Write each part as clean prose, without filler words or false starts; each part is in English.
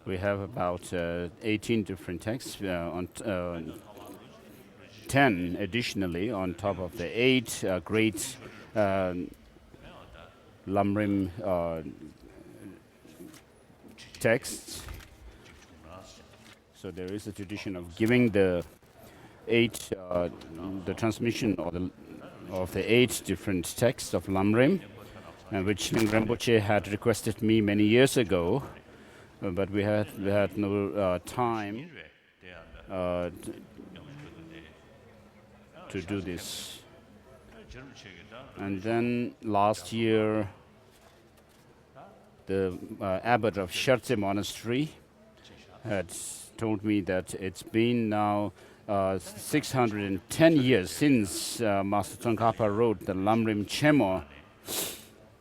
We have about 18 different texts, 10 additionally on top of the 8 great Lamrim texts. So there is a tradition of giving the 8, the transmission of the 8 different texts of Lamrim, which Rinpoche had requested me many years ago, but we had no time to do this. And then last year, the abbot of Scherze Monastery had told me that it's been now 610 years since Master Tsongkhapa wrote the Lamrim Chemo,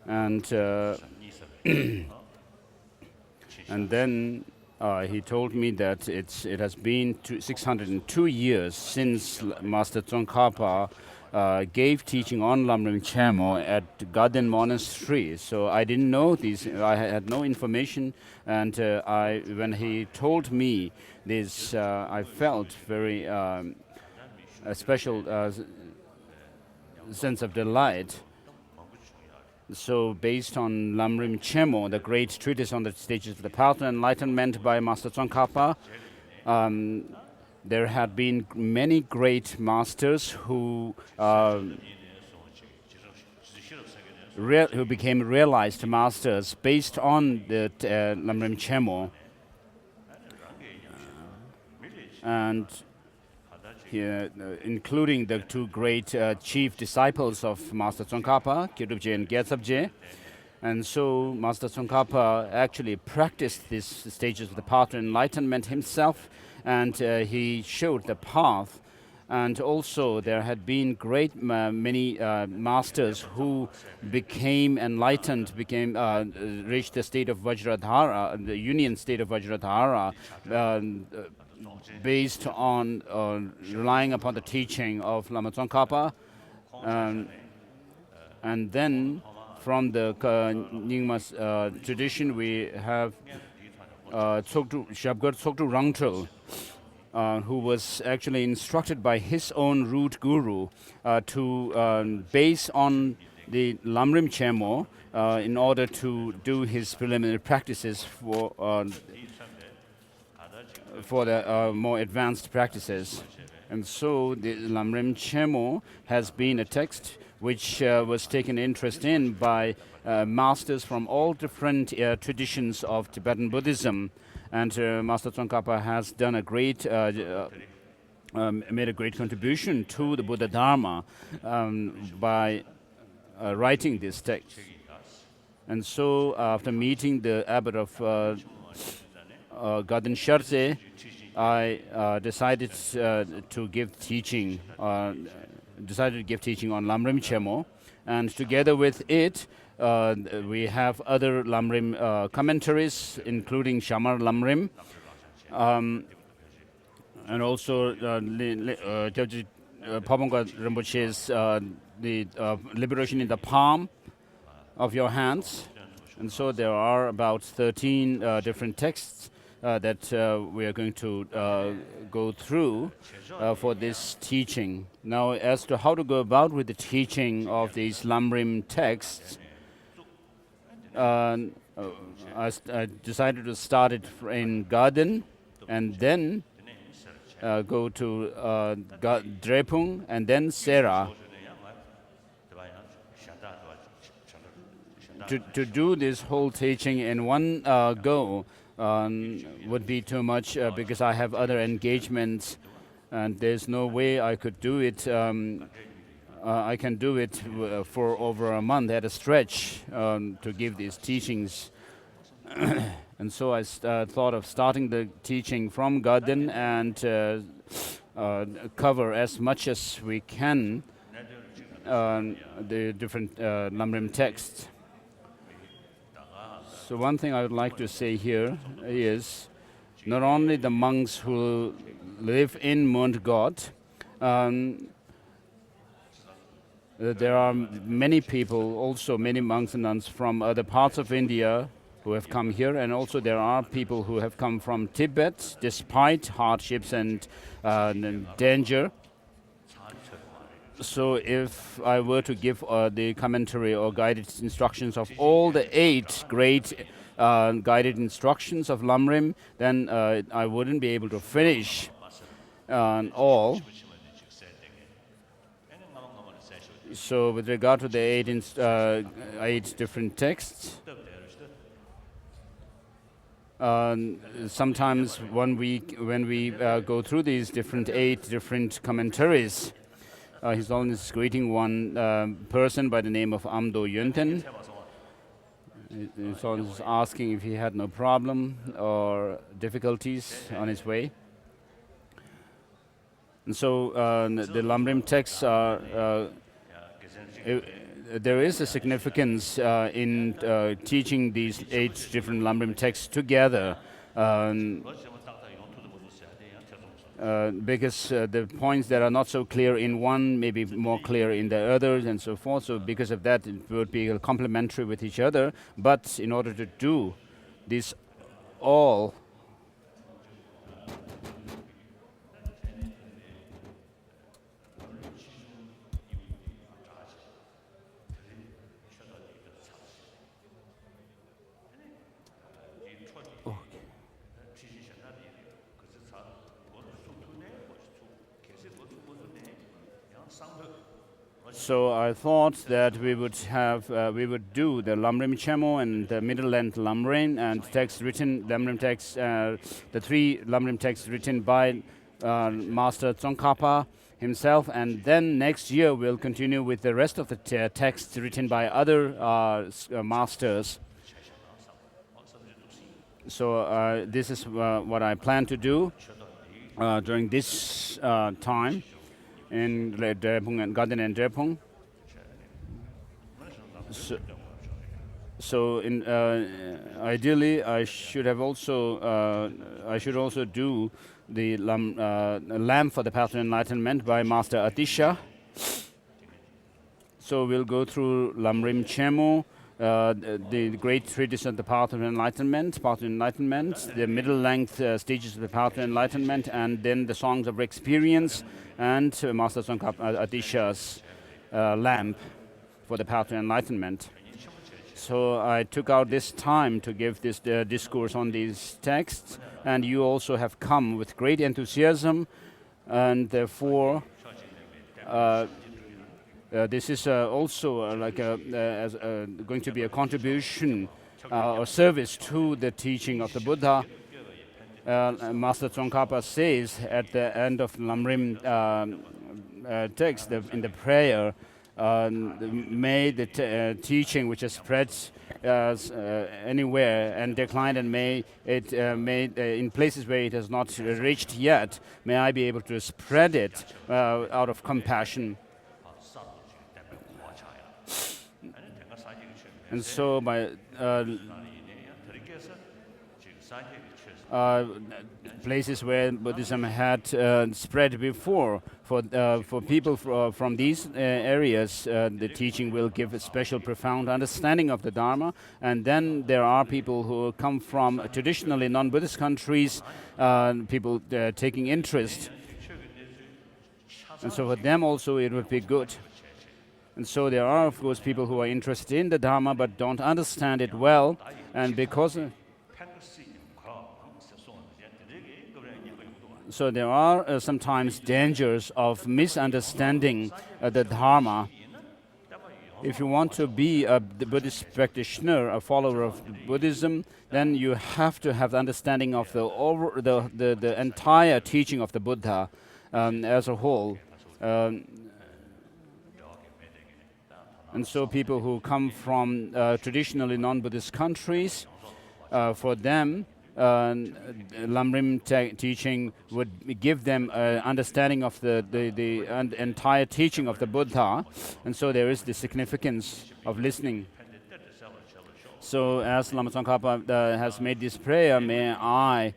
and and then he told me that it has been 602 years since Master Tsongkhapa gave teaching on Lamrim Chemo at Garden Monastery. So I didn't know these. I had no information, and when he told me this, I felt very a special sense of delight. So based on Lamrim Chemo, the great treatise on the stages of the path of enlightenment by Master Tsongkhapa, there had been many great masters who became realized masters based on the Lamrim Chemo. And here, including the 2 great chief disciples of Master Tsongkhapa, Kyudubje and Gyaltsabje. And so Master Tsongkhapa actually practiced these stages of the path to enlightenment himself, and he showed the path. And also there had been many masters who became enlightened, reached the state of Vajradhara, the union state of Vajradhara, based on relying upon the teaching of Lama Tsongkhapa. And then from the Nyingma's tradition, we have Shabgar Tsogdu Rangchul, who was actually instructed by his own root guru to base on the Lamrim Chemo in order to do his preliminary practices for the more advanced practices. And so the Lamrim Chemo has been a text which was taken interest in by masters from all different traditions of Tibetan Buddhism. And Master Tsongkhapa has done made a great contribution to the Buddha Dharma by writing this text. And so after meeting the abbot of Garden Scherze, I decided to give teaching on Lamrim Chemo, and together with it, we have other Lamrim commentaries, including Shamar Lamrim, and also Pabongka Rinpoche's the Liberation in the Palm of Your Hands. And so there are about 13 different texts that we are going to go through for this teaching. Now, as to how to go about with the teaching of these Lamrim texts, I decided to start it in Garden, and then go to Drepung, and then Sera. To do this whole teaching in one go would be too much because I have other engagements, and there's no way I could do it. I can do it for over a month at a stretch to give these teachings. And so I thought of starting the teaching from Garden and cover as much as we can the different Lamrim texts. So one thing I would like to say here is not only the monks who live in Mount God, there are many people, also many monks and nuns from other parts of India who have come here, and also there are people who have come from Tibet despite hardships and danger. So if I were to give the commentary or guided instructions of all the 8 great guided instructions of Lamrim, then I wouldn't be able to finish all. So with regard to the 8 different texts, sometimes when we go through these 8 different commentaries, he's always greeting one person by the name of Amdo Yunten. He's always asking if he had no problem or difficulties on his way. And so the Lamrim texts are there is a significance in teaching these 8 different Lamrim texts together, because the points that are not so clear in one may be more clear in the others and so forth. So because of that, it would be complementary with each other. But in order to do this all, so I thought that we would do the Lamrim Chemo and the middle length Lamrim and Lamrim text, the 3 Lamrim texts written by Master Tsongkhapa himself, and then next year we'll continue with the rest of the texts written by other masters. So this is what I plan to do during this time in Drepung and Garden and Drepung. So ideally, I should also do the Lamp for the Path to Enlightenment by Master Atisha. So we'll go through Lamrim Chemo, the great treatise on the Path of Enlightenment, the middle length stages of the Path to Enlightenment, and then the Songs of Experience, and Master Tsongkhapa Atisha's Lamp for the Path to Enlightenment. So I took out this time to give this discourse on these texts, and you also have come with great enthusiasm, and therefore this is also going to be a contribution or service to the teaching of the Buddha. Master Tsongkhapa says at the end of Lamrim text, in the prayer, may the teaching which is spread anywhere and declined, and may it in places where it has not reached yet, may I be able to spread it out of compassion. And so by places where Buddhism had spread before, for people from these areas, the teaching will give a special profound understanding of the Dharma. And then there are people who come from traditionally non-Buddhist countries, people taking interest. And so for them also it would be good. And so there are, of course, people who are interested in the Dharma but don't understand it well, and because so there are sometimes dangers of misunderstanding the Dharma. If you want to be a Buddhist practitioner, a follower of Buddhism, then you have to have the understanding of the entire teaching of the Buddha as a whole. And so people who come from traditionally non-Buddhist countries, for them, Lamrim teaching would give them understanding of the entire teaching of the Buddha, and so there is the significance of listening. So as Lama Tsongkhapa has made this prayer, may I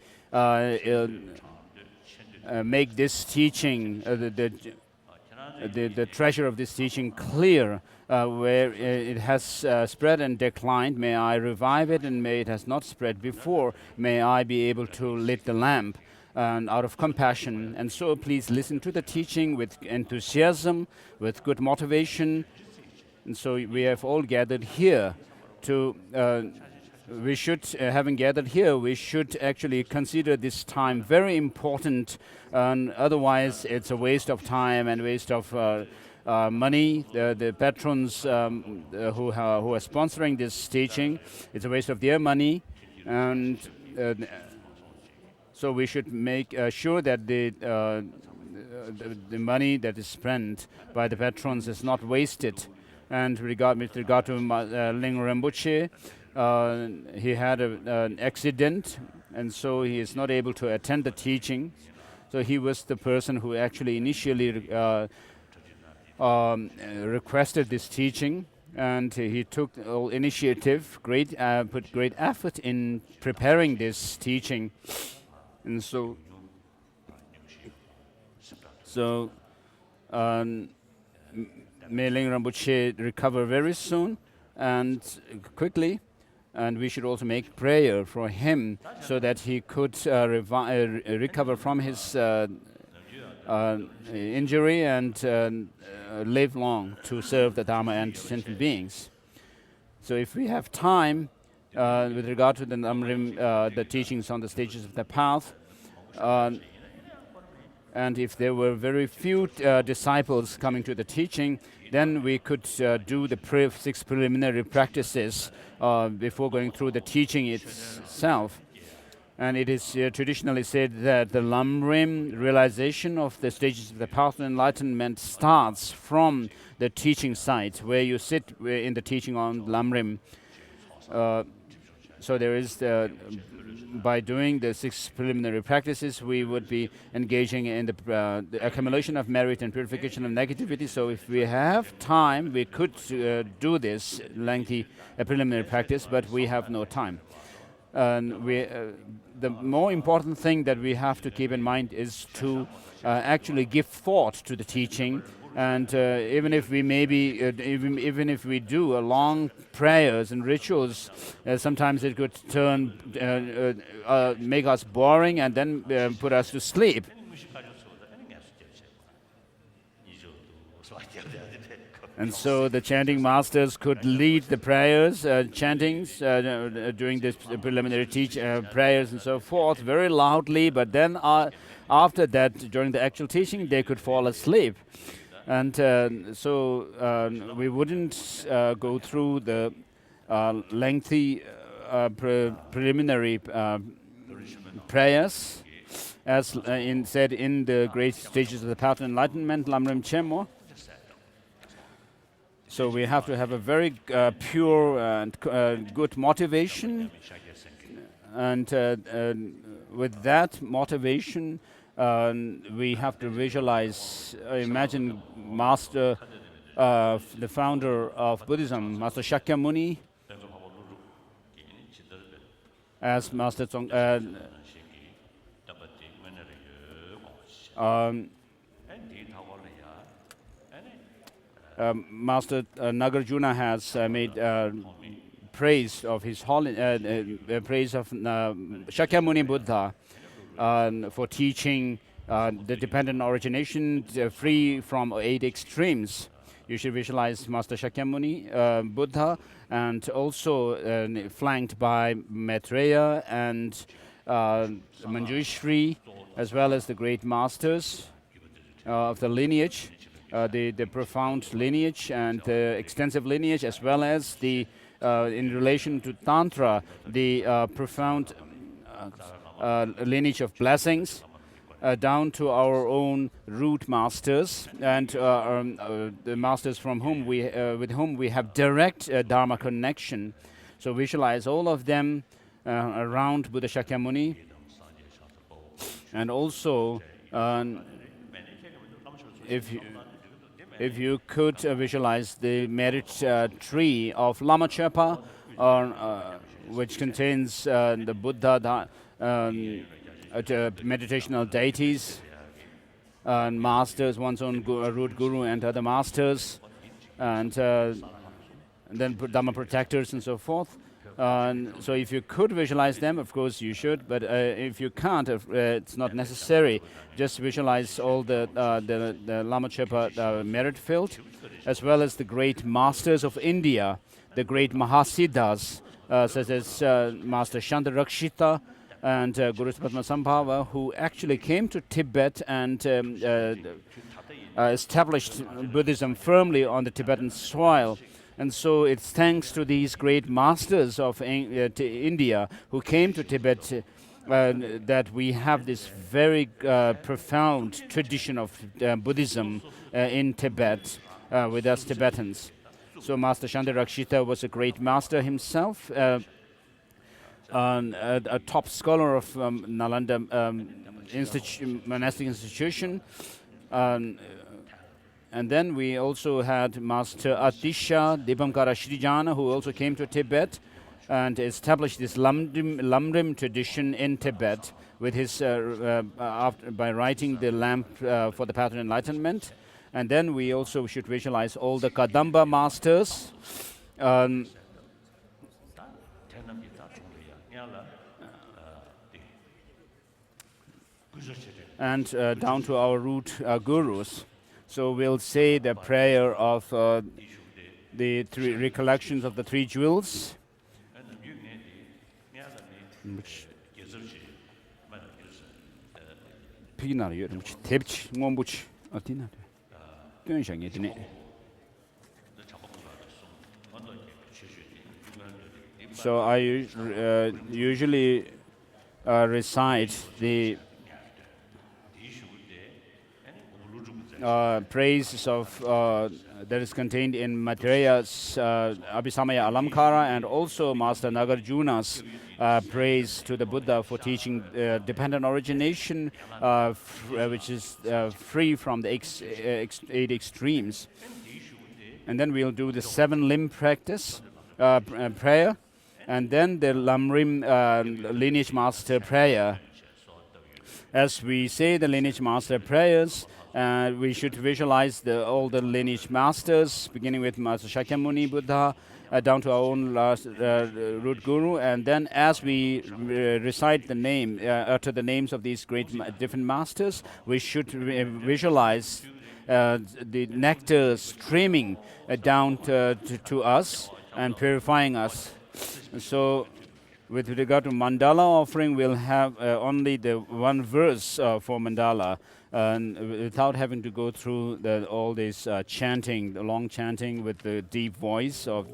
make this teaching the treasure of this teaching clear, where it has spread and declined. May I revive it, and may it has not spread before. May I be able to lit the lamp, and out of compassion. And so please listen to the teaching with enthusiasm, with good motivation. And so we have all gathered here to, having gathered here, we should actually consider this time very important. Otherwise, it's a waste of time and waste of money. The patrons who are sponsoring this teaching, it's a waste of their money. And so we should make sure that the money that is spent by the patrons is not wasted. And with regard to Ling Rinpoche, he had an accident, and so he is not able to attend the teaching. So he was the person who actually initially requested this teaching, and he took all initiative, put great effort in preparing this teaching. And so may Ling Rinpoche recover very soon and quickly, and we should also make prayer for him so that he could recover from his injury and live long to serve the Dharma and sentient beings. So if we have time, with regard to the Lamrim, the teachings on the stages of the path, and if there were very few disciples coming to the teaching, then we could do the 6 preliminary practices before going through the teaching itself. And it is traditionally said that the Lamrim realization of the stages of the path of enlightenment starts from the teaching site, where you sit in the teaching on Lamrim. So there is by doing the 6 preliminary practices, we would be engaging in the accumulation of merit and purification of negativity. So if we have time, we could do this lengthy preliminary practice, but we have no time. And the more important thing that we have to keep in mind is to actually give thought to the teaching. And even if we even if we do long prayers and rituals, sometimes it could make us boring and then put us to sleep. And so the chanting masters could lead the prayers, chantings during this preliminary prayers and so forth very loudly, but then after that, during the actual teaching, they could fall asleep. And so we wouldn't go through the lengthy preliminary prayers, as said in the great stages of the path of enlightenment, Lamrim Chemo. So we have to have a very pure and good motivation, and with that motivation, we have to visualize, imagine Master, the founder of Buddhism, Master Shakyamuni, as Master Master Nagarjuna has made praise of his praise of Shakyamuni Buddha for teaching the dependent origination free from 8 extremes. You should visualize Master Shakyamuni Buddha, and also flanked by Maitreya and Manjushri, as well as the great masters of the lineage. The profound lineage and the extensive lineage, as well as the in relation to Tantra, the profound lineage of blessings, down to our own root masters and the masters from whom with whom we have direct Dharma connection. So visualize all of them around Buddha Shakyamuni, and also if you could visualize the merit tree of Lama Chepa, which contains the Buddha meditational deities, masters, one's own root guru and other masters, and then Dhamma protectors and so forth. So if you could visualize them, of course you should, but if you can't, it's not necessary. Just visualize all the Lama Chepa merit field, as well as the great masters of India, the great Mahasiddhas, such as Master Shantarakshita and Guru Padmasambhava, who actually came to Tibet and established Buddhism firmly on the Tibetan soil. And so it's thanks to these great masters of India who came to Tibet that we have this very profound tradition of Buddhism in Tibet with us Tibetans. So Master Shantarakshita was a great master himself, a top scholar of Nalanda monastic institution. And then we also had Master Atisha Dipankara Shrijana, who also came to Tibet and established this Lamrim tradition in Tibet with his by writing the lamp for the path of enlightenment. And then we also should visualize all the Kadamba masters. And down to our root gurus. So we'll say the prayer of the three recollections of the three jewels. So I usually recite the praises of that is contained in Maitreya's Abhisamaya Alamkara, and also Master Nagarjuna's praise to the Buddha for teaching dependent origination, which is free from the 8 extremes. And then we'll do the 7 limb practice prayer, and then the Lamrim lineage master prayer. As we say the lineage master prayers, we should visualize all the lineage masters, beginning with Master Shakyamuni Buddha, down to our own last root guru. And then as we recite the name, utter the names of these great different masters, we should visualize the nectar streaming down to us and purifying us. So with regard to Mandala offering, we'll have only the one verse for Mandala, without having to go through all this chanting, the long chanting with the deep voice of.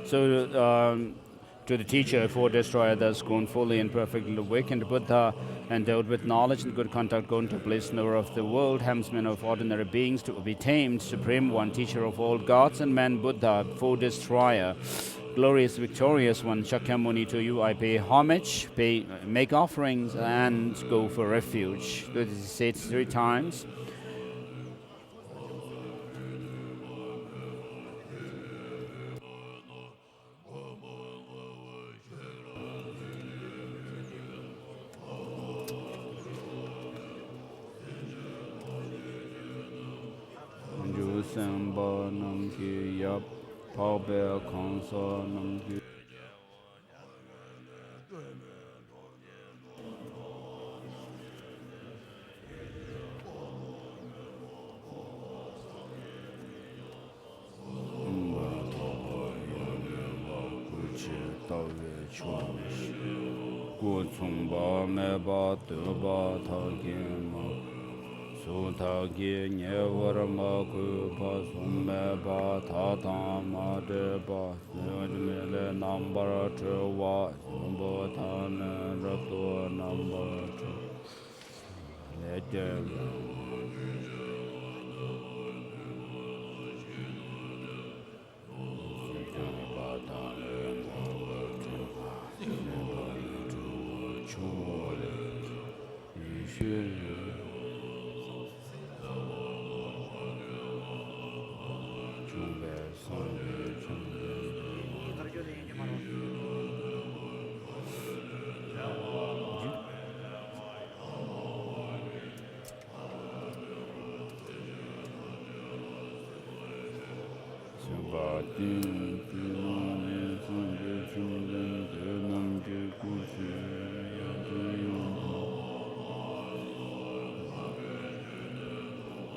So to the teacher, for destroyer thus grown fully and perfectly awakened Buddha, endowed with knowledge and good conduct, gone to place knower of the world, helmsman of ordinary beings, to be tamed, supreme one, teacher of all gods and men, Buddha, for destroyer, glorious, victorious one, Shakyamuni, to you I pay homage, make offerings, and go for refuge. This is said 3 times.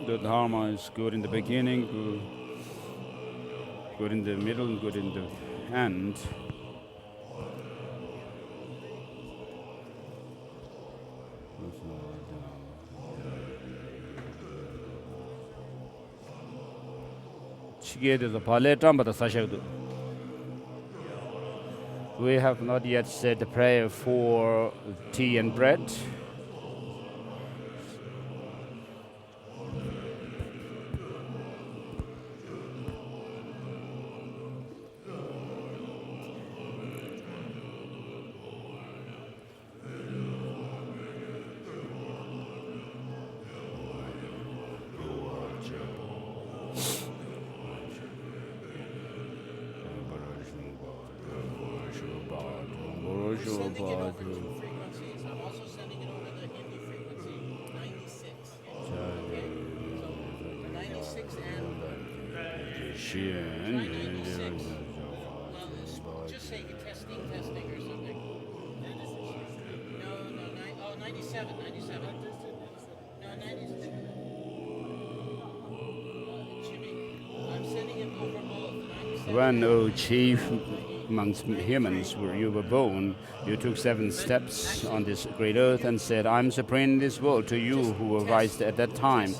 The Dharma is good in the beginning, good in the middle, and good in the end. We have not yet said the prayer for tea and bread. Sending it over two frequencies. I'm also sending it over the Hindi frequency, 96. Okay? So 96 and 96. Well, just say testing or something. No, 97. No, 96. Jimmy, I'm sending it over both. 97. When, O chief amongst humans, where you were born, you took 7 steps on this great earth and said, I'm supreme in this world. To you who were raised at that time,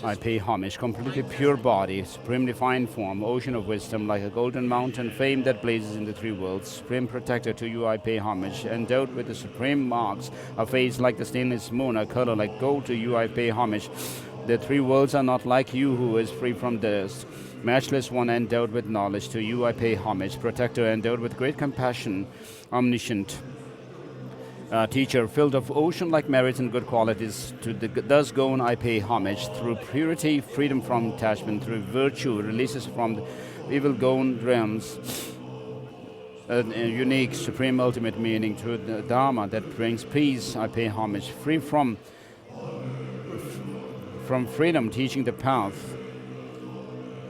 I pay homage. Completely pure body, supremely fine form, ocean of wisdom, like a golden mountain, fame that blazes in the 3 worlds. Supreme protector, to you I pay homage. Endowed with the supreme marks, a face like the stainless moon, a color like gold, to you I pay homage. The 3 worlds are not like you, who is free from dust. Matchless one, endowed with knowledge, to you I pay homage. Protector, endowed with great compassion, omniscient. Teacher, filled of ocean-like merits and good qualities, to the thus gone I pay homage. Through purity, freedom from attachment, through virtue, releases from the evil gone realms. A unique, supreme, ultimate meaning to the Dharma that brings peace, I pay homage. Free from freedom, teaching the path.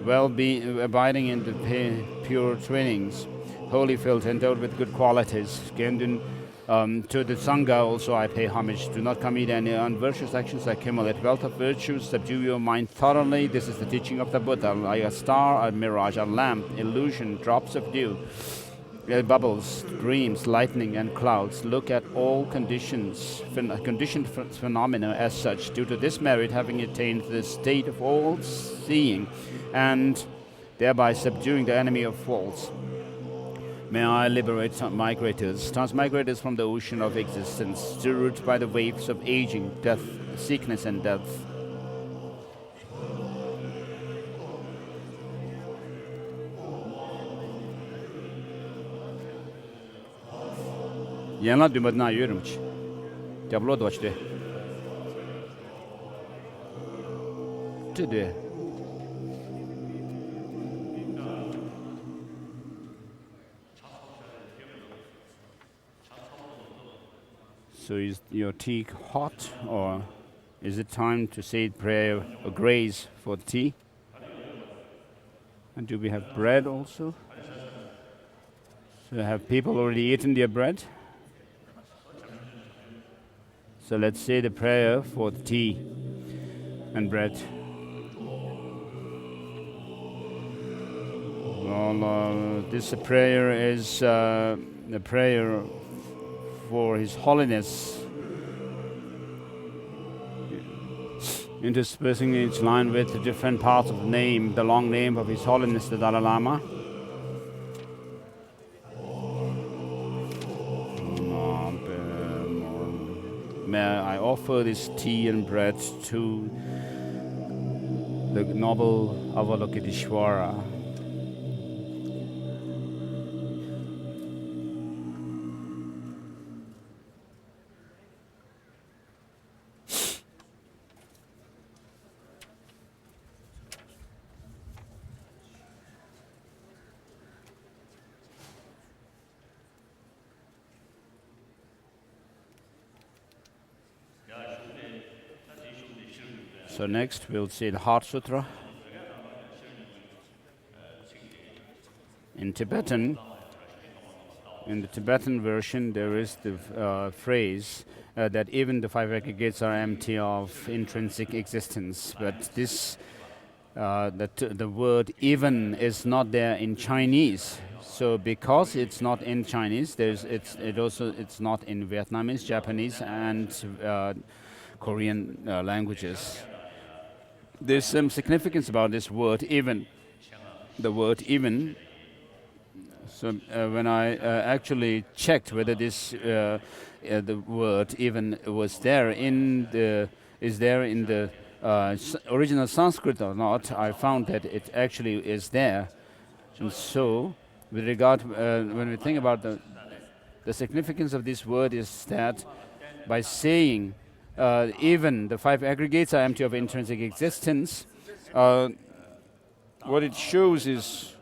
Well-being, abiding in the pure trainings, holy filled, endowed with good qualities. To the Sangha also I pay homage. Do not commit any unvirtuous actions, accumulate wealth of virtues, subdue your mind thoroughly. This is the teaching of the Buddha, like a star, a mirage, a lamp, illusion, drops of dew, bubbles, dreams, lightning, and clouds. Look at all conditioned phenomena as such. Due to this merit, having attained the state of all-seeing, and thereby subduing the enemy of faults, may I liberate transmigrators from the ocean of existence, stirred by the waves of aging, death, sickness, and death. So is your tea hot, or is it time to say prayer or grace for tea? And do we have bread also? So have people already eaten their bread? So let's say the prayer for tea and bread. Well, this prayer is the prayer for His Holiness, interspersing each line with the different parts of the name, the long name of His Holiness the Dalai Lama. may I offer this tea and bread to the noble Avalokiteshvara. So next we'll see the Heart Sutra. In Tibetan, in the Tibetan version, there is the phrase that even the five aggregates are empty of intrinsic existence. But this, the word "even" is not there in Chinese. So because it's not in Chinese, it's not in Vietnamese, Japanese, and Korean languages. There's some significance about this word "even." The word "even." So when I actually checked whether this the word "even" was there in the original Sanskrit or not, I found that it actually is there. And so, with regard when we think about the significance of this word, is that by saying even the five aggregates are empty of intrinsic existence, what it shows is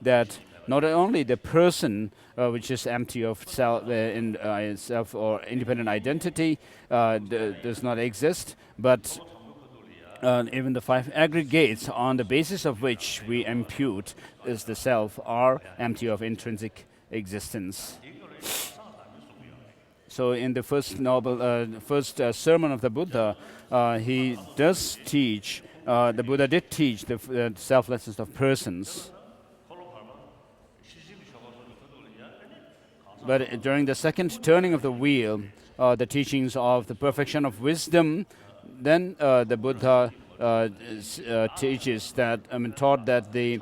that not only the person, which is empty of self or independent identity, does not exist, but even the five aggregates on the basis of which we impute as the self are empty of intrinsic existence. So in the first sermon of the Buddha, he does teach, the Buddha did teach the selflessness of persons. But during the second turning of the wheel, the teachings of the perfection of wisdom, then the Buddha teaches that, taught that the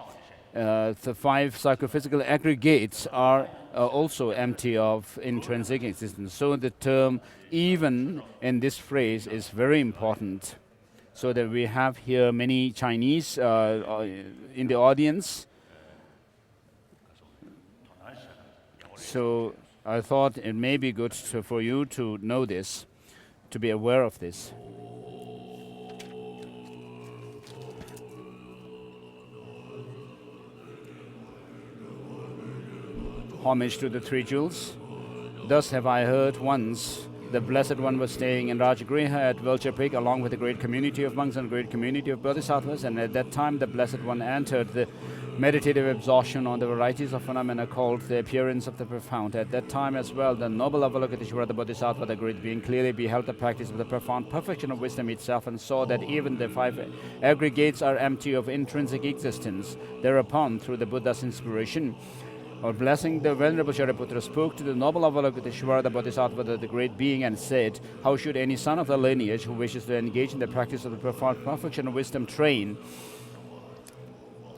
five psychophysical aggregates are also empty of intrinsic existence. So the term "even" in this phrase is very important. So that we have here many Chinese in the audience. So I thought it may be good for you to know this, to be aware of this. Homage to the Three Jewels. Thus have I heard once the Blessed One was staying in Rajagriha at Vulture Peak along with a great community of monks and a great community of bodhisattvas, and at that time the Blessed One entered the meditative absorption on the varieties of phenomena called the appearance of the profound. At that time as well, the noble Avalokiteshvara, the Bodhisattva, the great being, clearly beheld the practice of the profound perfection of wisdom itself and saw that even the five aggregates are empty of intrinsic existence. Thereupon, through the Buddha's inspiration, or blessing, the Venerable Shariputra spoke to the noble Avalokiteshvara, the Bodhisattva, the great being, and said, "How should any son of the lineage who wishes to engage in the practice of the profound perfection of wisdom train?"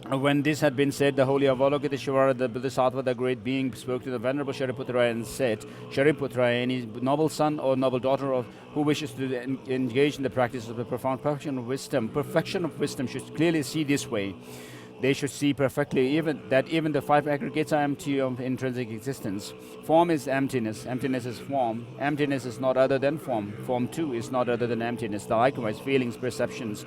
When this had been said, the holy Avalokiteshvara, the Bodhisattva, the great being, spoke to the Venerable Shariputra and said, "Shariputra, any noble son or noble daughter who wishes to engage in the practice of the profound perfection of wisdom should clearly see this way. They should see perfectly that even the five aggregates are empty of intrinsic existence. Form is emptiness. Emptiness is form. Emptiness is not other than form. Form too is not other than emptiness. Likewise, feelings, perceptions,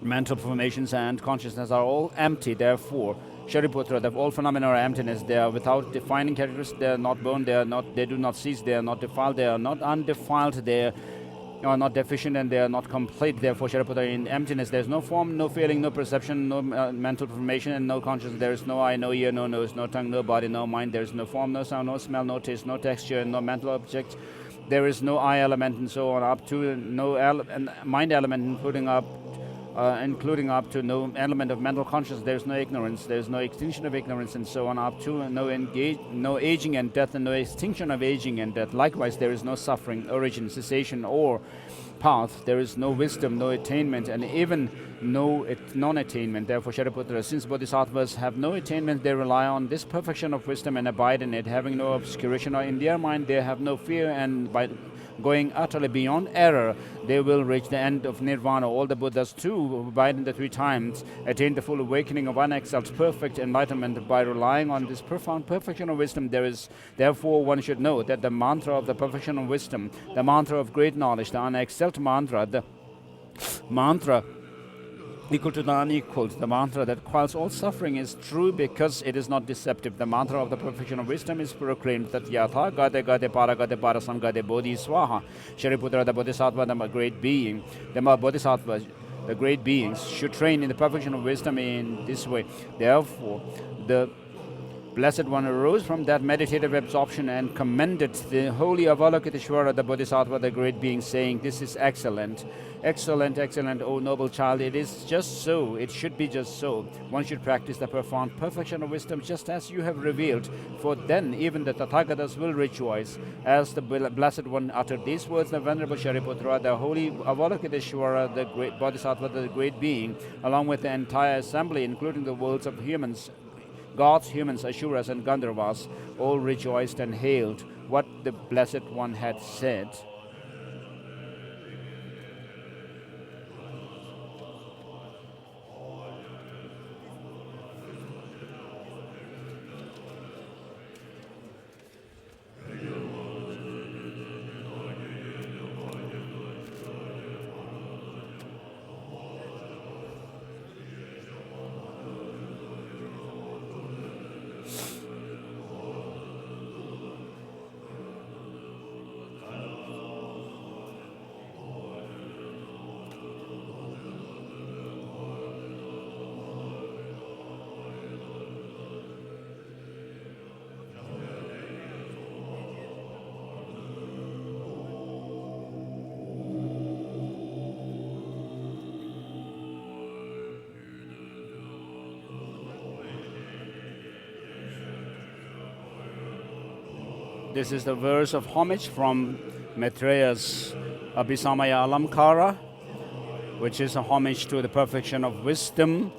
mental formations, and consciousness are all empty. Therefore, Shariputra, that all phenomena are emptiness. They are without defining characteristics. They are not born. They do not cease. They are not defiled. They are not undefiled. They are not deficient, and they are not complete. Therefore, Shariputra, in emptiness, there is no form, no feeling, no perception, no mental formation, and no consciousness. There is no eye, no ear, no nose, no tongue, no body, no mind. There is no form, no sound, no smell, no taste, no texture, no mental object. There is no eye element, and so on, up to no mind element, including up including up to no element of mental consciousness, there is no ignorance, there is no extinction of ignorance, and so on, up to no aging and death, and no extinction of aging and death. Likewise, there is no suffering, origin, cessation, or path. There is no wisdom, no attainment, and even no non-attainment. Therefore, Shariputra, since bodhisattvas have no attainment, they rely on this perfection of wisdom and abide in it, having no obscuration or in their mind, they have no fear, and by going utterly beyond error, they will reach the end of nirvana. All the Buddhas too, who abide in the three times, attain the full awakening of unexcelled perfect enlightenment by relying on this profound perfection of wisdom. Therefore, one should know that the mantra of the perfection of wisdom, the mantra of great knowledge, the unexcelled mantra, the mantra equal to the unequaled, the mantra that quells all suffering, is true because it is not deceptive. The mantra of the perfection of wisdom is proclaimed that yatha gade gade parasam gade bodhi swaha. Shariputra, the bodhisattva, the great being, the bodhisattva, the great beings, should train in the perfection of wisdom in this way. Therefore, the Blessed One arose from that meditative absorption and commended the holy Avalokiteshvara, the Bodhisattva, the great being, saying, "This is excellent, excellent, excellent, O noble child. It is just so. It should be just so. One should practice the profound perfection of wisdom just as you have revealed, for then even the Tathagatas will rejoice." As the Blessed One uttered these words, the Venerable Shariputra, the holy Avalokiteshvara, the great Bodhisattva, the great being, along with the entire assembly, including the worlds of humans, gods, humans, Asuras, and Gandharvas, all rejoiced and hailed what the Blessed One had said. This is the verse of homage from Maitreya's Abhisamaya Alamkara, which is a homage to the perfection of wisdom,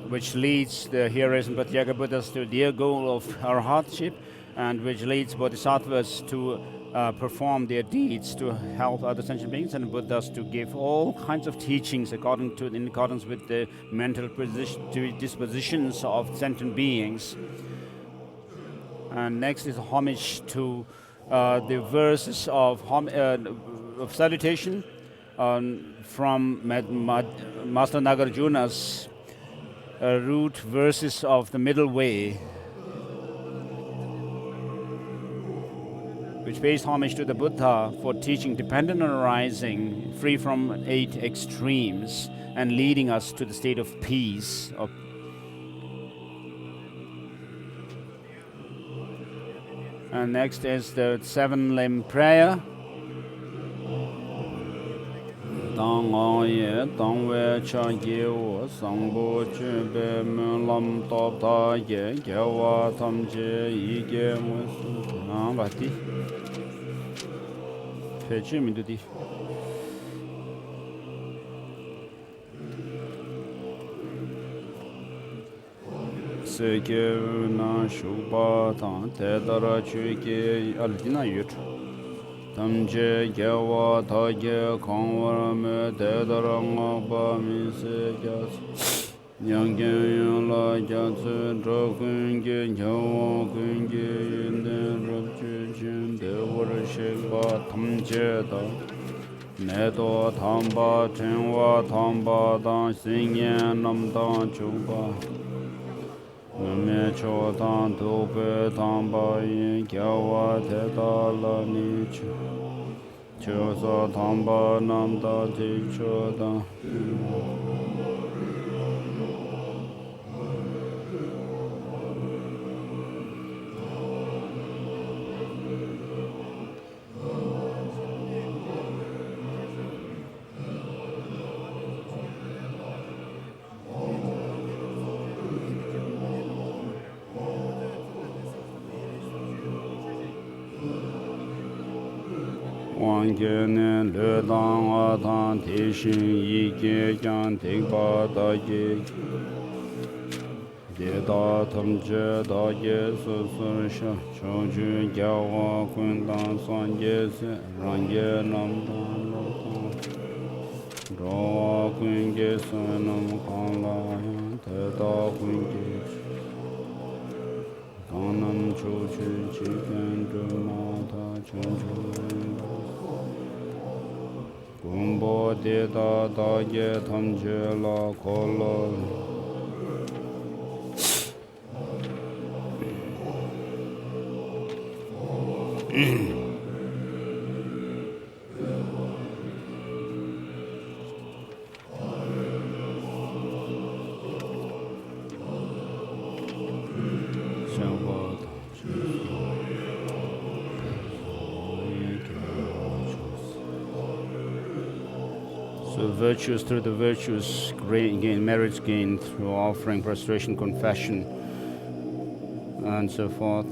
which leads the hearers and Pratyeka Buddhas to their goal of arhatship, and which leads bodhisattvas to perform their deeds to help other sentient beings, and Buddhas to give all kinds of teachings in accordance with the mental dispositions of sentient beings. And next is a homage to the verses of salutation from Master Nagarjuna's root verses of the middle way, which pays homage to the Buddha for teaching dependent on arising, free from 8 extremes, and leading us to the state of peace. And next is the 7-limb prayer. Dang ye dang we cha ye wo sang bo chu be mun lam top ta ye ge wa tam je yi ge mo su na ba ti pe chu mi du di se ge na shu ba ta te da ra chu ge al di na yu tam je ge wa ta ge kong wa me te da ra nga ba mi se ja yang ge yang la ja zu zhe kun ge nya wa kun ge yin de ru ju jin de wo re she ba tam je da ne do tam ba chen wa tam ba da xin yan nam da chu ba me cho dan do pe tam ba yin kya wa te da la ni chu cho sa tam ba nam da ti cho da Wangene le dang a dang te shin yi ge yang te ba da ye de da tam je da ye su su sha chong ju ya wa kun dang san ye se rang ye nam dang lo dang ro wa kun ge san nam kang la yang te da kun ge dang nam chu chu chi gen du ma da chen chu Gumbo de da da ye tham je la ko lo So virtues through the virtues, gain, merits gained through offering, prostration, confession, and so forth,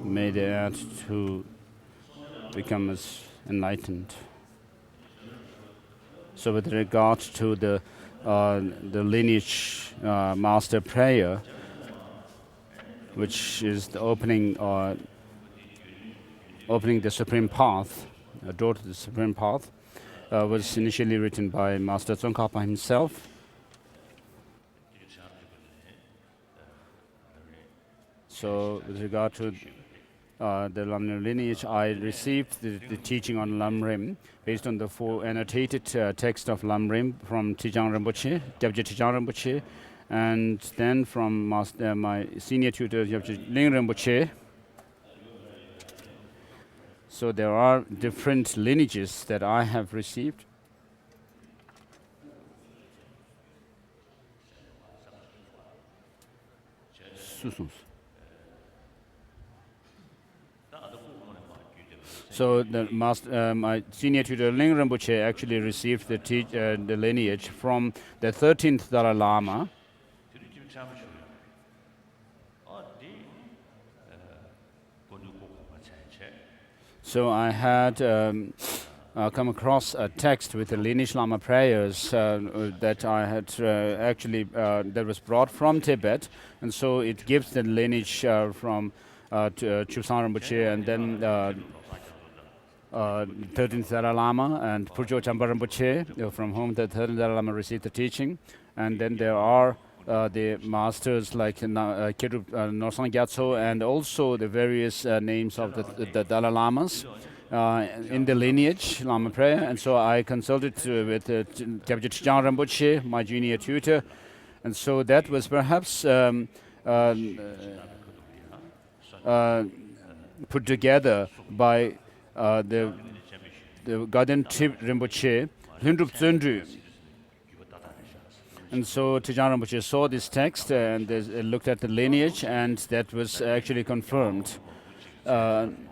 may they add to become as enlightened. So with regard to the lineage master prayer, which is the opening the supreme path, a door to the supreme path, was initially written by Master Tsongkhapa himself. So with regard to the Lamrim lineage, I received the teaching on Lamrim based on the four annotated text of Lamrim from Tijang Rinpoche, Gyabje Tijang Rinpoche, and then from my senior tutor, Gyabje Ling Rinpoche. So there are different lineages that I have received. So my senior tutor Ling Rinpoche actually received the lineage from the 13th Dalai Lama. So I had come across a text with the Lineage Lama prayers that I had that was brought from Tibet, and so it gives the lineage from Chusang Rinpoche, and then 13th Dalai Lama and Purjo Champa Rinpoche, from whom the 13th Dalai Lama received the teaching. And then there are the masters like Kirup Norsang Gyatso, and also the various names of the Dalai Lamas in the lineage Lama prayer. And so I consulted with Gyabje Tijang Rinpoche, my junior tutor, and so that was perhaps put together by the Gaden Trip Rinpoche, Lindrup Zundru. And so Tijang Rinpoche saw this text and looked at the lineage, and that was actually confirmed. And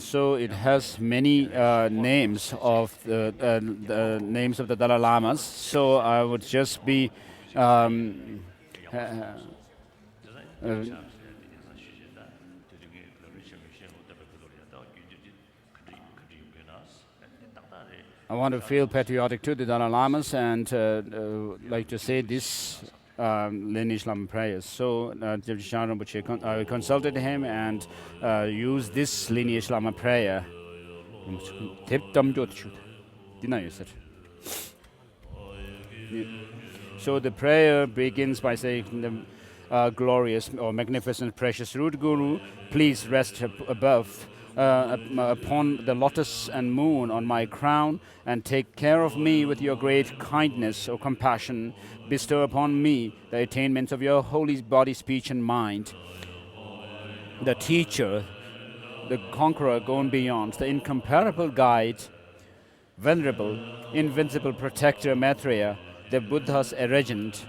so it has many names of the names of the Dalai Lamas. So I would just be I want to feel patriotic to the Dalai Lamas and like to say this lineage Lama prayers. So I consulted him and used this lineage Lama prayer. So the prayer begins by saying, glorious or magnificent precious root Guru, please rest above upon the lotus and moon on my crown, and take care of me with your great kindness or compassion. Bestow upon me the attainments of your holy body, speech, and mind. The teacher, the conqueror gone beyond, the incomparable guide, venerable, invincible protector Maitreya, the Buddha's regent,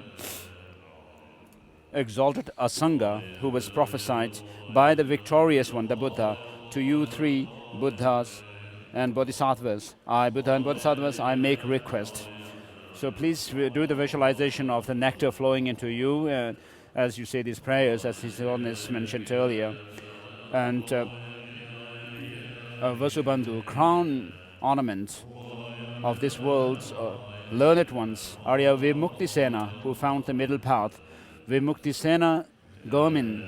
exalted Asanga, who was prophesied by the victorious one, the Buddha, to you three Buddhas and Bodhisattvas. I, Buddha and Bodhisattvas, I make request. So please do the visualization of the nectar flowing into you as you say these prayers, as His Holiness mentioned earlier. And Vasubandhu, crown ornament of this world's learned ones, Arya Vimuktisena, who found the middle path. Vimuktisena Gomin,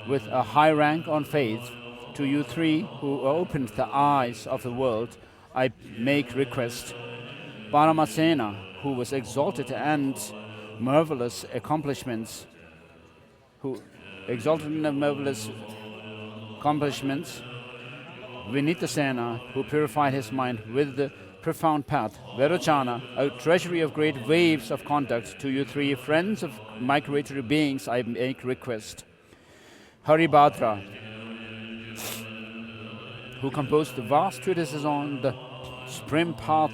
with a high rank on faith. To you three who opened the eyes of the world, I make request. Paramasena, who was exalted and marvelous accomplishments, who exalted in the marvelous accomplishments. Vinitasena, who purified his mind with the profound path. Verochana, a treasury of great waves of conduct. To you three friends of migratory beings, I make request. Haribhadra, who composed the vast treatises on the supreme path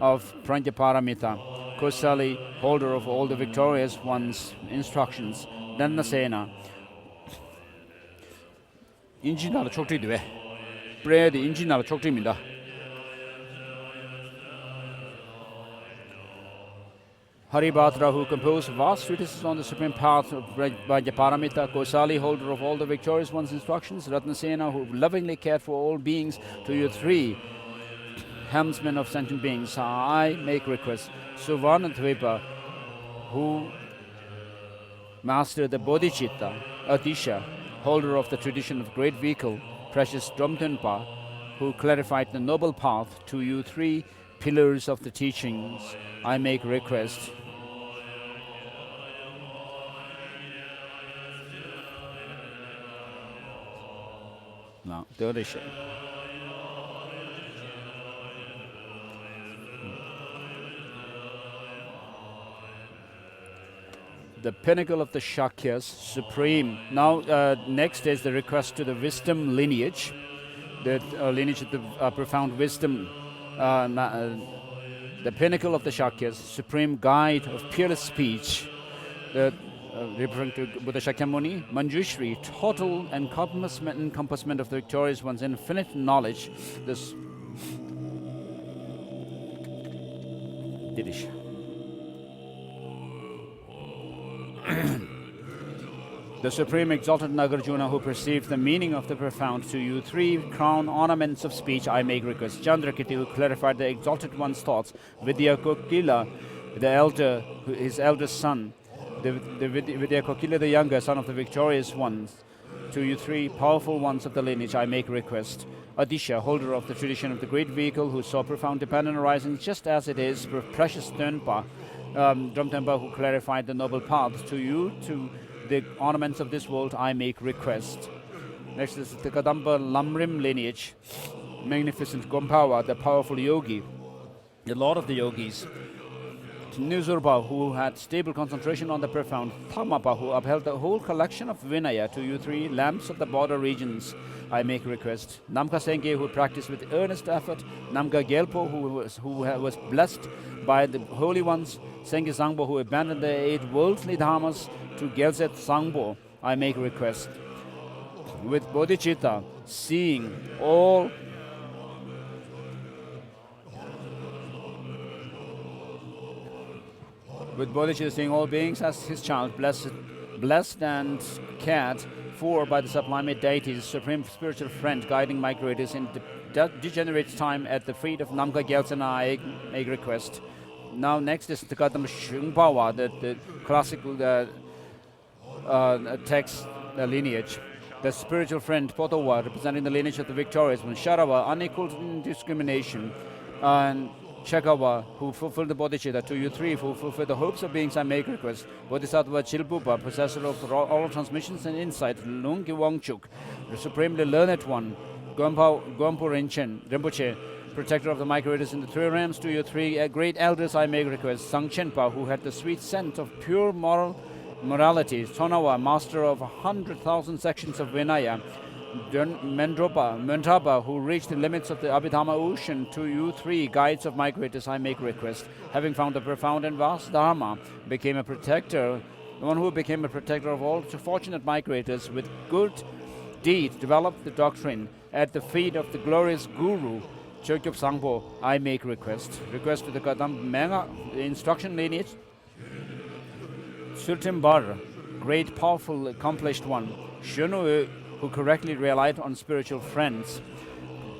of Pranjaparamita. Kosali, holder of all the victorious one's instructions. Dandasena, 인지나라 촉지되ವೆ. Bread 인지나라 촉지입니다. Haribhadra, who composed vast treatises on the supreme path of Pranjaparamita. Kosali, holder of all the victorious one's instructions. Ratnasena, who lovingly cared for all beings. To you three helmsmen of sentient beings, I make request. Suvarnadvipa, who mastered the bodhicitta. Atisha, holder of the tradition of great vehicle. Precious Drumtunpa, who clarified the noble path. To you three pillars of the teachings, I make request. Now, the Odisha. The pinnacle of the Shakyas, supreme. Now, next is the request to the wisdom lineage, the lineage of the profound wisdom, the pinnacle of the Shakyas, supreme guide of peerless speech, referring to Buddha Shakyamuni, Manjushri, total encompassment of the victorious one's infinite knowledge. This Didish. The supreme exalted Nagarjuna, who perceived the meaning of the profound. To you three crown ornaments of speech, I make request. Chandrakiti, who clarified the exalted one's thoughts. Vidya Kokila, the elder, his eldest son. The Vidya Kokila, the younger son of the victorious ones. To you three powerful ones of the lineage, I make request. Adisha, holder of the tradition of the great vehicle, who saw profound dependent arising just as it is. Precious Dönpa, Drumtempa, who clarified the noble path. To you, to the ornaments of this world, I make request. Next is the Kadamba Lamrim lineage. Magnificent Gompawa, the powerful yogi, the lord of the yogis. Nizurba, who had stable concentration on the profound. Thamapa, who upheld the whole collection of Vinaya. To you three lamps of the border regions, I make request. Namka Senge, who practiced with earnest effort. Namka Gelpo, who was blessed by the holy ones. Senge Sangbo, who abandoned the 8 worldly dharmas. To Gelset Sangbo, I make request. With bodhicitta, seeing all beings as his child, blessed and cared for by the sublime deities, supreme spiritual friend, guiding migrators in degenerate time at the feet of Namka Gyaltsana, I make request. Now next is the Kadam Shungpawa, the classical text lineage. The spiritual friend Potowa, representing the lineage of the victorious one. Sharawa, unequaled in discrimination. And Chekawa, who fulfilled the bodhicitta. To you three, who fulfilled the hopes of beings, I make request. Bodhisattva Chilpupa, possessor of oral transmissions and insight. Lungi Wangchuk, the supremely learned one. Gompo Rinpoche, protector of the migrators in the 3 realms. To you three great elders, I make request. Sangchenpa, who had the sweet scent of pure morality. Tonawa, master of 100,000 sections of Vinaya. Mendropa, who reached the limits of the Abhidhamma ocean. To you three guides of migrators, I make request. Having found the profound and vast Dharma, became a protector, the one who became a protector of all fortunate migrators, with good deed developed the doctrine. At the feet of the glorious Guru, Chokyop Sangpo, I make request. Request to the Kadam Menga, the instruction lineage. Sultimbar, great, powerful, accomplished one. Shunu, who correctly relied on spiritual friends.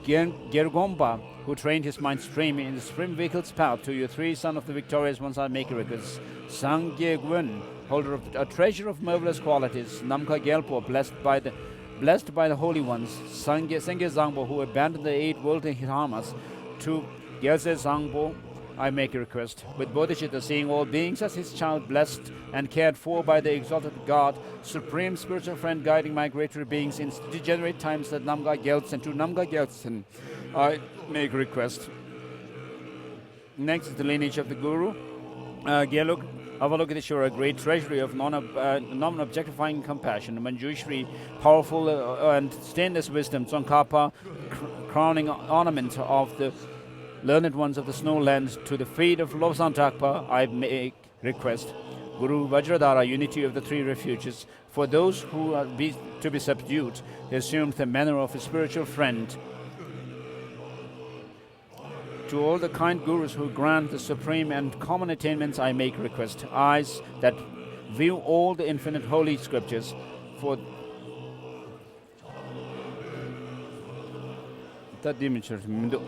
Gergompa, who trained his mind stream in the stream vehicle's path. To you three, son of the victorious ones, I make a request. Sangye Gwen, holder of a treasure of marvelous qualities. Namka Gelpo, blessed by the holy ones. Sangye Zangbo, who abandoned the 8 worldly dharmas. To Gyaltse Zangbo, I make a request. With bodhicitta, seeing all beings as his child, blessed and cared for by the exalted God, supreme spiritual friend guiding migratory beings in degenerate times, that Namga Gyaltsen, to Namga Gyaltsen, I make a request. Next is the lineage of the Guru. Gyaluk Avalokiteshvara, a great treasury of non-objectifying compassion. Manjushri, powerful and stainless wisdom. Tsongkhapa, crowning ornament of the learned ones of the snow lands. To the feet of Lobsang Trangpa, I make request. Guru Vajradhara, unity of the 3 refuges. For those who are to be subdued, he assumed the manner of a spiritual friend. To all the kind gurus who grant the supreme and common attainments, I make request. Eyes that view all the infinite holy scriptures. For that dimension, Mindu.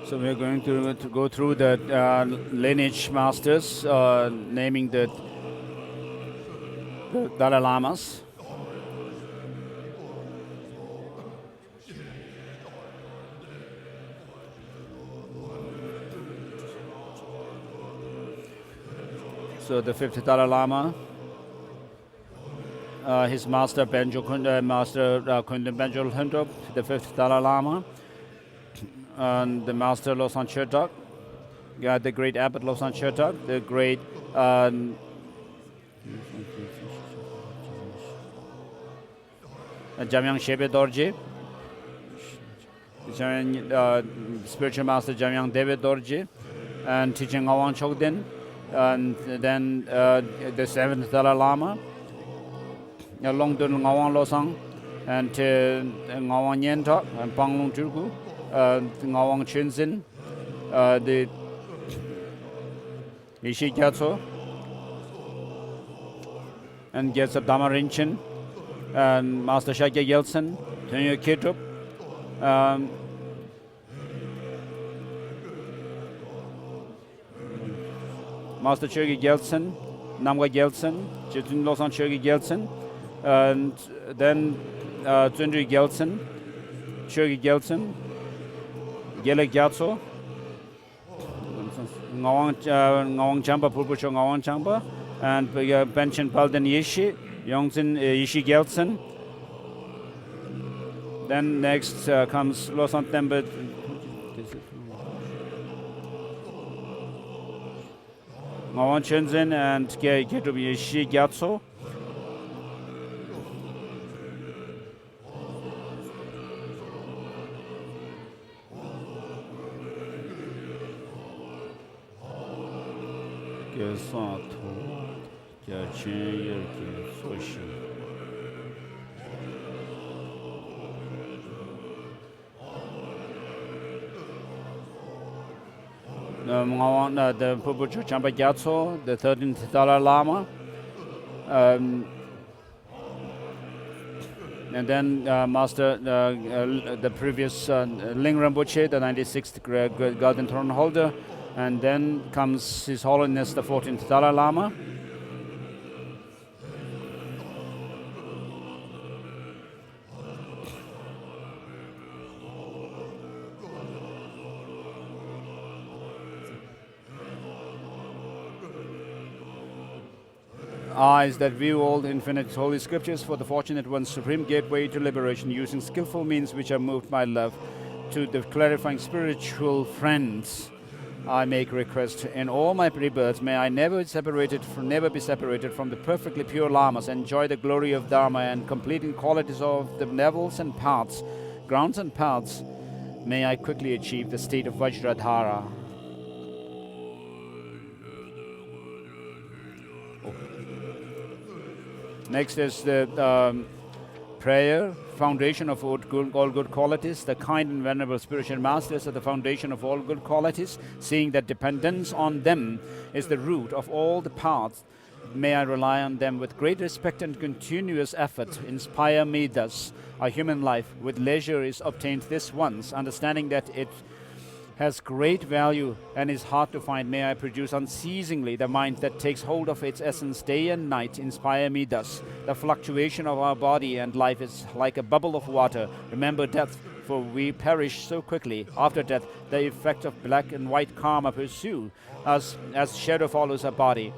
So we are going to go through the lineage masters, naming the Dalai Lamas. So the 5th Dalai Lama, his master Kundin Benjol Hundrup, the 5th Dalai Lama, and the master Losang Chertak, the great abbot Losang Chertak, the great Jamyang Shebe Dorje, spiritual master Jamyang David Dorje, and teaching Awang Chokden. And then the 7th Dalai Lama, Longdun Ngawang Losang, and Ngawang Nyentok, and Panglong Turku, Ngawang Chunzin, the Ishi Gyatso, and Gyatso Dama Rinchen, and Master Shakya Yeltsin, Tenyo Kitup, Master Chogi Gyaltsen, Namga Gyaltsen, Chitun Losang Chogi Gyaltsen, and then Tsundri Gyaltsen, Chogi Gyaltsen, Gyalek Gyatso, Ngawang Champa, Pulpucho Ngawang Champa, and Penchen Palden Yishi, Yongzin Yishi Gyaltsen. Then next comes Losang Tembe. Ngawang Chunzin and Getubi Shi Gyatso. The Pupuchu Champa Gyatso, the 13th Dalai Lama, and then Master, the previous Ling Rinpoche, the 96th Golden Throne Holder, and then comes His Holiness the 14th Dalai Lama. Eyes that view all the infinite holy scriptures, for the fortunate one's supreme gateway to liberation, using skillful means which are moved by love. To the clarifying spiritual friends, I make request. In all my rebirths, may I never be separated from the perfectly pure lamas, enjoy the glory of Dharma and completing qualities of the levels and paths, grounds and paths. May I quickly achieve the state of Vajradhara. Next is the Prayer, foundation of all good qualities. The kind and venerable spiritual masters are the foundation of all good qualities. Seeing that dependence on them is the root of all the paths, may I rely on them with great respect and continuous effort. Inspire me thus. A human life with leisure is obtained this once, understanding that it has great value and is hard to find. May I produce unceasingly the mind that takes hold of its essence day and night. Inspire me thus. The fluctuation of our body and life is like a bubble of water. Remember death, for we perish so quickly. After death, the effect of black and white karma pursue us as shadow follows our body.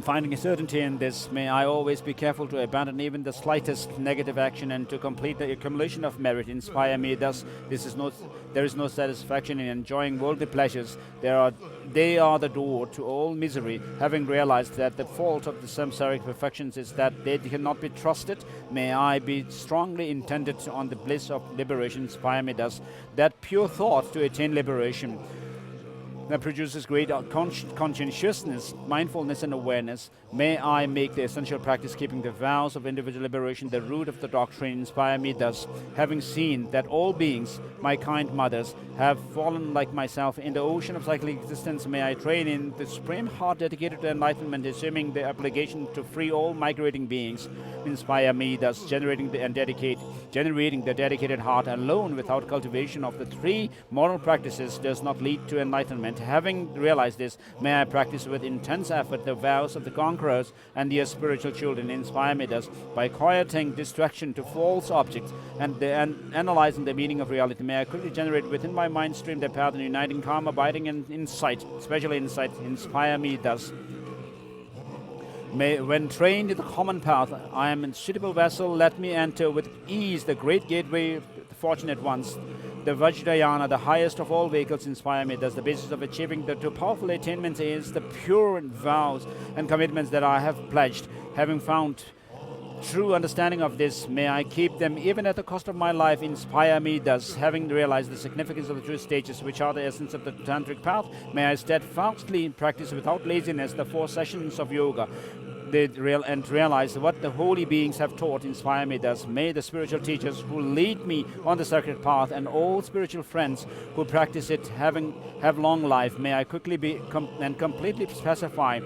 Finding a certainty in this, may I always be careful to abandon even the slightest negative action and to complete the accumulation of merit. Inspire me thus. There is no satisfaction in enjoying worldly pleasures. They are the door to all misery. Having realized that the fault of the samsaric perfections is that they cannot be trusted, may I be strongly intended on the bliss of liberation. Inspire me thus. That pure thought to attain liberation that produces great conscientiousness, mindfulness, and awareness. May I make the essential practice keeping the vows of individual liberation the root of the doctrine. Inspire me thus. Having seen that all beings, my kind mothers, have fallen like myself in the ocean of cyclic existence, may I train in the supreme heart dedicated to enlightenment, assuming the obligation to free all migrating beings. Inspire me thus, generating the dedicated heart alone without cultivation of the three moral practices does not lead to enlightenment. Having realized this, may I practice with intense effort the vows of the conquerors and their spiritual children. Inspire me thus by quieting distraction to false objects and analyzing the meaning of reality. May I quickly generate within my mind stream the path and uniting calm, abiding, and insight, especially insight. Inspire me thus. When trained in the common path, I am a suitable vessel. Let me enter with ease the great gateway of the fortunate ones. The Vajrayana, the highest of all vehicles, inspire me. Thus, the basis of achieving the two powerful attainments is the pure vows and commitments that I have pledged. Having found true understanding of this, may I keep them even at the cost of my life. Inspire me thus. Having realized the significance of the true stages, which are the essence of the tantric path, may I steadfastly practice without laziness the 4 sessions of yoga and realize what the holy beings have taught. Inspire me thus. May the spiritual teachers who lead me on the sacred path and all spiritual friends who practice it have long life. May I quickly and completely pacify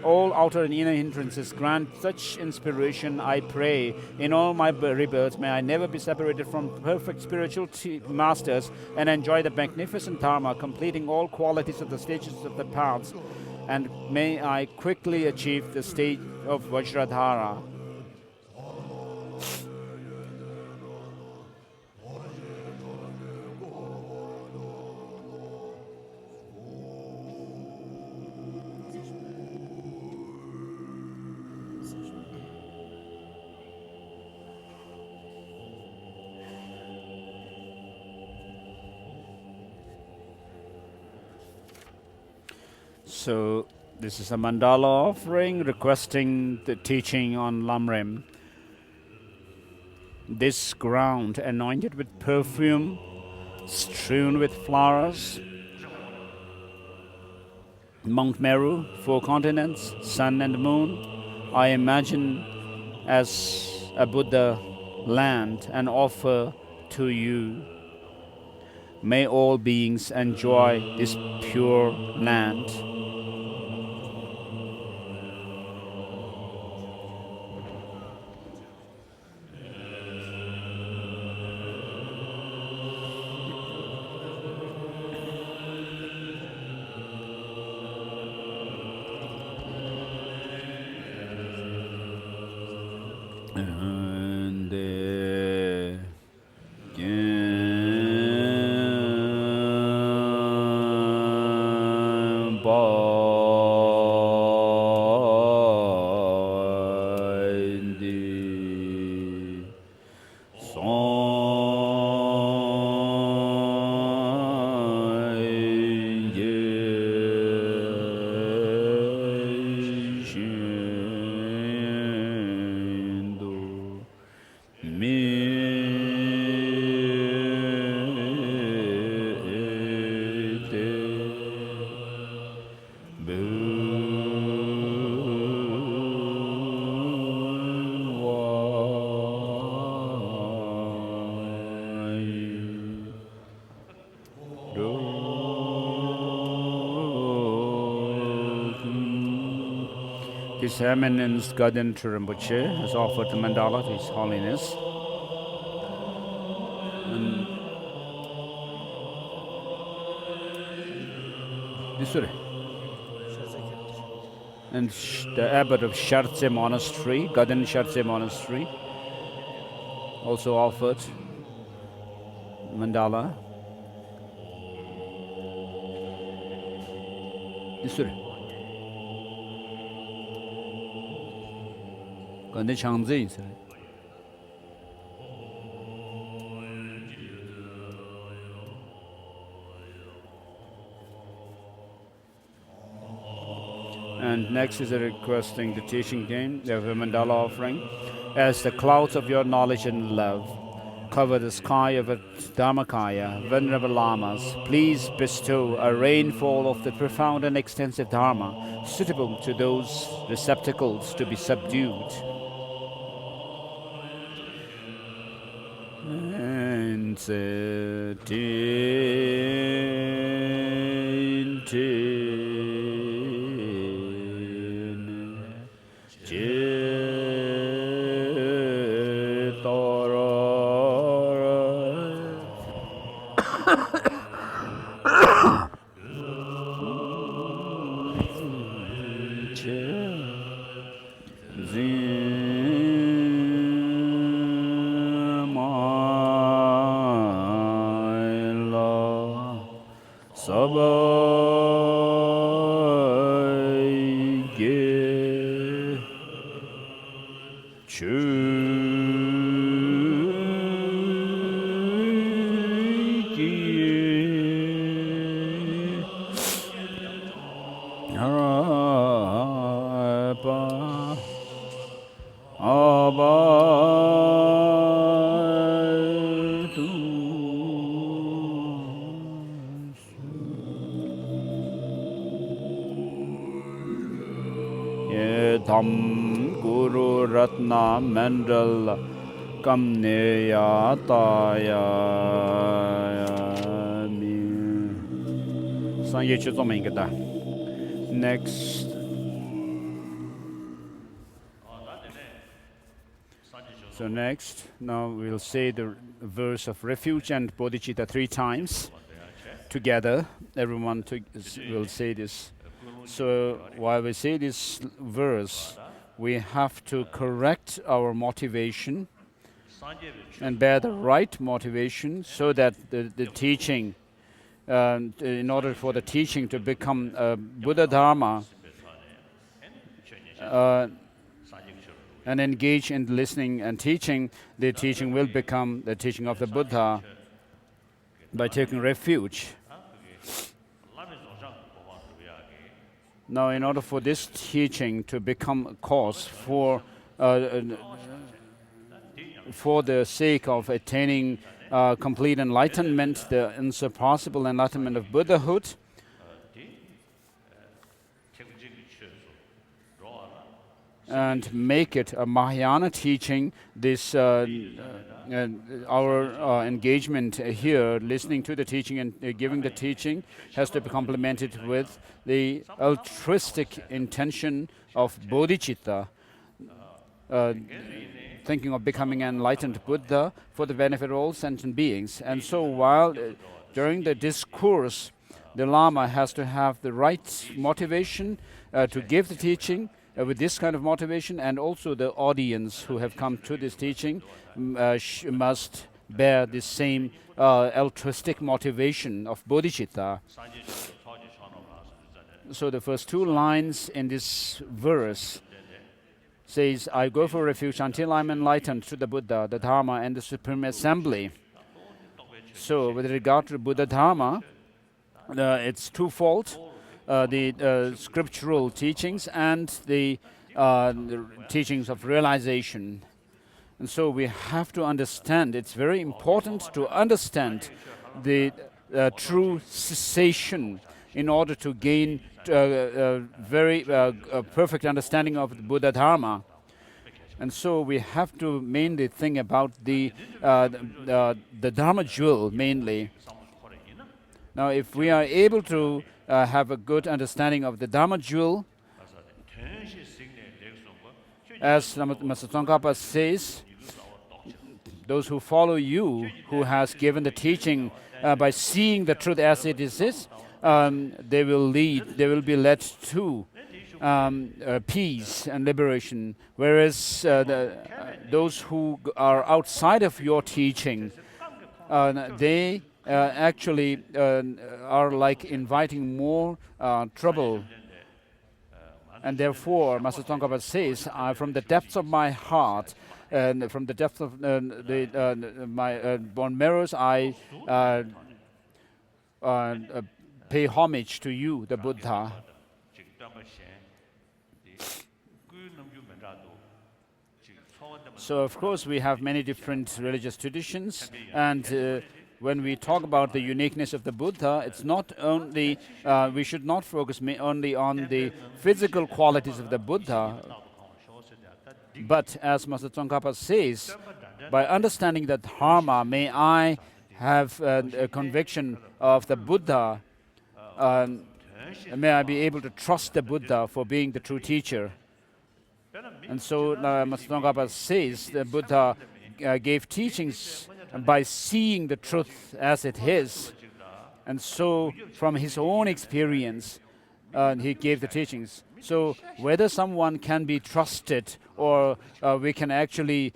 all outer and inner hindrances. Grant such inspiration, I pray. In all my rebirths, may I never be separated from perfect spiritual masters and enjoy the magnificent Dharma, completing all qualities of the stages of the paths. And may I quickly achieve the state of Vajradhara. So this is a mandala offering requesting the teaching on Lamrim. This ground anointed with perfume, strewn with flowers, Mount Meru, 4 continents, sun and moon, I imagine as a Buddha land and offer to you. May all beings enjoy this pure land. And His Eminence Gaden Rinpoche has offered the mandala to His Holiness. And this way. And the abbot of Shartse Monastery, Gaden Shartse Monastery, also offered mandala. This way. Gaden Changze is right. And next is a requesting the teaching game. They have a mandala offering. As the clouds of your knowledge and love cover the sky of a Dharmakaya, Venerable Lamas, please bestow a rainfall of the profound and extensive Dharma suitable to those receptacles to be subdued. And Tham Guru Ratna Mandala Kamneya Taya Mi Sangye Chuzomingada. Next. So next, now we'll say the verse of Refuge and bodhicitta 3 times together. Everyone will say this. So while we say this verse, we have to correct our motivation and bear the right motivation so that the teaching, in order for the teaching to become Buddha Dharma, and engage in listening and teaching, the teaching will become the teaching of the Buddha by taking refuge. Now, in order for this teaching to become a cause for the sake of attaining complete enlightenment, the unsurpassable enlightenment of Buddhahood, and make it a Mahayana teaching, this our engagement here, listening to the teaching and giving the teaching, has to be complemented with the altruistic intention of bodhicitta, thinking of becoming an enlightened Buddha for the benefit of all sentient beings. And so while during the discourse, the Lama has to have the right motivation to give the teaching, with this kind of motivation, and also the audience who have come to this teaching must bear the same altruistic motivation of bodhicitta. So the first 2 lines in this verse says, I go for refuge until I'm enlightened to the Buddha, the Dharma, and the Supreme Assembly. So with regard to Buddha Dharma, it's twofold. The scriptural teachings and the teachings of realization. And so we have to understand, it's very important to understand the true cessation in order to gain very perfect understanding of the Buddha Dharma. And so we have to mainly think about the Dharma jewel mainly. Now if we are able to have a good understanding of the Dharma jewel, As Master Tsongkhapa says, those who follow you, who has given the teaching by seeing the truth as it is, they will be led to peace and liberation. Whereas those who are outside of your teaching, they actually are like inviting more trouble. And therefore, Master Tsongkhapa says, from the depths of my heart, and from the depths of my bone marrows, I pay homage to you, the Buddha. So, of course, we have many different religious traditions, and when we talk about the uniqueness of the Buddha, it's not only, we should not focus only on the physical qualities of the Buddha, but as Master Tsongkhapa says, by understanding the Dharma, may I have a conviction of the Buddha, may I be able to trust the Buddha for being the true teacher. And so Master Tsongkhapa says the Buddha gave teachings by seeing the truth as it is. And so from his own experience, he gave the teachings. So whether someone can be trusted or we can actually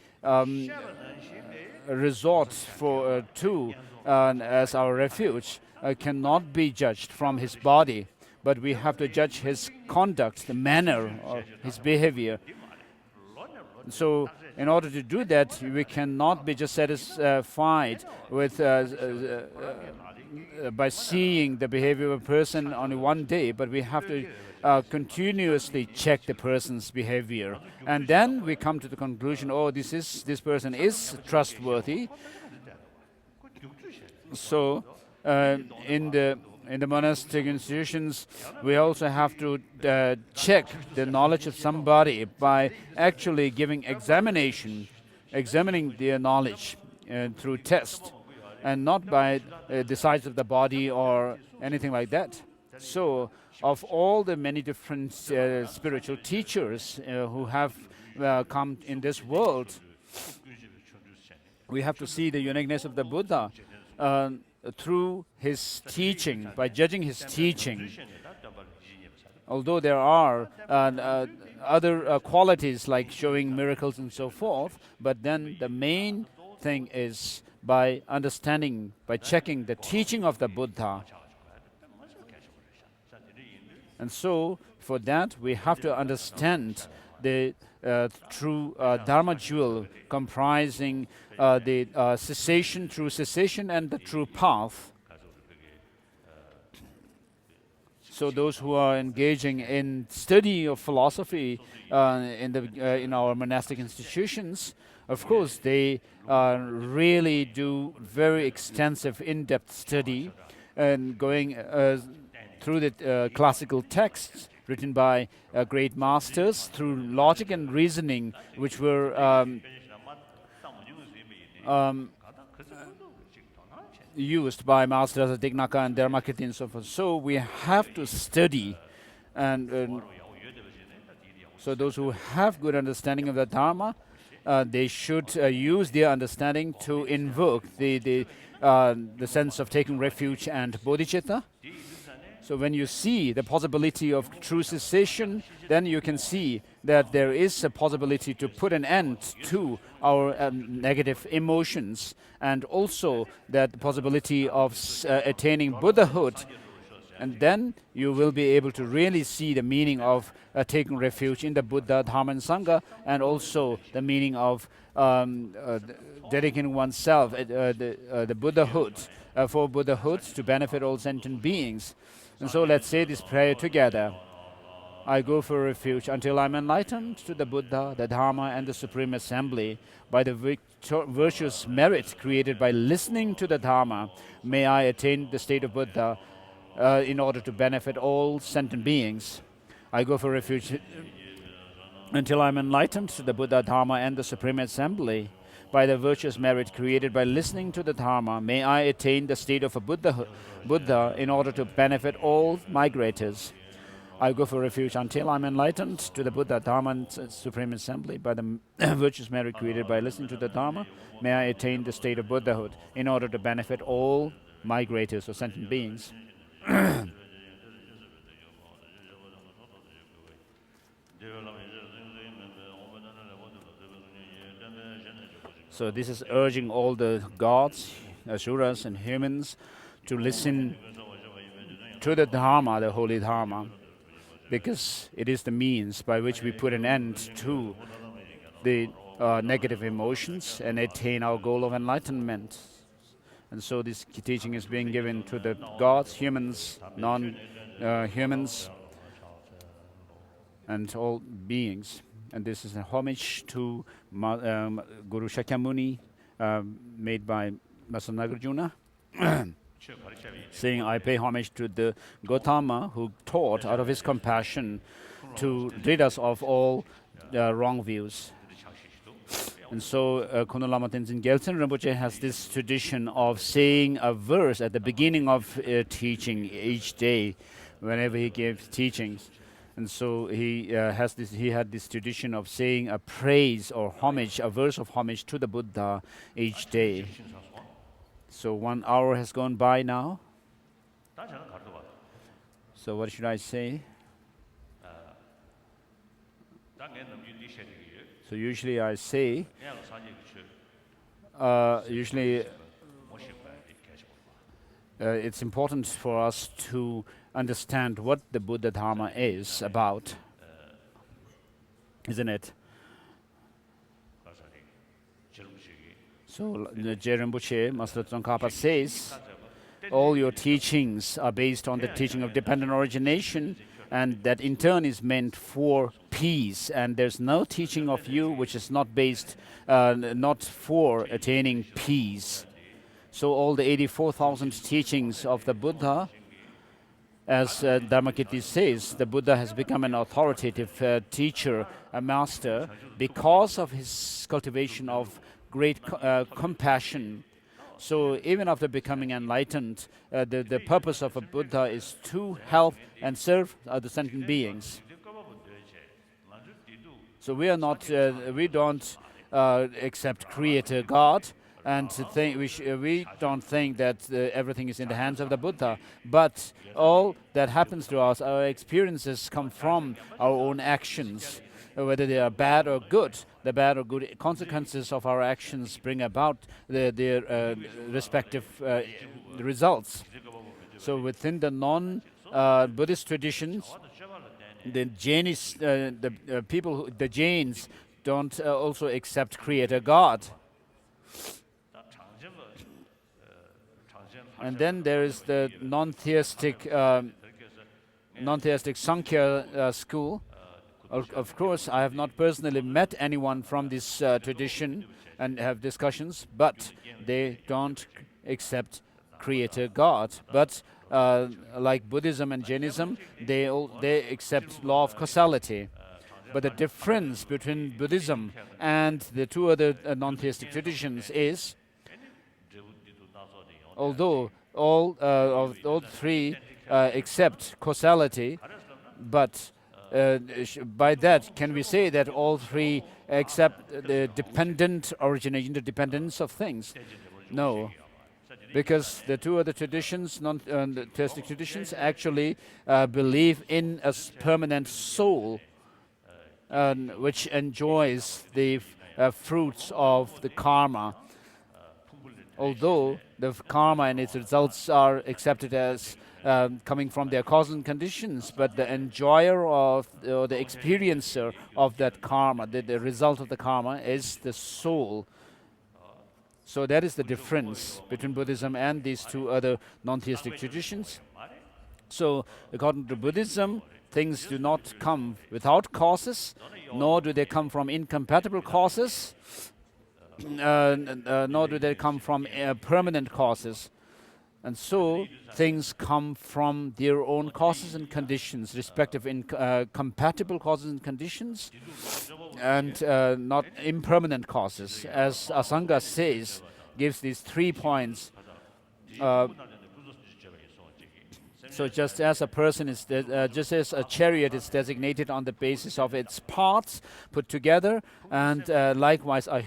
resort to as our refuge cannot be judged from his body, but we have to judge his conduct, the manner of his behavior. So in order to do that, we cannot be just satisfied with by seeing the behavior of a person on one day, but we have to continuously check the person's behavior. And then we come to the conclusion, oh, this person is trustworthy. So in the monastic institutions, we also have to check the knowledge of somebody by actually giving examining their knowledge through test, and not by the size of the body or anything like that. So, of all the many different spiritual teachers who have come in this world, we have to see the uniqueness of the Buddha through his teaching, by judging his teaching. Although there are other qualities like showing miracles and so forth, but then the main thing is by understanding, by checking the teaching of the Buddha. And so, for that, we have to understand the true Dharma jewel comprising the cessation, true cessation, and the true path. So those who are engaging in study of philosophy in our monastic institutions, of course, they really do very extensive, in-depth study and going through the classical texts written by great masters, through logic and reasoning, which were used by masters Dignaka and Dharmakirti and so forth. So we have to study, and so those who have good understanding of the Dharma, they should use their understanding to invoke the sense of taking refuge and bodhicitta. So when you see the possibility of true cessation, then you can see that there is a possibility to put an end to our negative emotions, and also that the possibility of attaining Buddhahood. And then you will be able to really see the meaning of taking refuge in the Buddha, Dharma, and Sangha, and also the meaning of dedicating oneself the Buddhahood, for Buddhahood to benefit all sentient beings. And so let's say this prayer together. I go for refuge until I'm enlightened to the Buddha, the Dharma, and the Supreme Assembly. By the virtuous merit created by listening to the Dharma, may I attain the state of Buddha in order to benefit all sentient beings. I go for refuge until I'm enlightened to the Buddha, Dharma, and the Supreme Assembly. By the virtuous merit created by listening to the Dharma, may I attain the state of a Buddha in order to benefit all migrators. I go for refuge until I'm enlightened to the Buddha, Dharma, and Supreme Assembly by the virtuous merit created by listening to the Dharma. May I attain the state of Buddhahood in order to benefit all migrators or sentient beings. So this is urging all the gods, asuras and humans to listen to the Dharma, the holy Dharma, because it is the means by which we put an end to the negative emotions and attain our goal of enlightenment. And so this teaching is being given to the gods, humans, non-humans, and all beings. And this is a homage to Guru Shakyamuni, made by Master Nagarjuna, saying, I pay homage to the Gautama who taught out of his compassion to rid us of all wrong views. And so Kono Lama Tenzin Gyaltsen Rinpoche has this tradition of saying a verse at the beginning of teaching each day, whenever he gives teachings. And so he had this tradition of saying a praise or homage, a verse of homage to the Buddha each day. So 1 hour has gone by now. So what should I say? So usually I say, it's important for us to understand what the Buddha Dharma is about, isn't it? So Je Rinpoche, Master Tsongkhapa says, all your teachings are based on the teaching of dependent origination, and that in turn is meant for peace. And there's no teaching of you which is not based, not for attaining peace. So all the 84,000 teachings of the Buddha, as Dharmakirti says, the Buddha has become an authoritative teacher, a master, because of his cultivation of great compassion. So even after becoming enlightened, the purpose of a Buddha is to help and serve the sentient beings. So we are not, we don't accept Creator God, and we don't think that everything is in the hands of the Buddha. But all that happens to us, our experiences come from our own actions, whether they are bad or good. The bad or good consequences of our actions bring about their respective results. So within the non-Buddhist traditions, the Jains don't also accept Creator God. And then there is the non-theistic Sankhya school. Of course, I have not personally met anyone from this tradition and have discussions, but they don't accept Creator God. But like Buddhism and Jainism, they accept law of causality. But the difference between Buddhism and the two other non-theistic traditions is, although all three accept causality, but by that, can we say that all three accept the dependent origination, the dependence of things? No, because the two other traditions, non-theistic traditions, actually believe in a permanent soul, which enjoys the fruits of the karma. Although the karma and its results are accepted as coming from their causes and conditions, but the enjoyer of, or the experiencer of that karma, the result of the karma, is the soul. So that is the difference between Buddhism and these two other non-theistic traditions. So according to Buddhism, things do not come without causes, nor do they come from incompatible causes, nor do they come from permanent causes. And so things come from their own causes and conditions, respective compatible causes and conditions, and not impermanent causes. As Asanga says, gives these 3 points. So just as a person is, just as a chariot is designated on the basis of its parts put together, and likewise a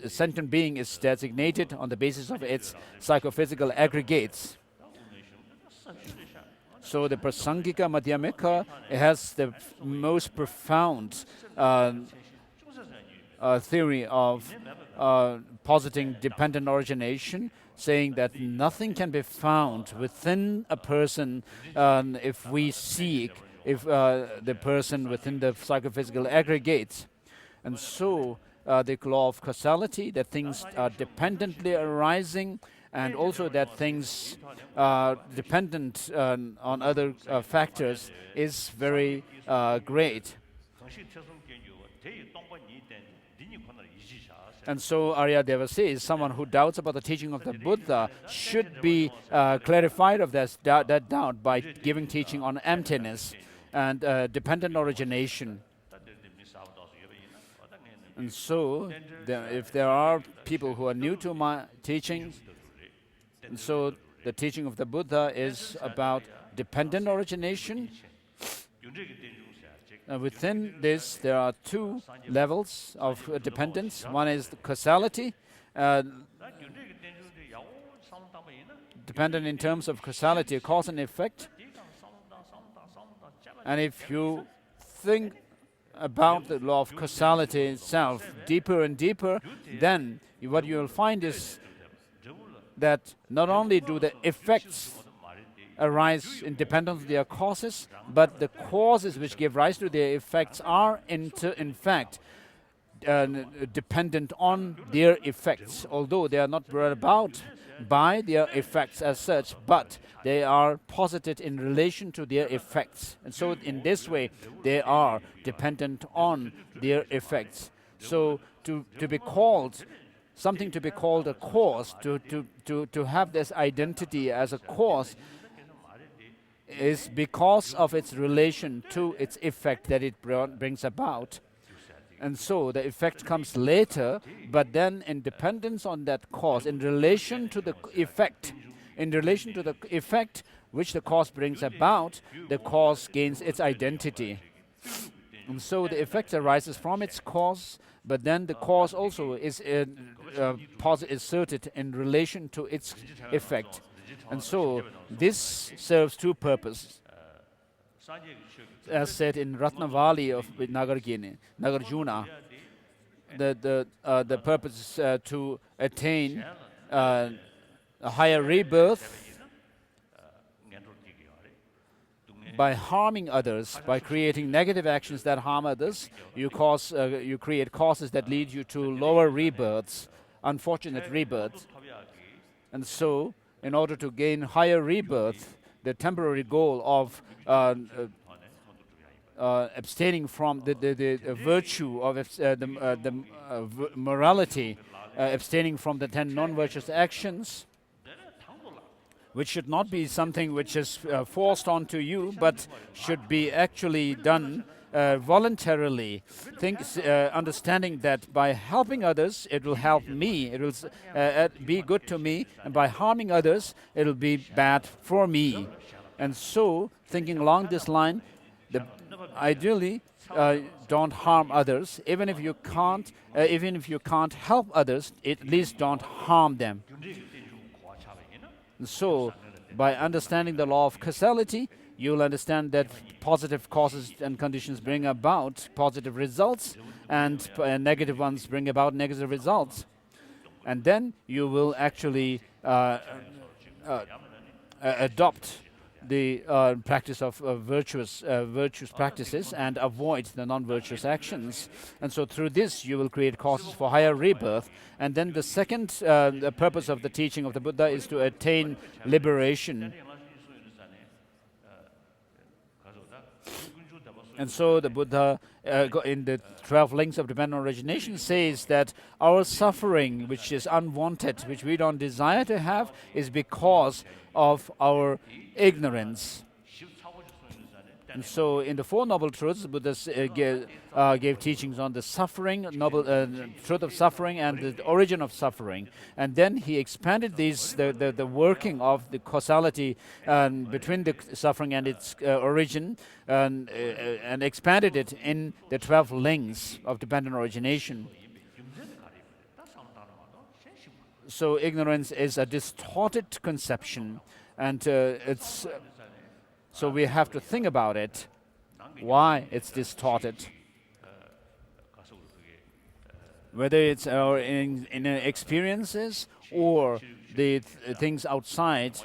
sentient being is designated on the basis of its psychophysical aggregates. So the Prasangika Madhyamika has the most profound theory of positing dependent origination, saying that nothing can be found within a person if we seek the person within the psychophysical aggregates. And so the law of causality, that things are dependently arising, and also that things are dependent on other factors, is very great. And so Aryadeva says someone who doubts about the teaching of the Buddha should be clarified of that doubt by giving teaching on emptiness and dependent origination. And so if there are people who are new to my teaching, and so the teaching of the Buddha is about dependent origination. Within this, there are two levels of dependence. One is the causality, dependent in terms of causality, cause and effect. And if you think about the law of causality itself deeper and deeper, then what you will find is that not only do the effects arise independent of their causes, but the causes which give rise to their effects are in fact dependent on their effects, although they are not brought about by their effects as such, but they are posited in relation to their effects. And so in this way, they are dependent on their effects. So to be called something, to be called a cause, to have this identity as a cause, is because of its relation to its effect that it brings about. And so the effect comes later, but then in dependence on that cause, in relation to the effect, which the cause brings about, the cause gains its identity. And so the effect arises from its cause, but then the cause also is asserted in relation to its effect. And so this serves two purposes. As said in Ratnavali of Nagarjuna, the purpose is to attain a higher rebirth by harming others, by creating negative actions that harm others. You create causes that lead you to lower rebirths, unfortunate rebirths. And so, in order to gain higher rebirth, the temporary goal of abstaining from the virtue of the morality, abstaining from the 10 non-virtuous actions, which should not be something which is forced onto you, but should be actually done voluntarily, understanding that by helping others, it will help me, it will be good to me, and by harming others, it will be bad for me. And so, thinking along this line, ideally, don't harm others. Even if you can't help others, at least don't harm them. And so, by understanding the law of causality, you'll understand that positive causes and conditions bring about positive results, and negative ones bring about negative results. And then you will actually adopt the practice of virtuous practices and avoid the non-virtuous actions. And so through this, you will create causes for higher rebirth. And then the second the purpose of the teaching of the Buddha is to attain liberation. And so the Buddha, in the 12 links of dependent origination, says that our suffering, which is unwanted, which we don't desire to have, is because of our ignorance. And so, in the Four Noble Truths, Buddha gave teachings on the suffering, truth of suffering, and the origin of suffering. And then he expanded the working of the causality between the suffering and its origin, and expanded it in the 12 links of dependent origination. So, ignorance is a distorted conception, and so we have to think about it, why it's distorted. Whether it's our in experiences or the things outside,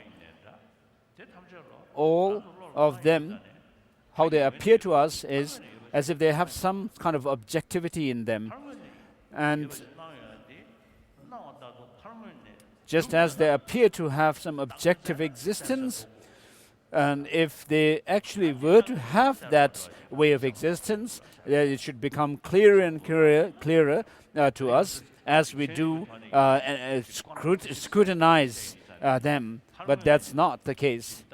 all of them, how they appear to us is as if they have some kind of objectivity in them. And just as they appear to have some objective existence, and if they actually were to have that way of existence, it should become clearer and clearer to us as we do scrutinize them. But that's not the case.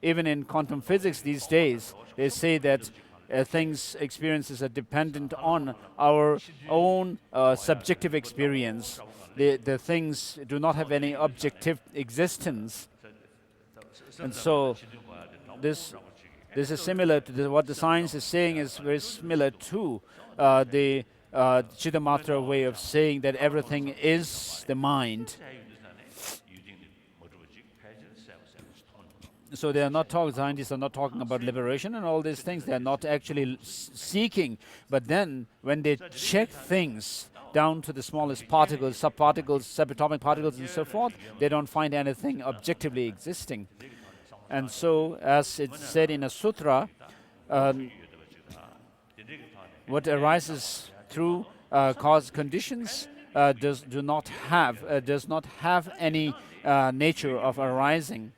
Even in quantum physics these days, they say that experiences are dependent on our own subjective experience. The things do not have any objective existence. And so this is similar to what the science is saying, is very similar to the Chittamatra way of saying that everything is the mind. So they are not scientists are not talking about liberation and all these things. They are not actually seeking. But then when they check things down to the smallest particles, subparticles, subatomic particles, and so forth, they don't find anything objectively existing. And so, as it's said in a sutra, what arises through cause conditions does not have any nature of arising.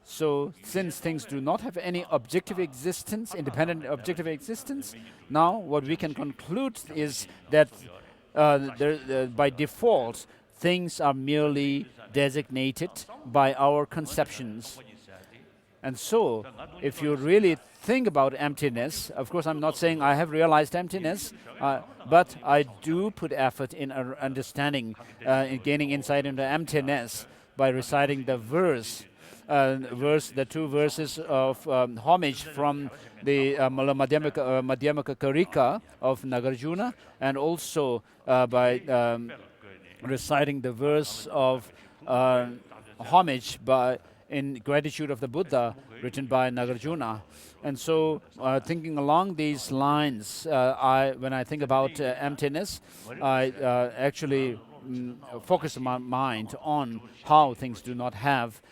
So, since things do not have any objective existence, independent objective existence, now what we can conclude is that by default, things are merely designated by our conceptions. And so, if you really think about emptiness, of course I'm not saying I have realized emptiness, but I do put effort in understanding, in gaining insight into emptiness by reciting the the two verses of Homage from the Madhyamaka Karika of Nagarjuna, and also by reciting the verse of Homage in Gratitude of the Buddha, written by Nagarjuna. And so, thinking along these lines, when I think about emptiness, I actually focus my mind on how things do not have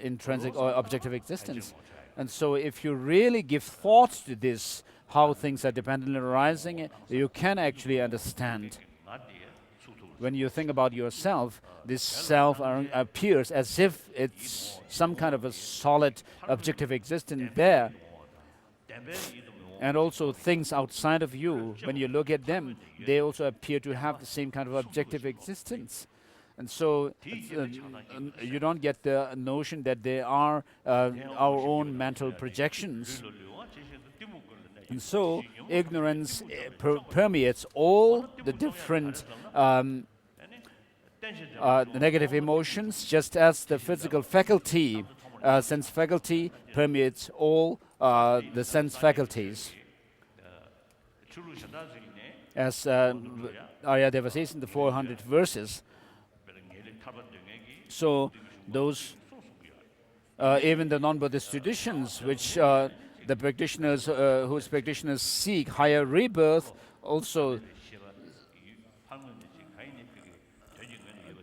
intrinsic or objective existence. And so, if you really give thought to this, how things are dependently arising, you can actually understand. When you think about yourself, this self appears as if it's some kind of a solid objective existence there. And also things outside of you, when you look at them, they also appear to have the same kind of objective existence. And so you don't get the notion that they are our own mental projections. And so ignorance permeates all the different negative emotions, just as the physical faculty, sense faculty, permeates all the sense faculties. As Aryadeva says in the 400 verses. So those, even the non-Buddhist traditions, which the practitioners, whose practitioners seek higher rebirth, also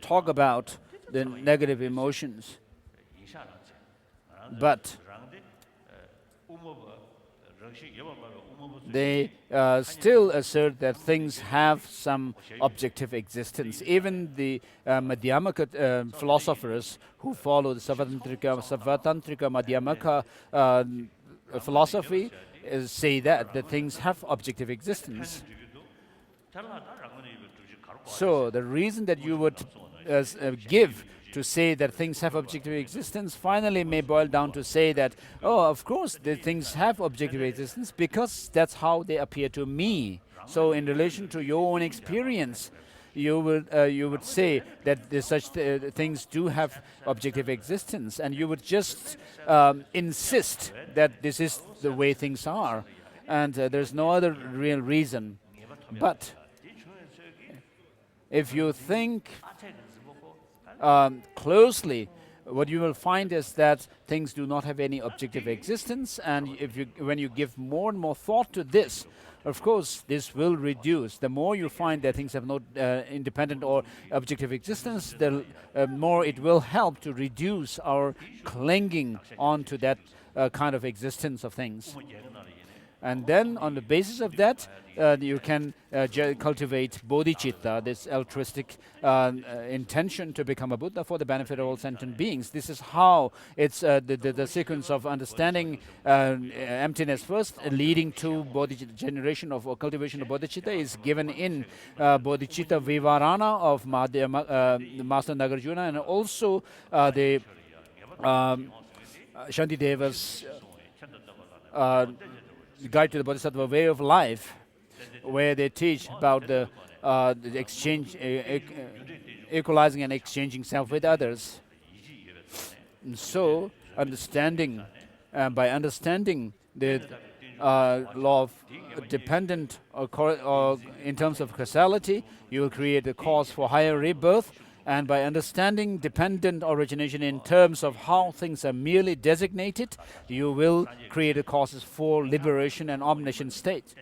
talk about the negative emotions. But they still assert that things have some objective existence. Even the Madhyamaka philosophers who follow the Savatantrika Madhyamaka philosophy say that the things have objective existence. So the reason that you would give to say that things have objective existence finally may boil down to say that, oh, of course, the things have objective existence because that's how they appear to me. So in relation to your own experience, you would say that such things do have objective existence, and you would just insist that this is the way things are, and there's no other real reason. But if you think closely, what you will find is that things do not have any objective existence, and when you give more and more thought to this, of course, this will reduce. The more you find that things have no independent or objective existence, the more it will help to reduce our clinging on to that kind of existence of things. And then, on the basis of that, you can cultivate bodhicitta, this altruistic intention to become a Buddha for the benefit of all sentient beings. This is how it's the sequence of understanding emptiness first, leading to generation of or cultivation of bodhicitta is given in bodhicitta vivarana of Master Nagarjuna, and also the Shantideva's Guide to the Bodhisattva Way of Life, where they teach about the exchange, equalizing and exchanging self with others. And so, by understanding the law of dependent or in terms of causality, you will create a cause for higher rebirth. And by understanding dependent origination in terms of how things are merely designated, you will create a causes for liberation and omniscient state.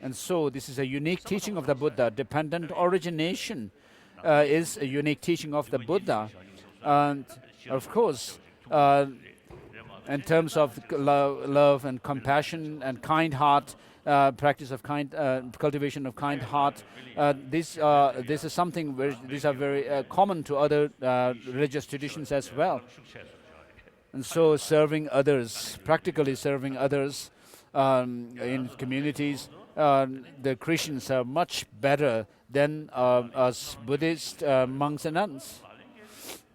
And so this is a unique teaching of the Buddha. Dependent origination is a unique teaching of the Buddha. And of course, in terms of love and compassion and kind heart, practice of cultivation of kind heart, this is something these are very common to other religious traditions as well. And so serving others, practically serving others in communities, the Christians are much better than us Buddhist monks and nuns.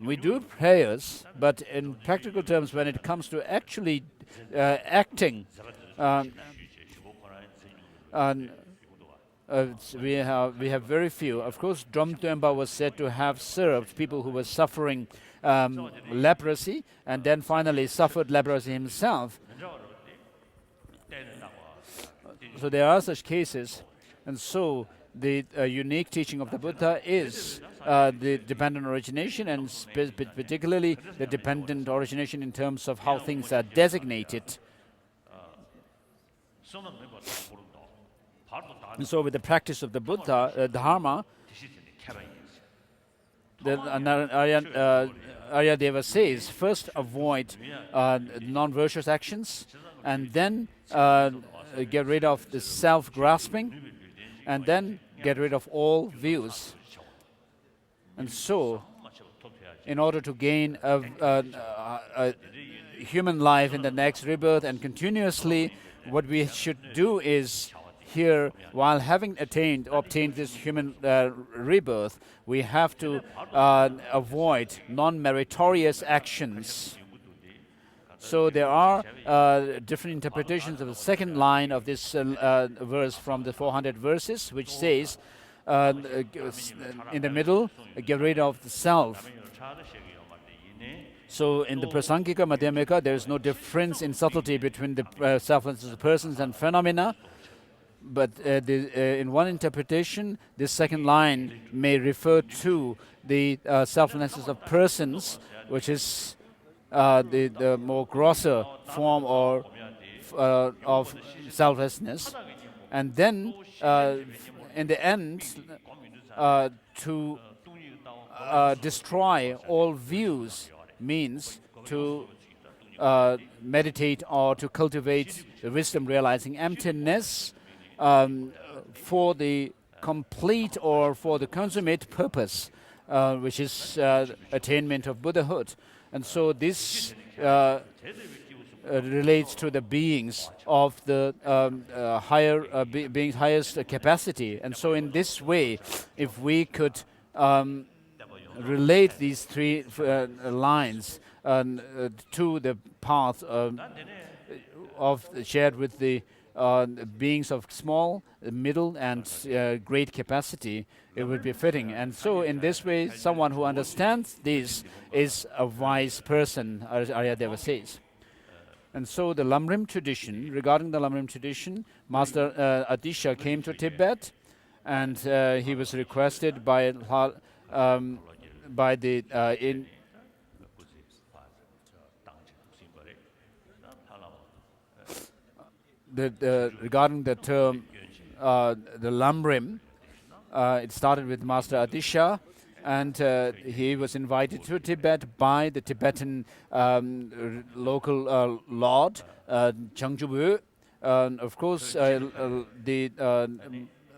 We do prayers, but in practical terms, when it comes to actually acting, we have very few. Of course, Dromtempa was said to have served people who were suffering leprosy, and then finally suffered leprosy himself. So there are such cases, and so the unique teaching of the Buddha is the dependent origination, and particularly the dependent origination in terms of how things are designated. And so with the practice of the Buddha, Dharma, the Aryadeva says, first avoid non-virtuous actions, and then get rid of the self-grasping, and then get rid of all views. And so, in order to gain a human life in the next rebirth and continuously, what we should do is here, while having obtained this human rebirth, we have to avoid non-meritorious actions. So there are different interpretations of the second line of this verse from the 400 verses, which says, in the middle, get rid of the self. So in the Prasangika Madhyamika, there is no difference in subtlety between the selflessness of persons and phenomena. But in one interpretation, this second line may refer to the selflessness of persons, which is the more grosser form or of selflessness. And then, in the end, to destroy all views means to meditate or to cultivate the wisdom realizing emptiness for the complete or for the consummate purpose, which is attainment of Buddhahood. And so this relates to the beings of the higher beings' highest capacity. And so in this way, if we could relate these three lines to the path of shared with the beings of small, middle, and great capacity, it would be fitting. And so, in this way, someone who understands this is a wise person, as Aryadeva says. And so, the Lamrim tradition, regarding the Lamrim tradition, Master Atisha came to Tibet, and he was requested by regarding the term the Lamrim. It started with Master Atisha, and he was invited to Tibet by the Tibetan local lord, Changchubu. Of course, the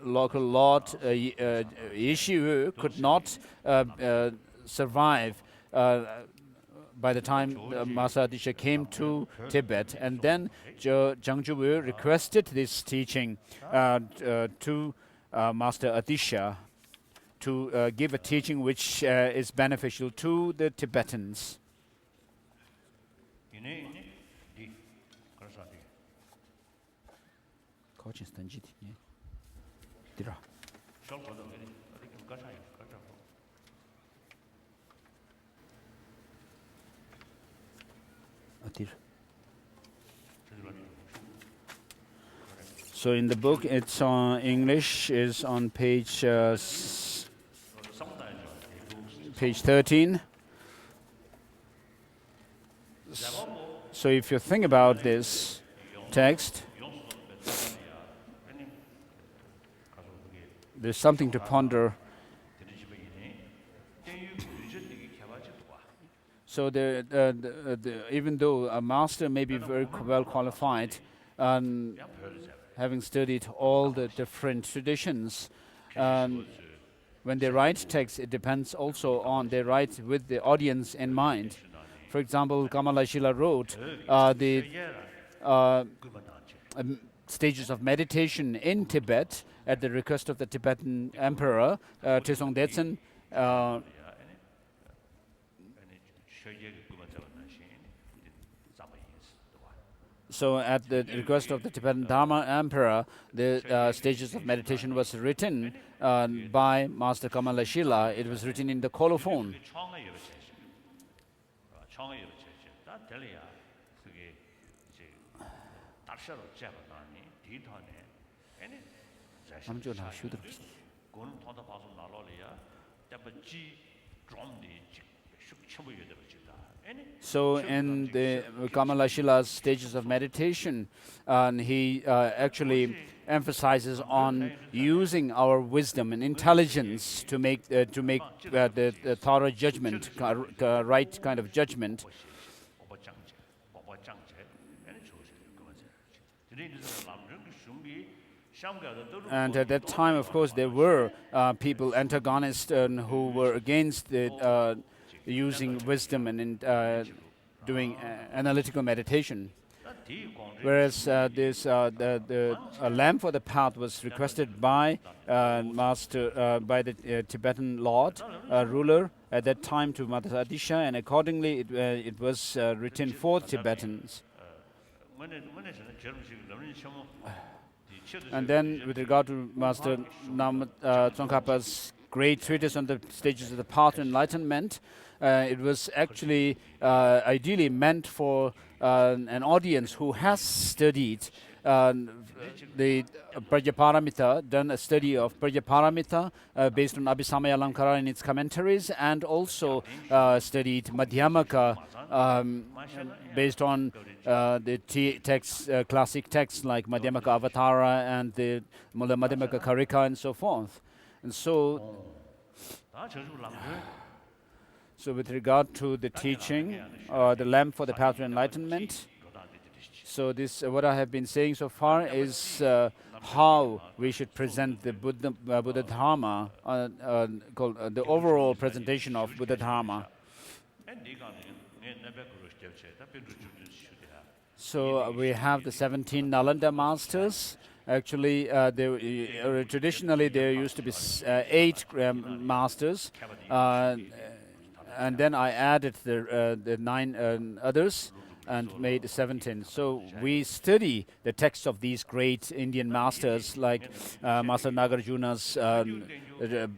local lord, Yeshu, could not survive by the time Master Atisha came to Tibet. And then Changchubu requested this teaching to Master Atisha to give a teaching which is beneficial to the Tibetans. So in the book, it's on English, is on page 13. So if you think about this text, there's something to ponder. So even though a master may be very well qualified, and having studied all the different traditions, when they write text, it depends also on they write with the audience in mind. For example, Kamalashila wrote the stages of meditation in Tibet at the request of the Tibetan Emperor, Trisong Detsen. So at the request of the Tibetan Dharma Emperor, the stages of meditation was written by Master Kamalashila. It was written in the colophon. So in the Kamalashila's stages of meditation, he actually emphasizes on using our wisdom and intelligence to make the thorough judgment, right kind of judgment. And at that time, of course, there were people, antagonists, who were against the using wisdom and doing analytical meditation. Whereas the lamp for the path was requested by by the Tibetan Lord, ruler at that time, to Master Atisha, and accordingly it was written for Tibetans. And then, with regard to Master Tsongkhapa's great treatise on the stages of the path to enlightenment, it was actually ideally meant for an audience who has studied the Prajaparamita, done a study of Prajaparamita based on Abhisamaya Alamkara and its commentaries, and also studied Madhyamaka based on the texts, classic texts like Madhyamaka Avatara and the Madhyamaka Karika and so forth. And so, with regard to the teaching, the lamp for the path to enlightenment, so this, what I have been saying so far is how we should present the Buddha Dharma, called the overall presentation of Buddha Dharma. So we have the 17 Nalanda masters. Actually, traditionally there used to be 8 masters, and then I added the 9 others and made 17. So we study the texts of these great Indian masters, like Master Nagarjuna's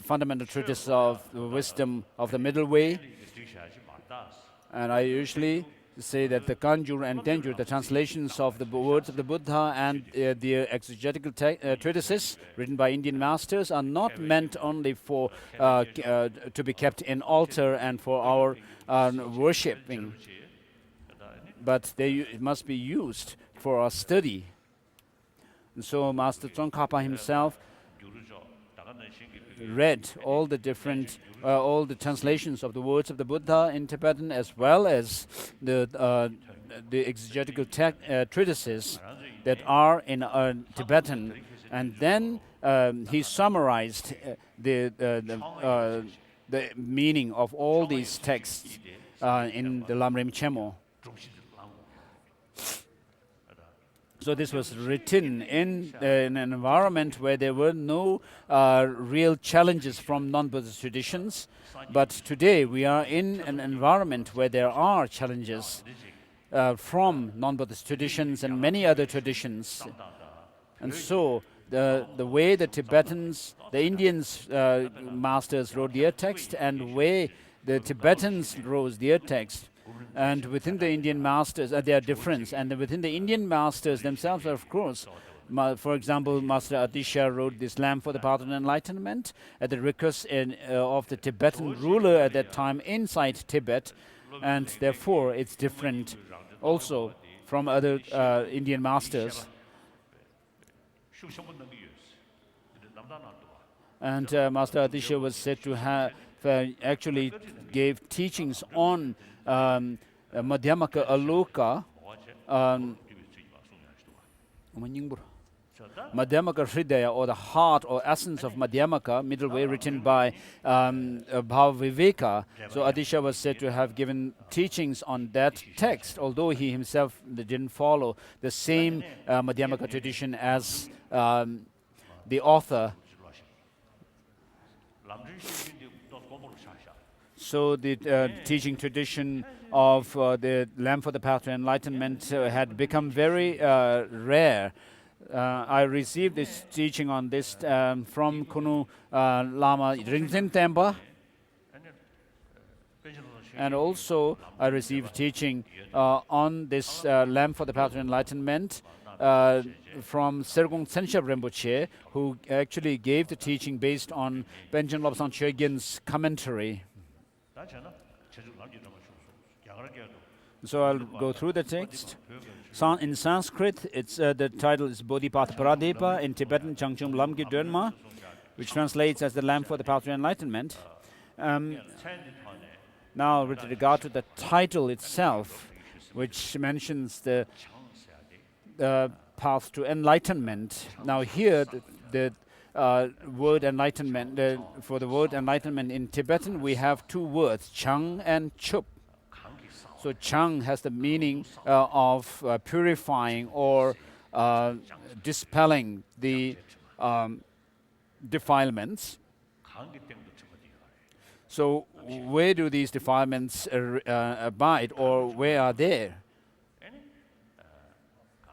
fundamental treatise of the wisdom of the middle way. And I usually say that the Kanjur and Tenjur, the translations of the words of the Buddha and the exegetical treatises written by Indian masters are not meant only for to be kept in altar and for our worshipping, but they must be used for our study. And so Master Tsongkhapa himself read all the different, all the translations of the words of the Buddha in Tibetan, as well as the exegetical treatises that are in Tibetan, and then he summarized the meaning of all these texts in the Lamrim Chemo. So this was written in an environment where there were no real challenges from non-Buddhist traditions. But today we are in an environment where there are challenges from non-Buddhist traditions and many other traditions. And so the way the Tibetans, the Indians masters wrote their text, and way the Tibetans wrote their text, and within the Indian masters, there are difference. And within the Indian masters themselves, of course, for example, Master Atisha wrote this Lamp for the Path of Enlightenment at the request of the Tibetan ruler at that time inside Tibet, and therefore it's different also from other Indian masters. And Master Atisha was said to have actually gave teachings on Madhyamaka Aloka, Madhyamaka Hridaya, or the heart or essence of Madhyamaka, middle way, written by Bhavaviveka. So Atisha was said to have given teachings on that text, although he himself didn't follow the same Madhyamaka tradition as the author. So the teaching tradition of the Lamp for the Path to Enlightenment had become very rare. I received this teaching on this from Kunu Lama Rinzin Tempa, and also I received teaching on this Lamp for the Path to Enlightenment from Sergong Tsenshab Rinpoche, who actually gave the teaching based on Benjamin Lobsang Chogyin's commentary. So I'll go through the text. In Sanskrit, it's the title is Bodhipatha Paradepa. In Tibetan, Changchung Lamki Dönma, which translates as the Lamp for the Path to Enlightenment. Now, with regard to the title itself, which mentions the path to enlightenment. Now, here the word enlightenment, for the word enlightenment in Tibetan, we have 2 words, chang and chup. So chang has the meaning of purifying or dispelling the defilements. So where do these defilements abide, or where are they?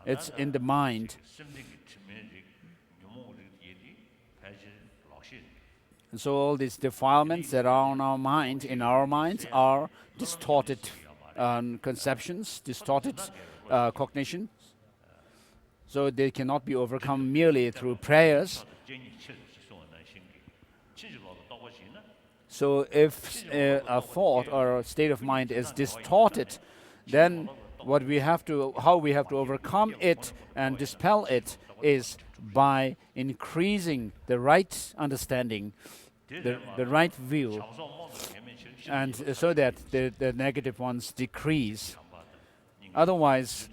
It's in the mind. And so all these defilements that are on our mind, in our minds, are distorted conceptions, distorted cognition. So they cannot be overcome merely through prayers. So if a thought or a state of mind is distorted, then how we have to overcome it and dispel it is by increasing the right understanding, the right view, and so that the negative ones decrease. Otherwise,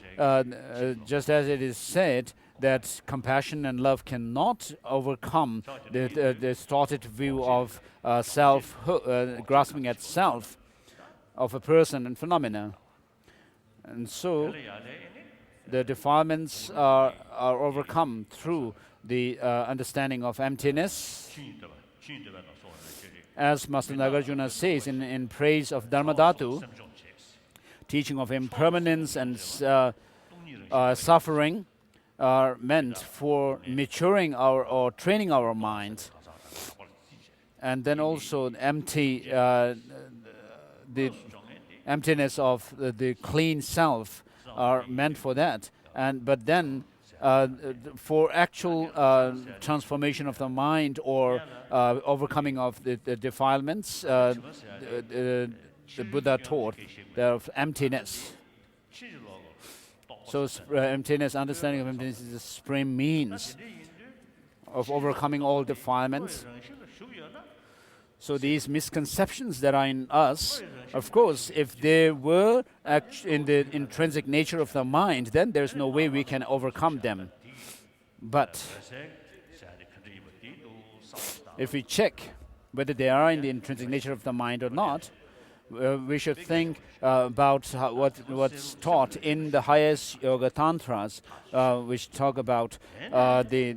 just as it is said, that compassion and love cannot overcome the distorted view of self, grasping at self of a person and phenomena. And so the defilements are overcome through the understanding of emptiness. As Master Nagarjuna says in praise of Dharmadhatu, teaching of impermanence and suffering are meant for maturing or training our mind. And then also the emptiness of the clean self are meant for that. But then for actual transformation of the mind or overcoming of the defilements, the Buddha taught of emptiness. So emptiness, understanding of emptiness is the supreme means of overcoming all defilements. So these misconceptions that are in us, of course, if they were in the intrinsic nature of the mind, then there's no way we can overcome them. But if we check whether they are in the intrinsic nature of the mind or not, we should think about what's taught in the highest yoga tantras, which talk about the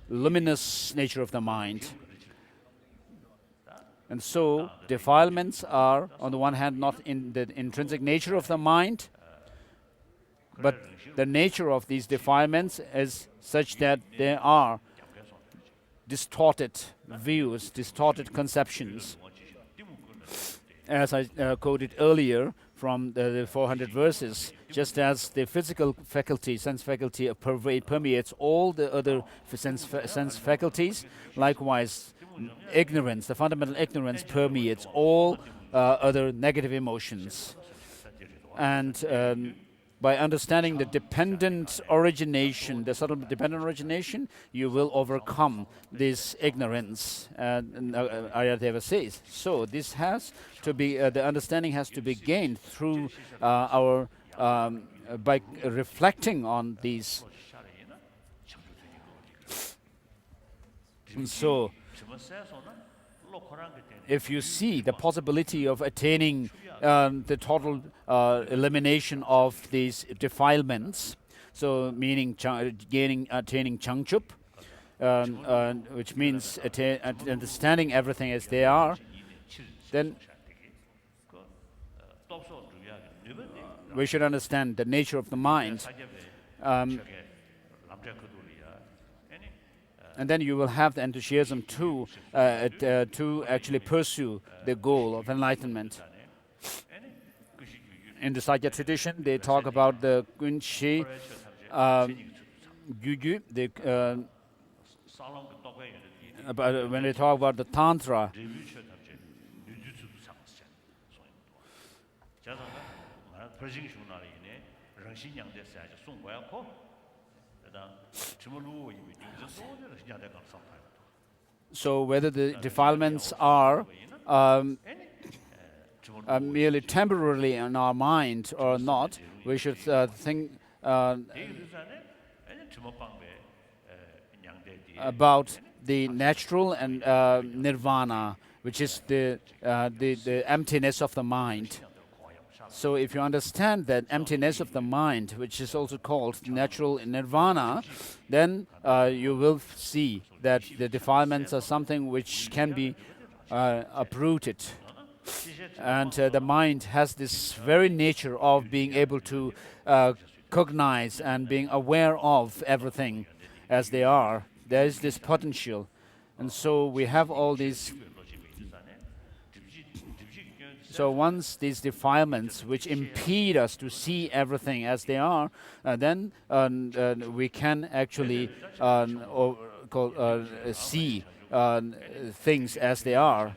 luminous nature of the mind. And so defilements are, on the one hand, not in the intrinsic nature of the mind, but the nature of these defilements is such that there are distorted views, distorted conceptions. As I quoted earlier from the 400 verses, just as the physical faculty, sense faculty permeates all the other sense faculties, likewise ignorance, the fundamental ignorance permeates all other negative emotions. And by understanding the dependent origination, the subtle dependent origination, you will overcome this ignorance, Ayateva says. So this has to be, the understanding has to be gained through by reflecting on these. And so, if you see the possibility of attaining the total elimination of these defilements, so meaning attaining changchup, which means understanding everything as they are, then we should understand the nature of the mind. And then you will have the enthusiasm to actually pursue the goal of enlightenment. In the Sakya tradition, they talk about the Kunshi Gyugyu, when they talk about the Tantra. So whether the defilements are merely temporarily in our mind or not, we should think about the natural and nirvana, which is the emptiness of the mind. So if you understand that emptiness of the mind, which is also called natural nirvana, then you will see that the defilements are something which can be uprooted. And the mind has this very nature of being able to cognize and being aware of everything as they are. There is this potential. And so we have all these. So once these defilements which impede us to see everything as they are, then we can actually see things as they are.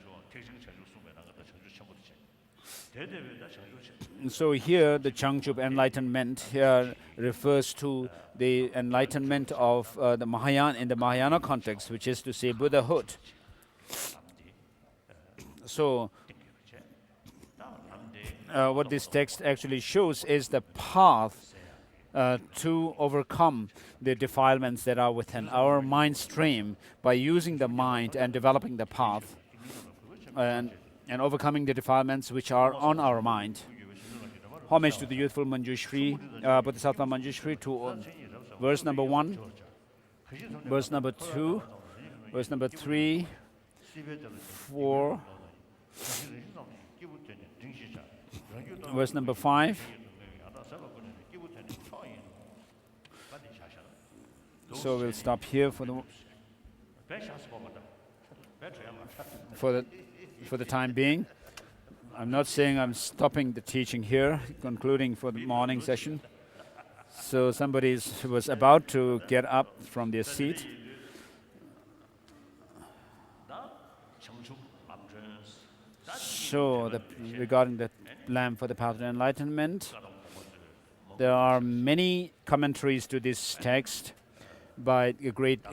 So here the Changchup enlightenment here refers to the enlightenment of the Mahayana in the Mahayana context, which is to say Buddhahood. So what this text actually shows is the path to overcome the defilements that are within our mind stream by using the mind and developing the path and overcoming the defilements which are on our mind. Homage to the youthful Manjushri, Bodhisattva Manjushri, to verse number 1, verse number 2, verse number 3, 4, verse number 5. So we'll stop here for the time being. I'm not saying I'm stopping the teaching here, concluding for the morning session. So somebody was about to get up from their seat. So regarding the lamp for the path of enlightenment, there are many commentaries to this text by the great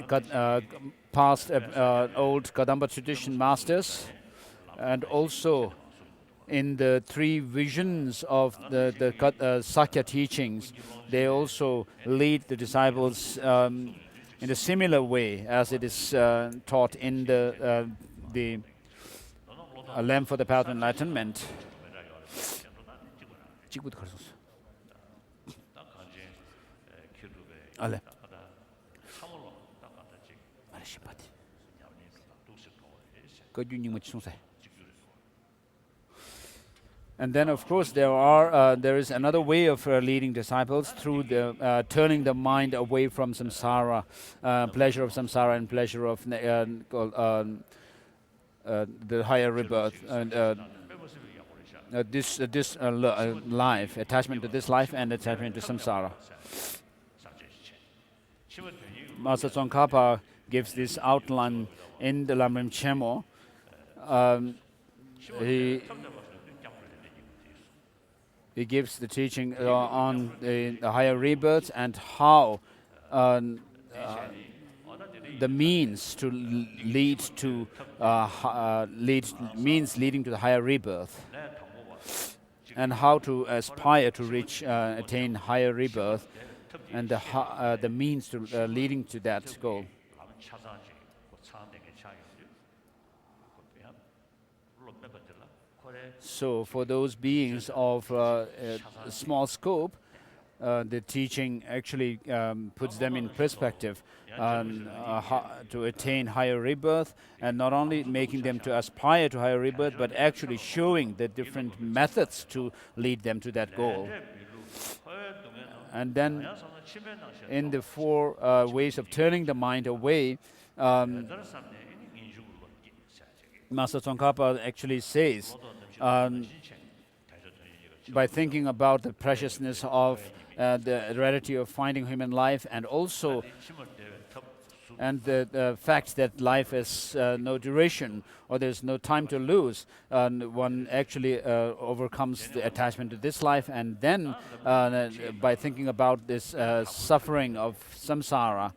past old Kadamba tradition masters, and also in the three visions of the Sakya teachings, they also lead the disciples in a similar way as it is taught in the lamp for the path of enlightenment. And then, of course, there is another way of leading disciples through the turning the mind away from samsara, pleasure of samsara and pleasure of the higher rebirth, and this life, attachment to this life and attachment to samsara. Master Tsongkhapa gives this outline in the Lamrim Chemo. He gives the teaching on the higher rebirth and how the means to lead to leading to the higher rebirth, and how to aspire to attain higher rebirth, and the means to leading to that goal. So for those beings of small scope, the teaching actually puts them in perspective to attain higher rebirth, and not only making them to aspire to higher rebirth, but actually showing the different methods to lead them to that goal. And then in the four ways of turning the mind away, Master Tsongkhapa actually says, by thinking about the preciousness of the rarity of finding human life, and also the fact that life has no duration, or there's no time to lose, one actually overcomes the attachment to this life, and then by thinking about this suffering of samsara,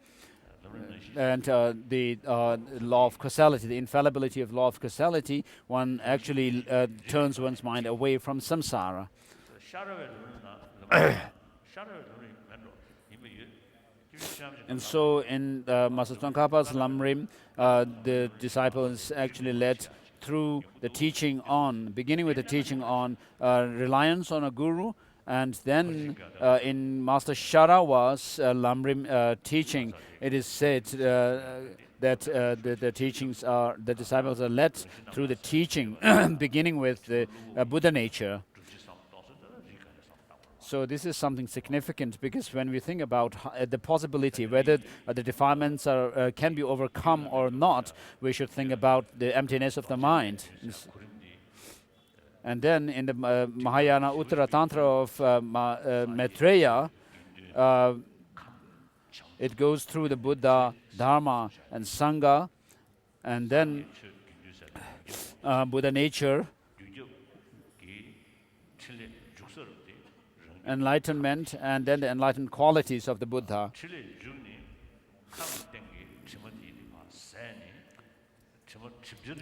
and the law of causality, the infallibility of law of causality, one actually turns one's mind away from samsara. And so in Master Tsongkhapa's Lamrim, the disciples actually led through the teaching on, beginning with the teaching on reliance on a guru, and then in Master Sharawa's Lamrim teaching, it is said that the disciples are led through the teaching, beginning with the Buddha nature. So this is something significant, because when we think about the possibility whether the defilements can be overcome or not, we should think about the emptiness of the mind. And then in the Mahayana Uttara Tantra of Maitreya, it goes through the Buddha, Dharma, and Sangha, and then Buddha nature, enlightenment, and then the enlightened qualities of the Buddha.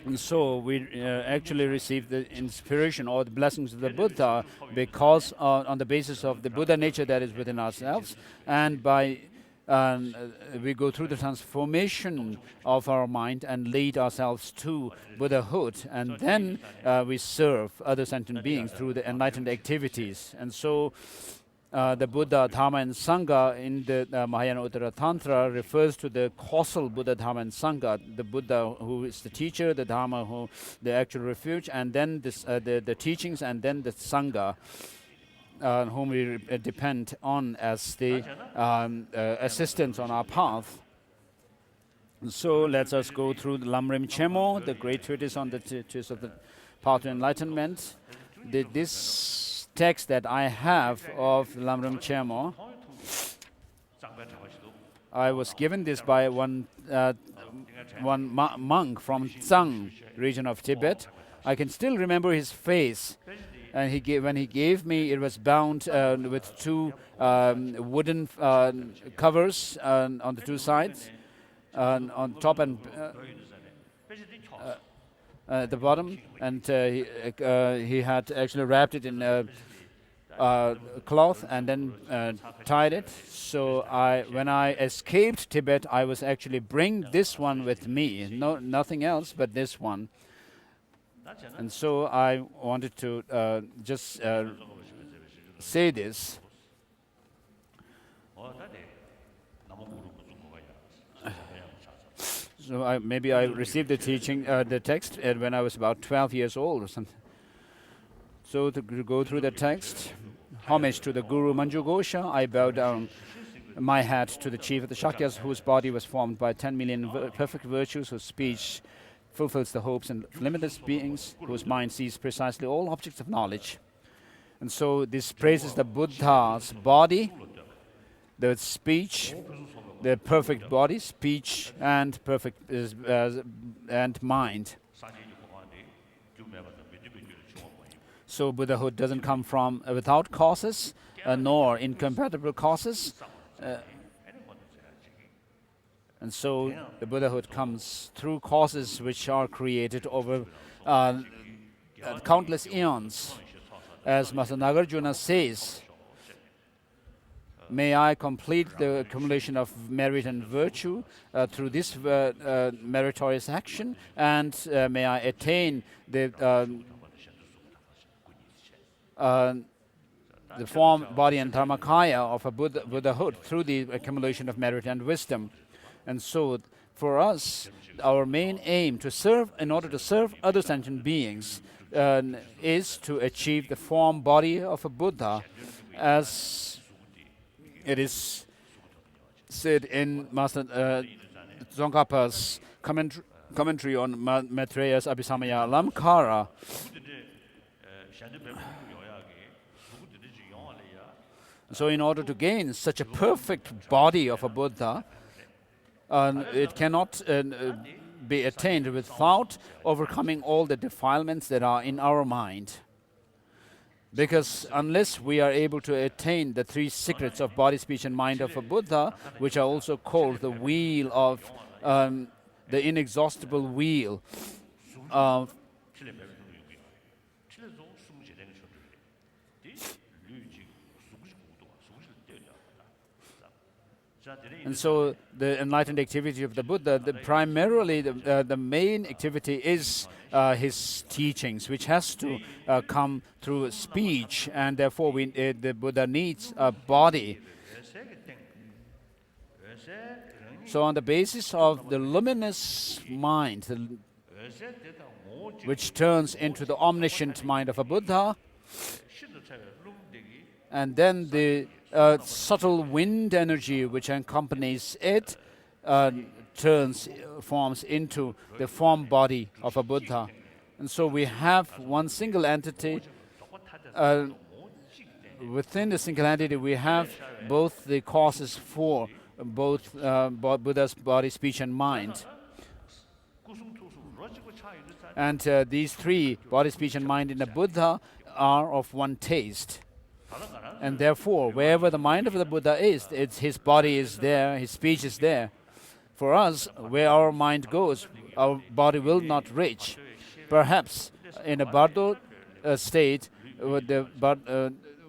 And so we actually receive the inspiration or the blessings of the Buddha because on the basis of the Buddha nature that is within ourselves, and by And we go through the transformation of our mind and lead ourselves to Buddhahood, and then we serve other sentient beings through the enlightened activities. And so the Buddha, Dharma, and Sangha in the Mahayana Uttara Tantra refers to the causal Buddha, Dharma, and Sangha. The Buddha who is the teacher, the Dharma who the actual refuge, and then this, the teachings, and then the Sangha, whom we depend on as the assistants on our path. So let us go through the Lamrim Chemo, the great treatise on the treatise of the path to enlightenment. This text that I have of Lamrim Chemo, I was given this by one monk from Tsang region of Tibet. I can still remember his face. And when he gave me, it was bound with two wooden covers on the two sides, on top and at the bottom. And he had actually wrapped it in cloth and then tied it. So when I escaped Tibet, I was actually bring this one with me, nothing else but this one. And so I wanted to just say this. So maybe I received the teaching, the text when I was about 12 years old or something. So to go through the text, homage to the Guru Manju Ghosha, I bow down my hat to the chief of the Shakyas, whose body was formed by 10 million perfect virtues, whose speech fulfills the hopes and limitless beings, whose mind sees precisely all objects of knowledge. And so this praises the Buddha's body, the speech, the perfect body, speech, and perfect and mind. So Buddhahood doesn't come from without causes, nor incompatible causes. And so the Buddhahood comes through causes which are created over countless eons. As Master Nagarjuna says, may I complete the accumulation of merit and virtue through this meritorious action, and may I attain the form, body, and dharmakaya of a Buddhahood through the accumulation of merit and wisdom. And so, for us, our main aim to serve, in order to serve other sentient beings, is to achieve the form, body of a Buddha, as it is said in Master Tsongkhapa's commentary on Maitreya's Abhisamaya Alamkara. So in order to gain such a perfect body of a Buddha, it cannot be attained without overcoming all the defilements that are in our mind. Because unless we are able to attain the three secrets of body, speech, and mind of a Buddha, which are also called the wheel of the inexhaustible wheel of and so the enlightened activity of the Buddha, primarily the main activity is his teachings, which has to come through speech, and therefore the Buddha needs a body. So on the basis of the luminous mind, which turns into the omniscient mind of a Buddha, and then the subtle wind energy which accompanies it forms into the form body of a Buddha. And so we have one single entity. Within the single entity, we have both the causes for both Buddha's body, speech, and mind. And these three, body, speech, and mind, in the Buddha are of one taste. And therefore, wherever the mind of the Buddha is, his body is there, his speech is there. For us, where our mind goes, our body will not reach. Perhaps in a Bardo state,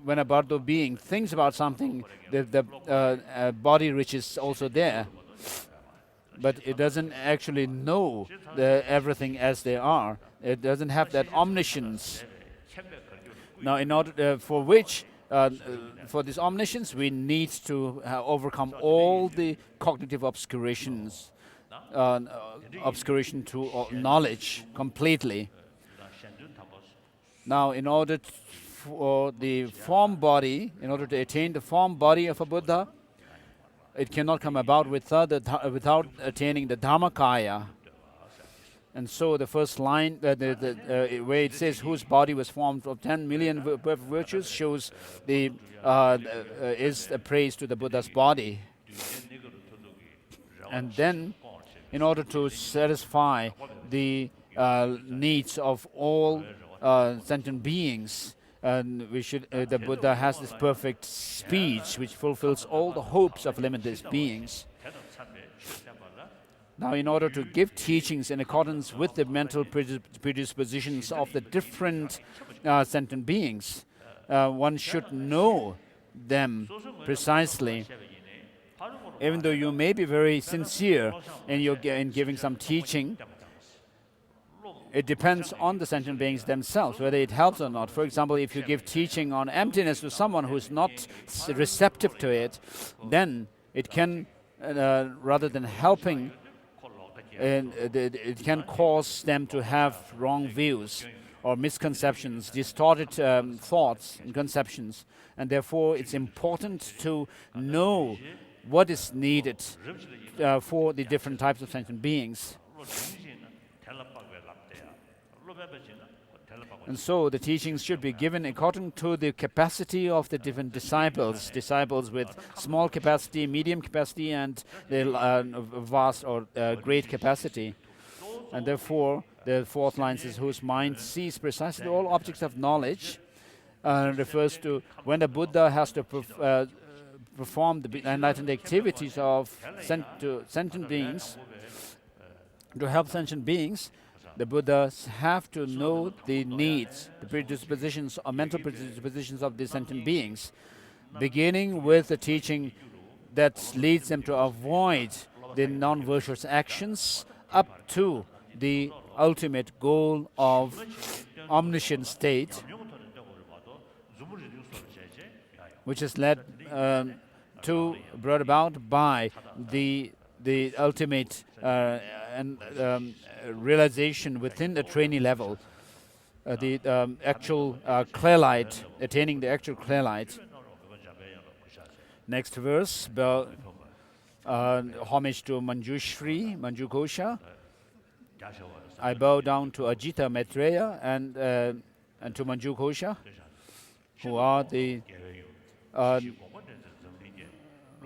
when a Bardo being thinks about something, the body which is also there, but it doesn't actually know everything as they are. It doesn't have that omniscience. Now, in order for which, for this omniscience, we need to overcome all the cognitive obscurations, obscuration to knowledge completely. Now, in order for the form body, in order to attain the form body of a Buddha, it cannot come about without attaining the Dhammakaya. And so the first line, where it says whose body was formed of 10 million perfect virtues, shows is a praise to the Buddha's body. And then, in order to satisfy the needs of all sentient beings, the Buddha has this perfect speech which fulfills all the hopes of limitless beings. Now, in order to give teachings in accordance with the mental predispositions of the different sentient beings, one should know them precisely. Even though you may be very sincere in giving some teaching, it depends on the sentient beings themselves, whether it helps or not. For example, if you give teaching on emptiness to someone who is not receptive to it, then it can, rather than helping, it can cause them to have wrong views or misconceptions, distorted thoughts and conceptions. And therefore, it's important to know what is needed for the different types of sentient beings. And so the teachings should be given according to the capacity of the different disciples. Disciples with small capacity, medium capacity, and the vast or great capacity. And therefore, the fourth line says, whose mind sees precisely all objects of knowledge, refers to when the Buddha has to perform the enlightened activities of sentient beings, to help sentient beings. The Buddhas have to know the needs, the predispositions or mental predispositions of the sentient beings, beginning with the teaching that leads them to avoid the non-virtuous actions up to the ultimate goal of omniscient state, which is brought about by the ultimate realization within the trainee level, the actual clear light, attaining the actual clear light. Next verse, homage to Manjushri, Manjukosha. I bow down to Ajita Maitreya and to Manjukosha, who are the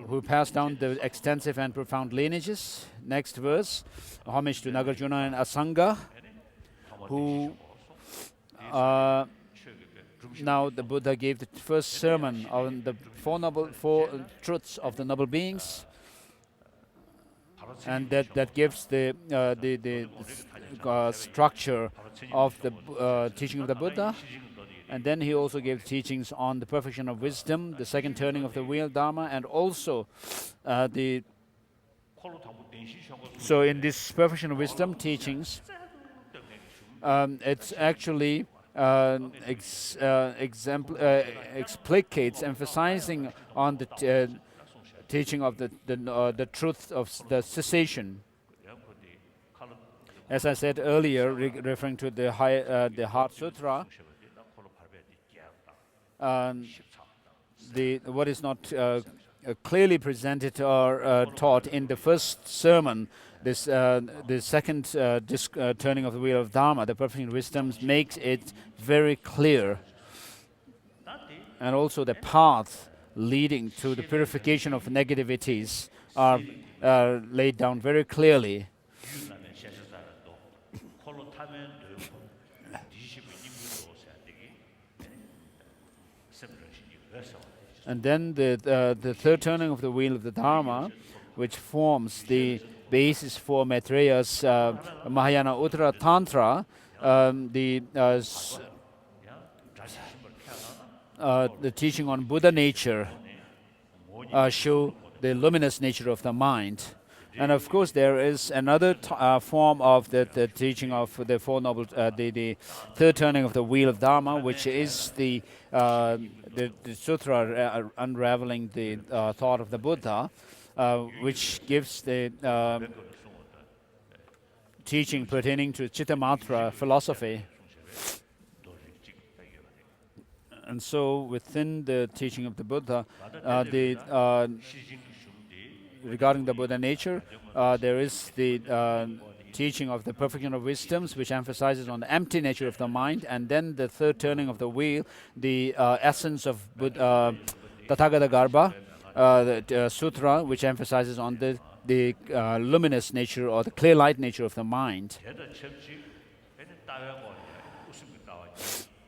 who passed down the extensive and profound lineages. Next verse, homage to Nagarjuna and Asanga, who now the Buddha gave the first sermon on the four truths of the noble beings, and that gives the structure of the teaching of the Buddha. And then he also gave teachings on the perfection of wisdom, the second turning of the wheel Dharma, and also so in this perfection of wisdom teachings, it's actually explicates, emphasizing on the teaching of the truth of the cessation. As I said earlier, referring to the Heart Sutra, what is not clearly presented or taught in the first sermon, the second turning of the wheel of Dharma, the perfect wisdom, makes it very clear. And also the path leading to the purification of negativities are laid down very clearly. And then the third turning of the wheel of the Dharma, which forms the basis for Maitreya's Mahayana Uttara Tantra, the teaching on Buddha nature show the luminous nature of the mind. And of course, there is another form of the teaching of the Four Noble, the third turning of the wheel of Dharma, which is the Sutra unraveling the thought of the Buddha, which gives the teaching pertaining to Chittamatra philosophy. And so, within the teaching of the Buddha, regarding the Buddha nature, there is the teaching of the perfection of wisdoms, which emphasizes on the empty nature of the mind, and then the third turning of the wheel, the essence of Tathagata Garbha, the Sutra, which emphasizes on the luminous nature or the clear light nature of the mind.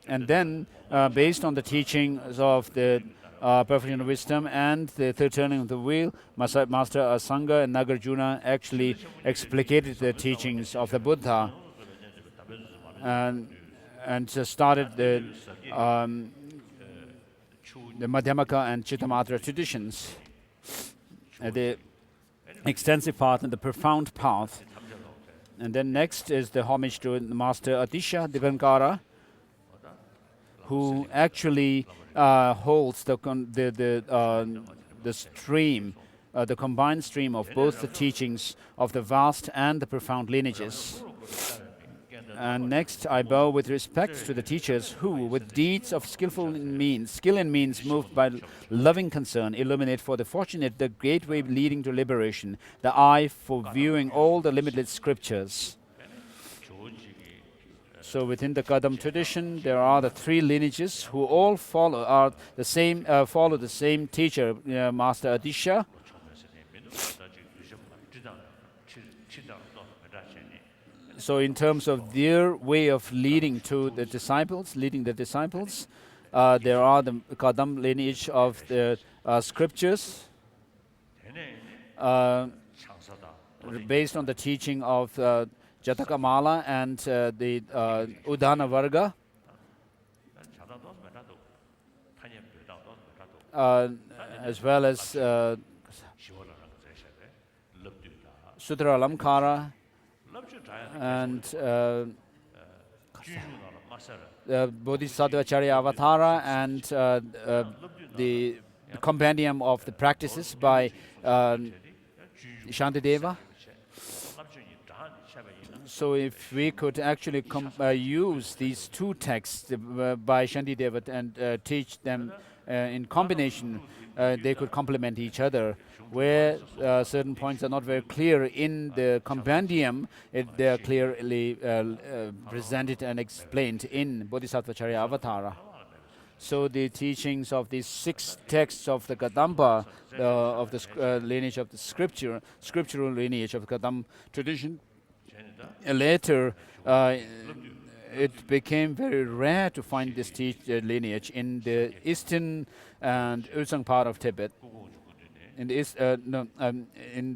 And then, based on the teachings of the perfection of wisdom and the third turning of the wheel, Master Asanga and Nagarjuna actually explicated the teachings of the Buddha and started the Madhyamaka and Chittamatra traditions. The extensive path and the profound path. And then next is the homage to Master Atisha Dipankara, who actually holds the stream, the combined stream of both the teachings of the vast and the profound lineages. And next, I bow with respect to the teachers who, with deeds of skill in means moved by loving concern, illuminate for the fortunate the gateway leading to liberation, the eye for viewing all the limitless scriptures. So within the Kadam tradition, there are the three lineages who all follow the same teacher, Master Atisha. So in terms of their way of leading the disciples, there are the Kadam lineage of the scriptures, based on the teaching of Jatakamala and the Udana Varga, as well as Sutra Alamkara and Bodhisattva Charya Avatara and the compendium of the practices by Shantideva. So if we could actually use these two texts by Shantideva and teach them in combination, they could complement each other. Where certain points are not very clear in the compendium, they are clearly presented and explained in Bodhisattva Charya Avatara. So the teachings of these 6 texts of the Kadampa, of the lineage of the scriptural lineage of the Kadam tradition, later it became very rare to find this lineage in the eastern and Ulsang part of Tibet. In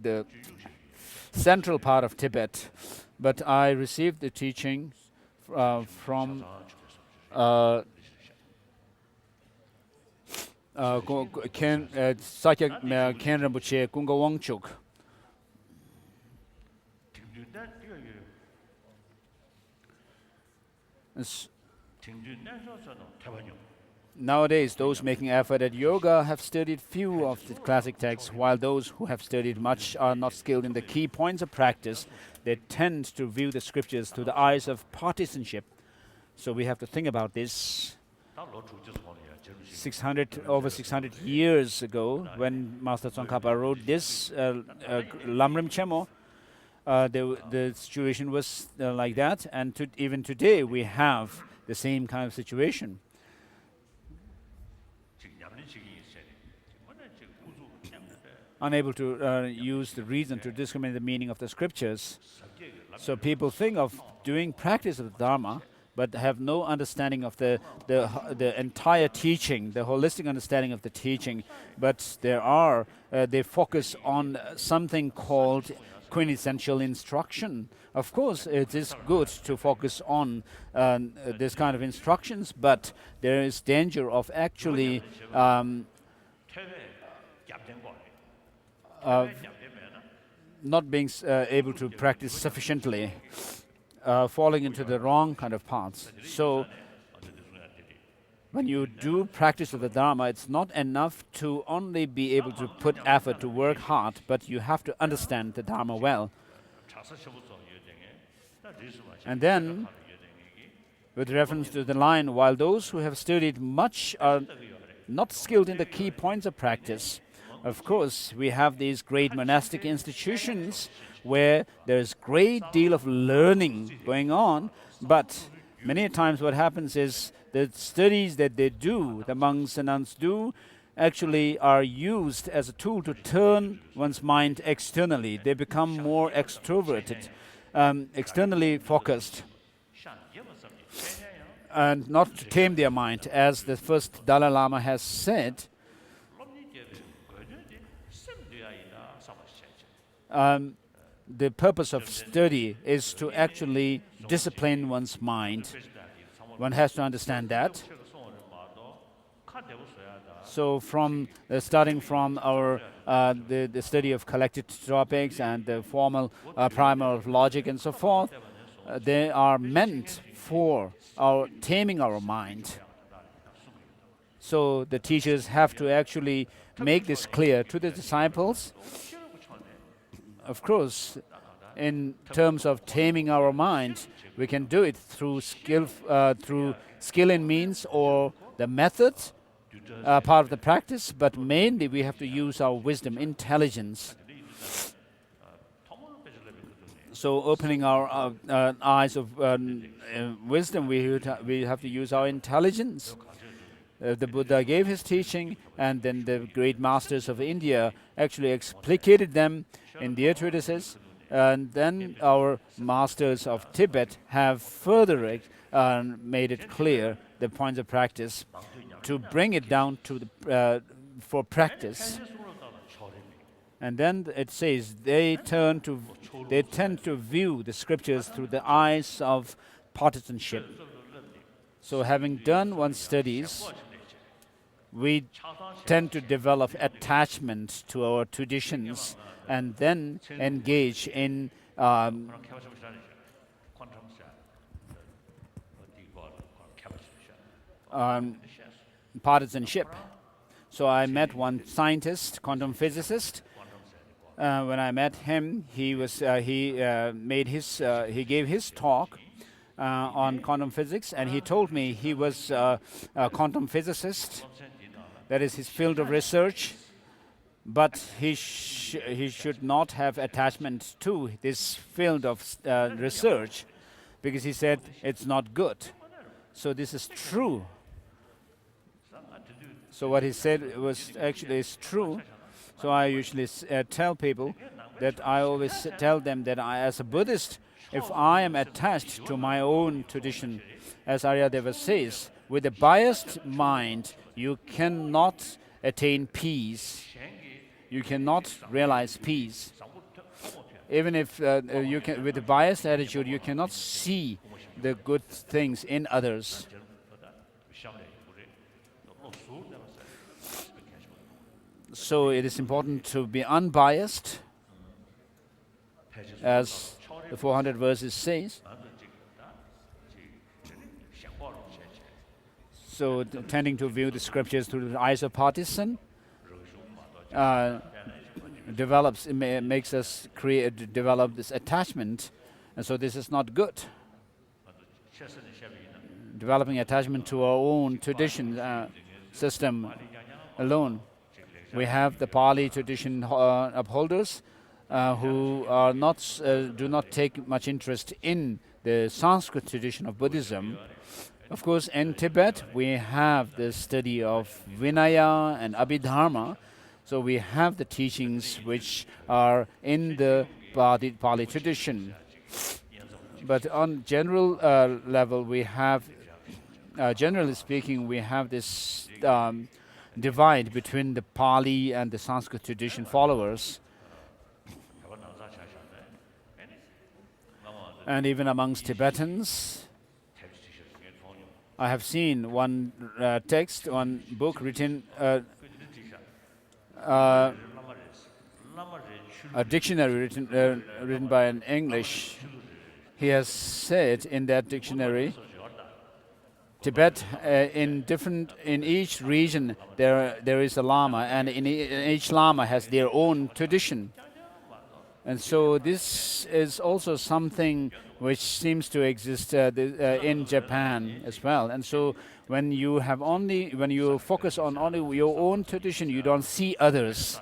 the central part of Tibet, but I received the teaching from Sakya Ken Rinpoche Kunga Wangchuk. Nowadays, those making effort at yoga have studied few of the classic texts, while those who have studied much are not skilled in the key points of practice. They tend to view the scriptures through the eyes of partisanship. So we have to think about this. Over 600 years ago, when Master Tsongkhapa wrote this Lamrim Chemo, the situation was like that, and even today we have the same kind of situation. Unable to use the reason to discriminate the meaning of the scriptures. So people think of doing practice of the Dharma, but have no understanding of the entire teaching, the holistic understanding of the teaching. But they focus on something called quintessential instruction. Of course, it is good to focus on this kind of instructions, but there is danger of actually not being able to practice sufficiently, falling into the wrong kind of paths. So when you do practice of the Dharma, it's not enough to only be able to put effort to work hard, but you have to understand the Dharma well. And then, with reference to the line, while those who have studied much are not skilled in the key points of practice, of course, we have these great monastic institutions where there's great deal of learning going on, but many times what happens is the studies that they do, the monks and nuns do, actually are used as a tool to turn one's mind externally. They become more extroverted, externally focused, and not to tame their mind. As the first Dalai Lama has said, the purpose of study is to actually discipline one's mind. One has to understand that. So from starting from our the study of collected topics and the formal primer of logic and so forth, they are meant for our taming our mind. So the teachers have to actually make this clear to the disciples. Of course, in terms of taming our mind, we can do it through skill in means or the method, part of the practice, but mainly we have to use our wisdom, intelligence. So opening our eyes of wisdom, we have to use our intelligence. The Buddha gave his teaching, and then the great masters of India actually explicated them in their treatises, and then our masters of Tibet have further made it clear the points of practice to bring it down to the for practice. And then it says they tend to view the scriptures through the eyes of partisanship. So having done one's studies, we tend to develop attachment to our traditions and then engage in partisanship. So I met one scientist, quantum physicist. When I met him, he gave his talk on quantum physics, and he told me he was a quantum physicist. That is his field of research, but he should not have attachment to this field of research, because he said it's not good. So this is true. So what he said was actually is true. So I usually tell people that I always tell them that as a Buddhist, if I am attached to my own tradition, as Aryadeva says, with a biased mind, you cannot attain peace. You cannot realize peace. Even if you can, with a biased attitude, you cannot see the good things in others. So it is important to be unbiased, as the 400 verses says. So tending to view the scriptures through the eyes of partisan makes us develop this attachment, and so this is not good. Developing attachment to our own tradition system alone. We have the Pali tradition upholders who are do not take much interest in the Sanskrit tradition of Buddhism. Of course, in Tibet, we have the study of Vinaya and Abhidharma. So we have the teachings which are in the Pali tradition. But on general level, we have, generally speaking, we have this divide between the Pali and the Sanskrit tradition followers. And even amongst Tibetans, I have seen one text, one book written, a dictionary written by an English. He has said in that dictionary, Tibet, in each region there is a Lama, and each Lama has their own tradition. And so this is also something which seems to exist in Japan as well. And so when you focus on only your own tradition, you don't see others.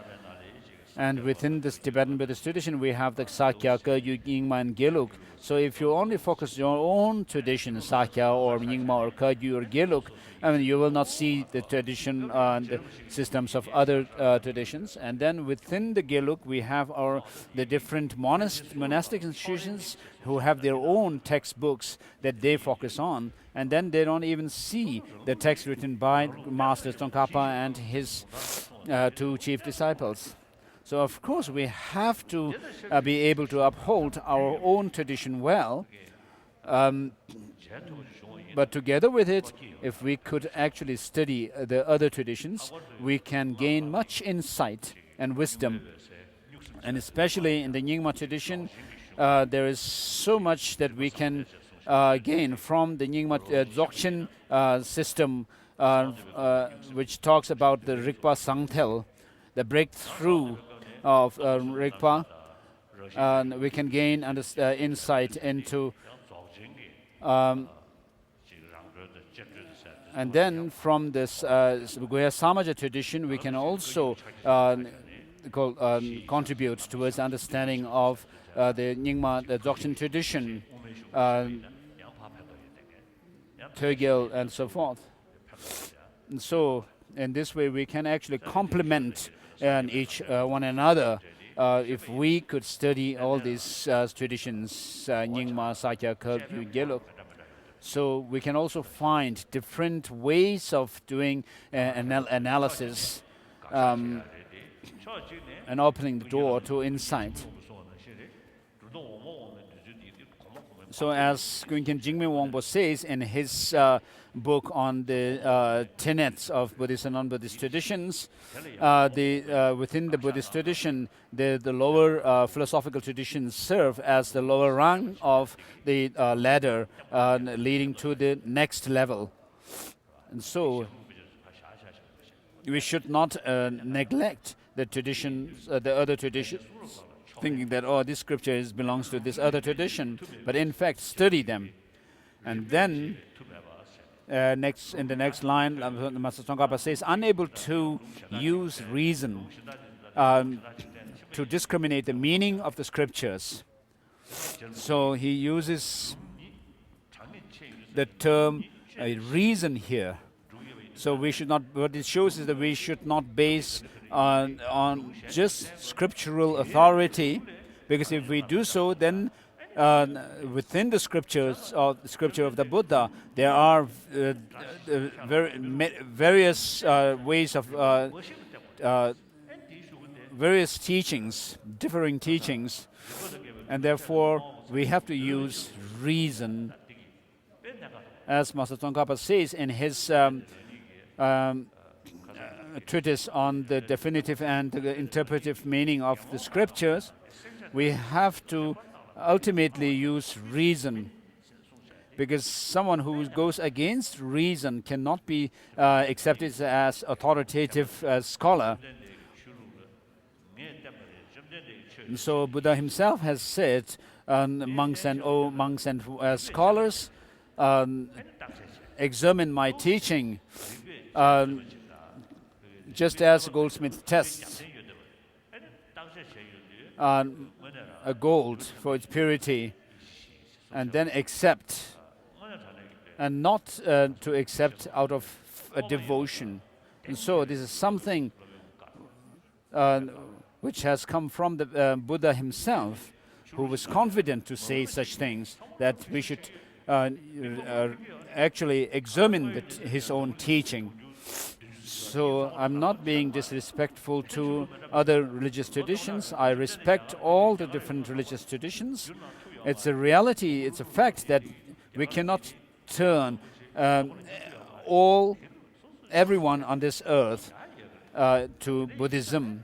And within this Tibetan Buddhist tradition, we have the Sakya, Kagyu, Nyingma, and Gelug. So if you only focus your own tradition, Sakya or Nyingma or Kagyu or Gelug, I mean, you will not see the tradition and the systems of other traditions. And then within the Gelug, we have the different monastic institutions who have their own textbooks that they focus on. And then they don't even see the text written by Master Tsongkhapa and his two chief disciples. So of course we have to be able to uphold our own tradition well, but together with it, if we could actually study the other traditions, we can gain much insight and wisdom. And especially in the Nyingma tradition, there is so much that we can gain from the Nyingma Dzogchen system, which talks about the Rigpa Sangtel, the breakthrough of Rigpa, and we can gain insight into. And then from this Goya Samaja tradition, we can also contribute towards understanding of the Nyingma, the Dzogchen tradition, Tögyel, and so forth. And so in this way, we can actually complement each one another if we could study all these traditions, Nyingma, Sakya, Kagyu, Gelug. So we can also find different ways of doing analysis and opening the door to insight. So as Gyunkhen Jingme Wangpo says in his book on the tenets of Buddhist and non-Buddhist traditions, within the Buddhist tradition, the lower philosophical traditions serve as the lower rung of the ladder leading to the next level. And so we should not neglect the traditions, the other traditions, thinking that, oh, this scripture belongs to this other tradition, but in fact study them. And then in the next line, Master Tsongkhapa says, unable to use reason to discriminate the meaning of the scriptures. So he uses the term reason here. So we should not, what it shows is that we should not base on just scriptural authority, because if we do so, then within the scriptures of the scripture of the Buddha, there are various ways of various teachings, differing teachings, and therefore we have to use reason, as Master Tsongkhapa says in his treatise on the definitive and the interpretive meaning of the scriptures. We have to ultimately use reason, because someone who goes against reason cannot be accepted as authoritative scholar. And so Buddha himself has said, monks and scholars, examine my teaching just as a goldsmith tests a gold for its purity, and then accept, and not to accept out of a devotion. And so this is something which has come from the Buddha himself, who was confident to say such things, that we should actually examine his own teaching. So I'm not being disrespectful to other religious traditions. I respect all the different religious traditions, It's a reality, it's a fact that we cannot turn everyone on this earth to Buddhism.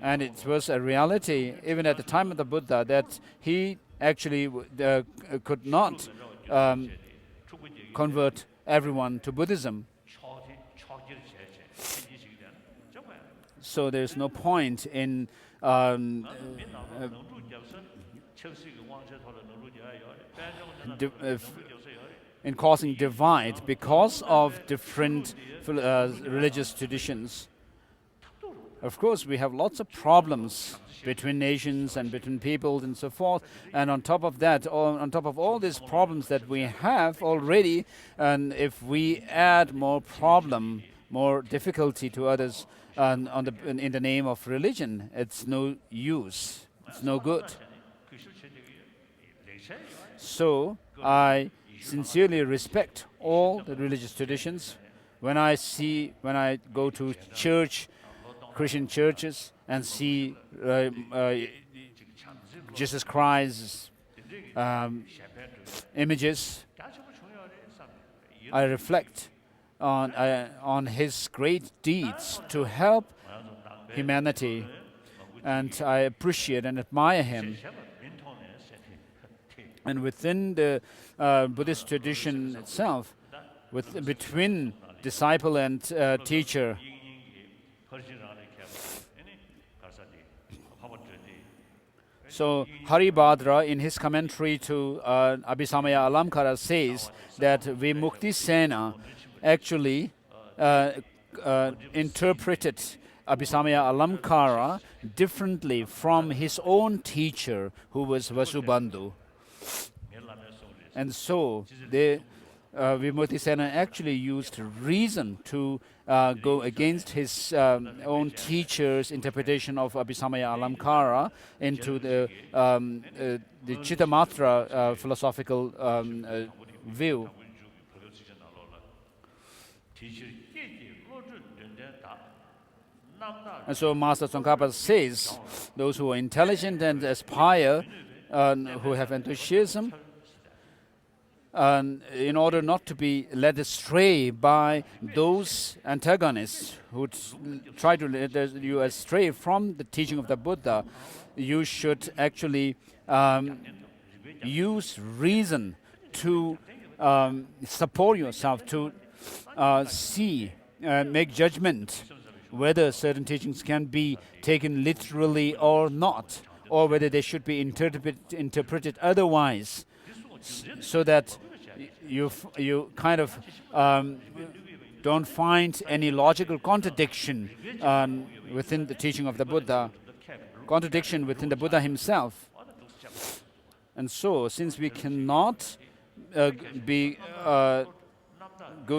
And it was a reality even at the time of the Buddha that he actually could not convert everyone to Buddhism. So there's no point in in causing divide because of different religious traditions. Of course, we have lots of problems between nations and between peoples and so forth. And on top of that, on top of all these problems that we have already, and if we add more problem, more difficulty to others in the name of religion, it's no use. It's no good. So I sincerely respect all the religious traditions. When I go to church, Christian churches, and see Jesus Christ's images, I reflect on his great deeds to help humanity, and I appreciate and admire him. And within the Buddhist tradition itself, between disciple and teacher, so Haribhadra, in his commentary to Abhisamaya Alamkara, says that Vimuktisena actually interpreted Abhisamaya Alamkara differently from his own teacher, who was Vasubandhu. And so Vimuktisena actually used reason to go against his own teacher's interpretation of Abhisamaya Alamkara into the Chittamatra philosophical view. And so Master Tsongkhapa says, those who are intelligent and aspire, who have enthusiasm, in order not to be led astray by those antagonists who try to lead you astray from the teaching of the Buddha, you should actually use reason to support yourself, to see, make judgment whether certain teachings can be taken literally or not, or whether they should be interpreted otherwise, so that you kind of don't find any logical contradiction within the teaching of the Buddha, contradiction within the Buddha himself. And so, since we cannot go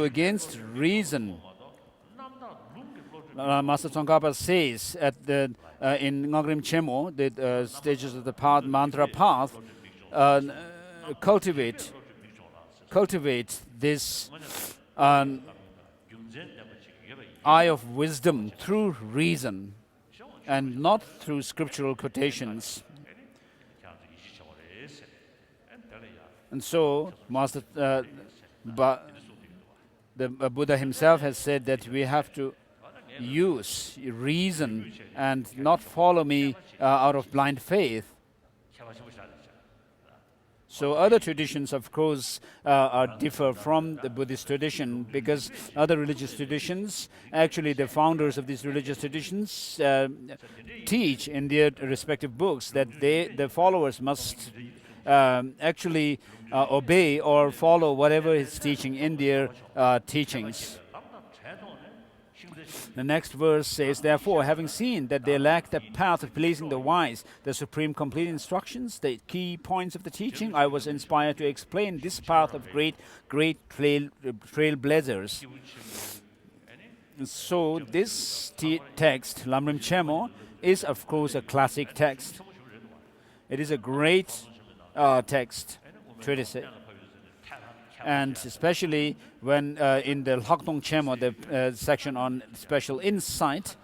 against reason, Master Tsongkhapa says in Ngogrim Chemo, the stages of the path, mantra path, cultivate this eye of wisdom through reason and not through scriptural quotations. And so, the Buddha himself has said that we have to use reason and not follow me out of blind faith. So other traditions, of course, differ from the Buddhist tradition, because other religious traditions, actually the founders of these religious traditions teach in their respective books that the followers must actually obey or follow whatever is teaching in their teachings. The next verse says, therefore, having seen that they lack the path of pleasing the wise, the supreme complete instructions, the key points of the teaching, I was inspired to explain this path of great trailblazers. So this text, Lamrim Chemo, is of course a classic text. It is a great text, treatise. And especially when in the Lhakdong Chemo, the section on special insight,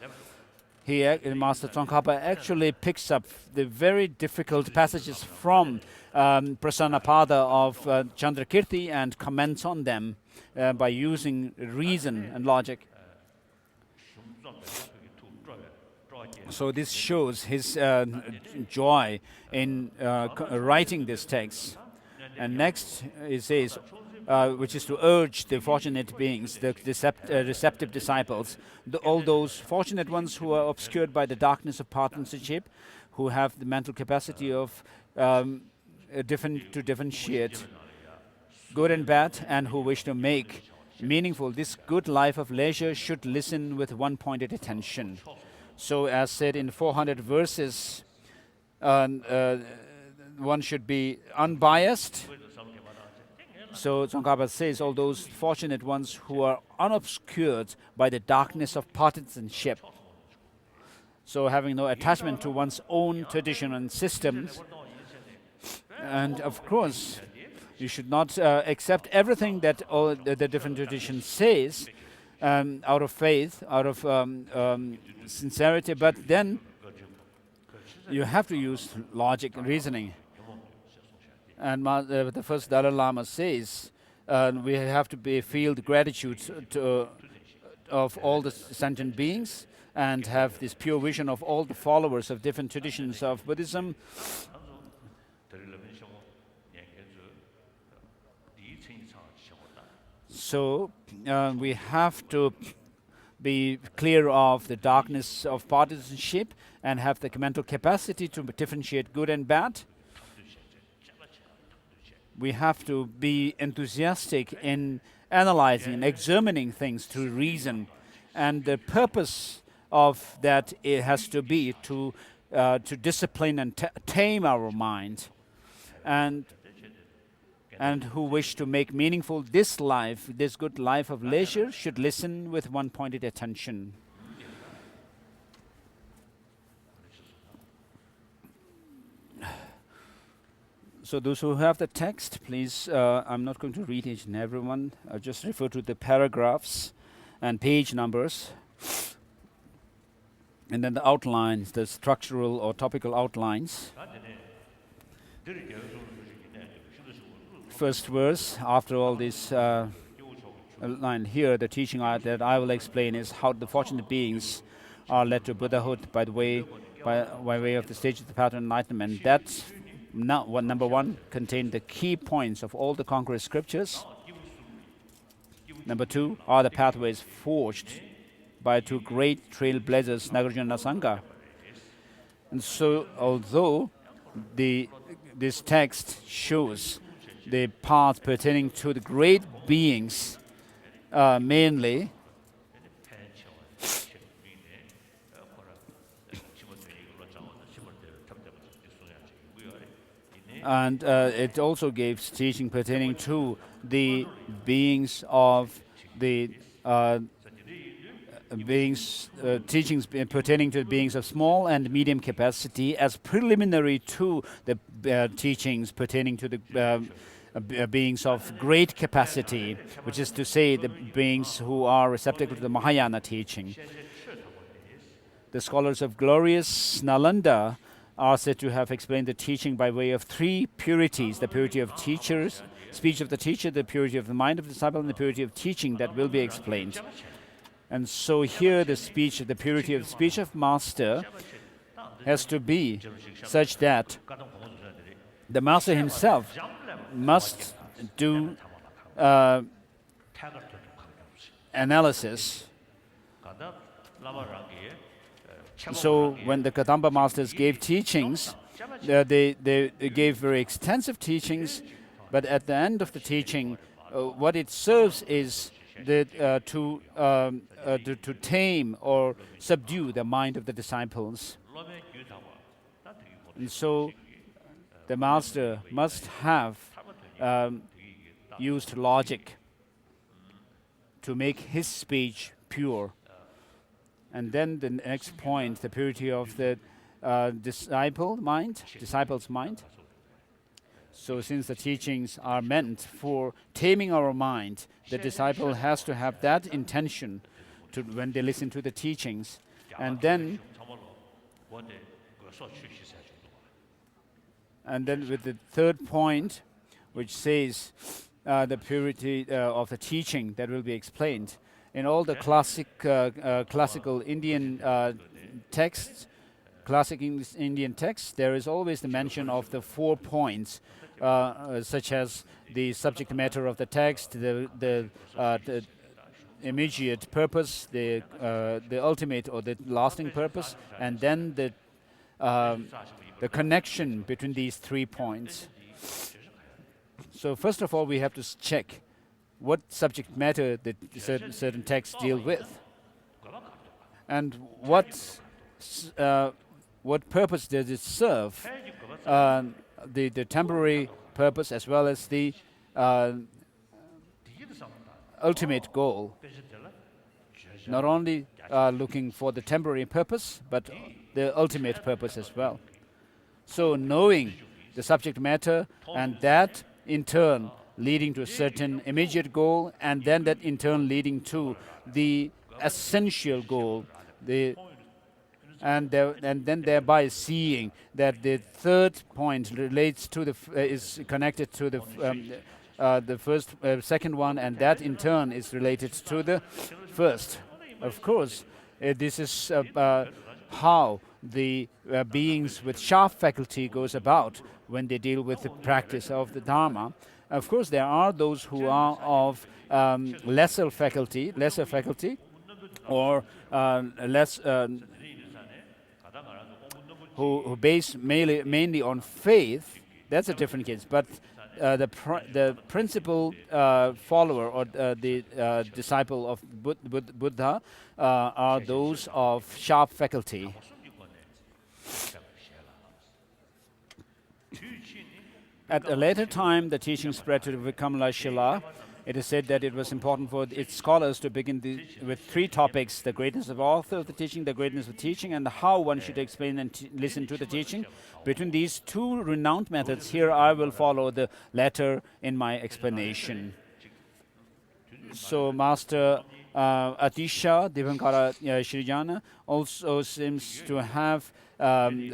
Master Tsongkhapa actually picks up the very difficult passages from Prasannapada of Chandrakirti and comments on them by using reason and logic. So this shows his joy in writing this text. And next it says, which is to urge the fortunate beings, the receptive disciples, all those fortunate ones who are obscured by the darkness of partisanship, who have the mental capacity of to differentiate good and bad, and who wish to make meaningful this good life of leisure, should listen with one-pointed attention. So as said in 400 verses, one should be unbiased. So Tsongkhapa says, all those fortunate ones who are unobscured by the darkness of partisanship, so having no attachment to one's own tradition and systems. And of course, you should not accept everything that all the different traditions says out of faith, out of sincerity, but then you have to use logic and reasoning. And the first Dalai Lama says we have to feel the gratitude of all the sentient beings and have this pure vision of all the followers of different traditions of Buddhism. So we have to be clear of the darkness of partisanship and have the mental capacity to differentiate good and bad. We have to be enthusiastic in analyzing and examining things through reason. And the purpose of that it has to be to discipline and tame our mind. And who wish to make meaningful this life, this good life of leisure, should listen with one-pointed attention. So those who have the text, please, I'm not going to read each and every one. I'll just refer to the paragraphs and page numbers. And then the outlines, the structural or topical outlines. First verse, after all this line here, the teaching that I will explain is how the fortunate beings are led to Buddhahood by way of the stage of the path of enlightenment. That's number one, contain the key points of all the concrete scriptures. Number two are the pathways forged by two great trailblazers, Nagarjuna and Asanga. And so, although this text shows the path pertaining to the great beings mainly, and it also gives teaching pertaining to the beings of the teachings pertaining to the beings of small and medium capacity as preliminary to the teachings pertaining to the beings of great capacity, which is to say the beings who are receptive to the Mahayana teaching. The scholars of glorious Nalanda are said to have explained the teaching by way of three purities: the purity of teachers, speech of the teacher, the purity of the mind of the disciple, and the purity of teaching that will be explained. And so here the purity of speech of master has to be such that the master himself must do analysis. So when the Kadamba masters gave teachings, they gave very extensive teachings, but at the end of the teaching, what it serves is to tame or subdue the mind of the disciples. And so the master must have used logic to make his speech pure. And then the next point, the purity of the disciple's mind. So since the teachings are meant for taming our mind, the disciple has to have that intention when they listen to the teachings. And then And then with the third point, which says the purity of the teaching that will be explained. In all the classical Indian texts, Indian texts, there is always the mention of the 4 points, such as the subject matter of the text, the immediate purpose, the ultimate or the lasting purpose, and then the connection between these 3 points. So first of all, we have to check what subject matter that certain texts deal with, and what purpose does it serve, the temporary purpose as well as the ultimate goal. Not only looking for the temporary purpose, but the ultimate purpose as well. So knowing the subject matter, and that in turn leading to a certain immediate goal, and then that in turn leading to the essential goal, and then thereby seeing that the third point relates to is connected to the second one, and that in turn is related to the first. Of course, this is how the beings with sharp faculty goes about when they deal with the practice of the Dharma. Of course, there are those who are of lesser faculty, or less who base mainly on faith. That's a different case. But the principal follower or the disciple of Buddha are those of sharp faculty. At a later time, the teaching spread to the Vikamala. It is said that it was important for its scholars to begin with 3 topics: the greatness of author of the teaching, the greatness of teaching, and how one should explain and listen to the teaching. Between these 2 renowned methods, here I will follow the latter in my explanation. So Master Atisha Divankara Shrijana also seems to have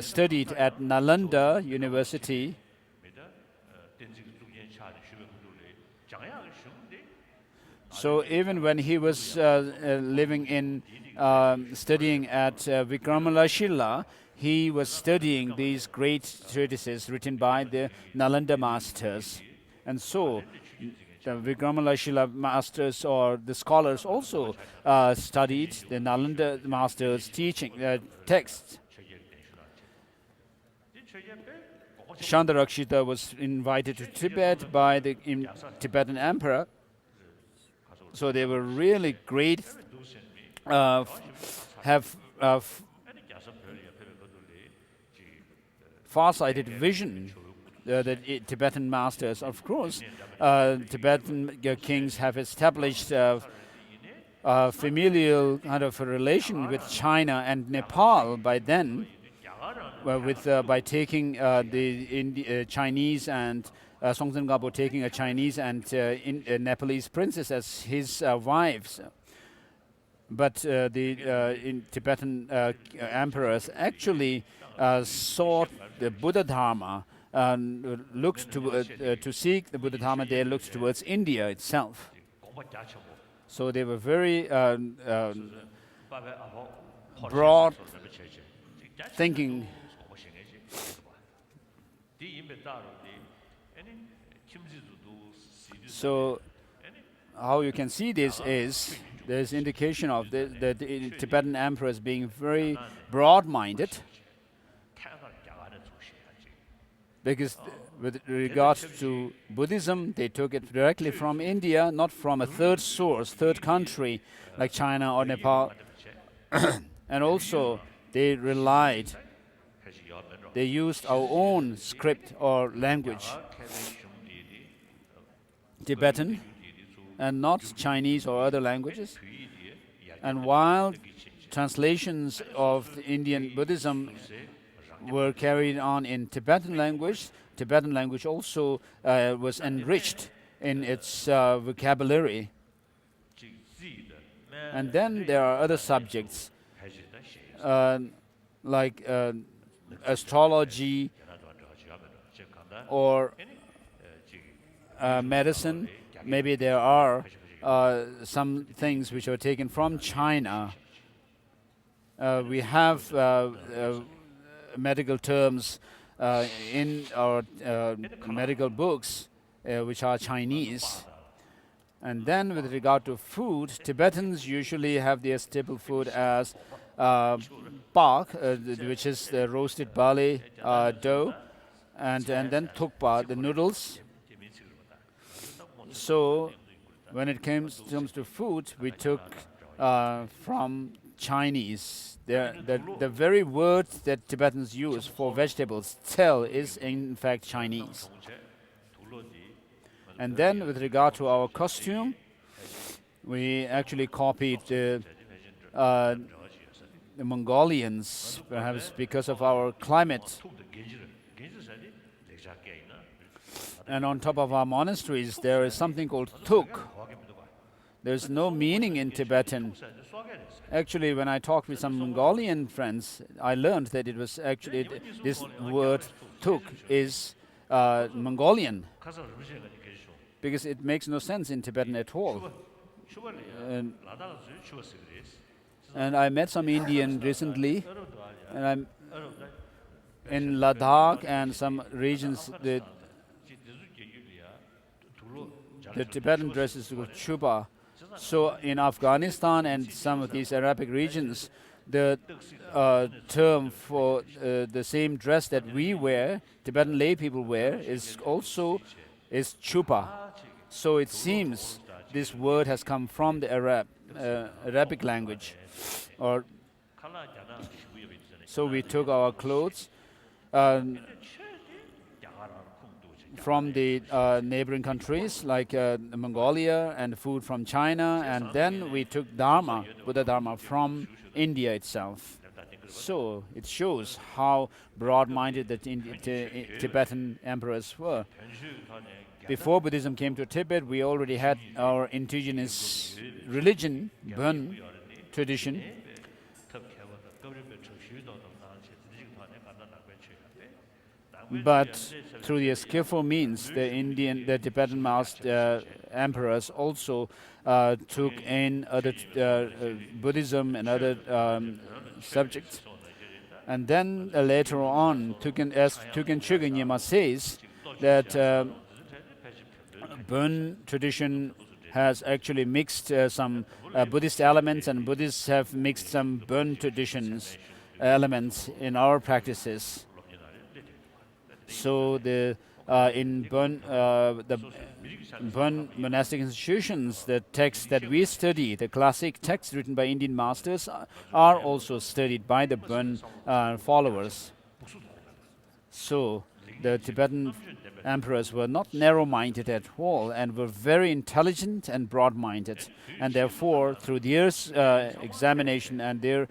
studied at Nalanda University. So even when he was living in studying at Vikramalashila, he was studying these great treatises written by the Nalanda masters. And so the Vikramalashila masters or the scholars also studied the Nalanda masters' teaching texts. Chandarakshita was invited to Tibet by the Tibetan emperor. So they were really great, have far-sighted vision, the Tibetan masters. Of course, Tibetan kings have established a familial kind of a relation with China and Nepal by then, by taking the Chinese and Songtsen Gabo taking a Chinese and Nepalese princess as his wives. But the Tibetan emperors actually sought the Buddha Dharma and looked to seek the Buddha Dharma. They looked towards India itself. So they were very broad thinking. So how you can see this is there's indication of the Tibetan emperors being very broad-minded, because with regards to Buddhism, they took it directly from India, not from a third source, third country like China or Nepal. And also they used our own script or language, Tibetan, and not Chinese or other languages. And while translations of Indian Buddhism were carried on in Tibetan language also was enriched in its vocabulary. And then there are other subjects. like astrology or medicine. Maybe there are some things which are taken from China. We have medical terms in our medical books which are Chinese. And then with regard to food, Tibetans usually have their staple food as bak, which is the roasted barley dough, and then thukpa, the noodles. So when it comes to food, we took from Chinese. The very word that Tibetans use for vegetables, tsel, is in fact Chinese. And then with regard to our costume, we actually copied the Mongolians, perhaps because of our climate. And on top of our monasteries, there is something called tuk. There's no meaning in Tibetan. Actually, when I talked with some Mongolian friends, I learned that it was actually this word tuk is Mongolian, because it makes no sense in Tibetan at all. And I met some Indian recently, and I'm in Ladakh and some regions. The Tibetan dress is called chuba. So in Afghanistan and some of these Arabic regions, the term for the same dress that we wear, Tibetan lay people wear, is chupa. So it seems this word has come from the Arabic language. So we took our clothes from the neighboring countries like Mongolia, and food from China, and then we took Buddha Dharma from India itself. So it shows how broad-minded the Tibetan emperors were. Before Buddhism came to Tibet, we already had our indigenous religion, Bön tradition. But through the skillful means, the Tibetan master emperors also took in other Buddhism and other subjects. And then later on, as Tuken Chögyam Nyima says, that Bön tradition has actually mixed some Buddhist elements, and Buddhists have mixed some Bön traditions elements in our practices. So in the Bön monastic institutions, the texts that we study, the classic texts written by Indian masters, are also studied by the Bön followers. So the Tibetan emperors were not narrow-minded at all, and were very intelligent and broad-minded. And therefore, through their examination and their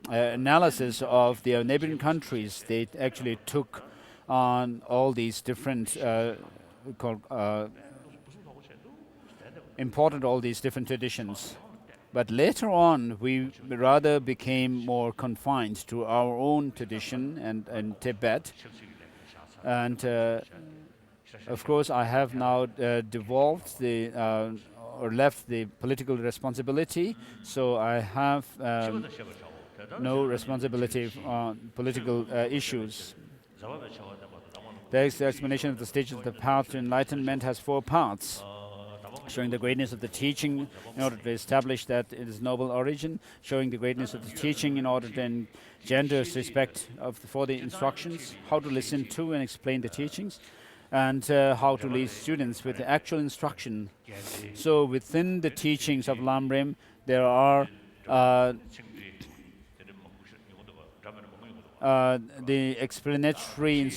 analysis of their neighboring countries, they actually took on all these different important all these different traditions. But later on, we rather became more confined to our own tradition and Tibet. And of course, I have now devolved or left the political responsibility, so I have no responsibility on political issues. The explanation of the stages of the path to enlightenment has 4 parts, showing the greatness of the teaching in order to establish that it is noble origin, showing the greatness of the teaching in order to engender respect for the instructions, how to listen to and explain the teachings, and how to lead students with the actual instruction. So within the teachings of Lamrim, there are the explanatory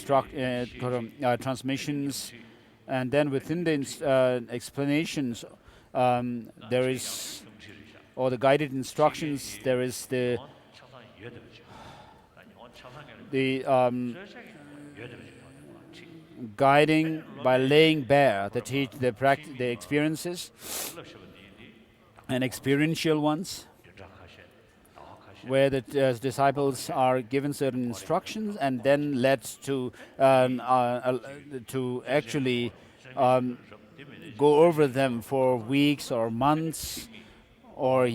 transmissions, and then within the explanations, there is, or the guided instructions, there is the guiding by laying bare the experiences and experiential ones. where the disciples are given certain instructions and then led to actually go over them for weeks or months or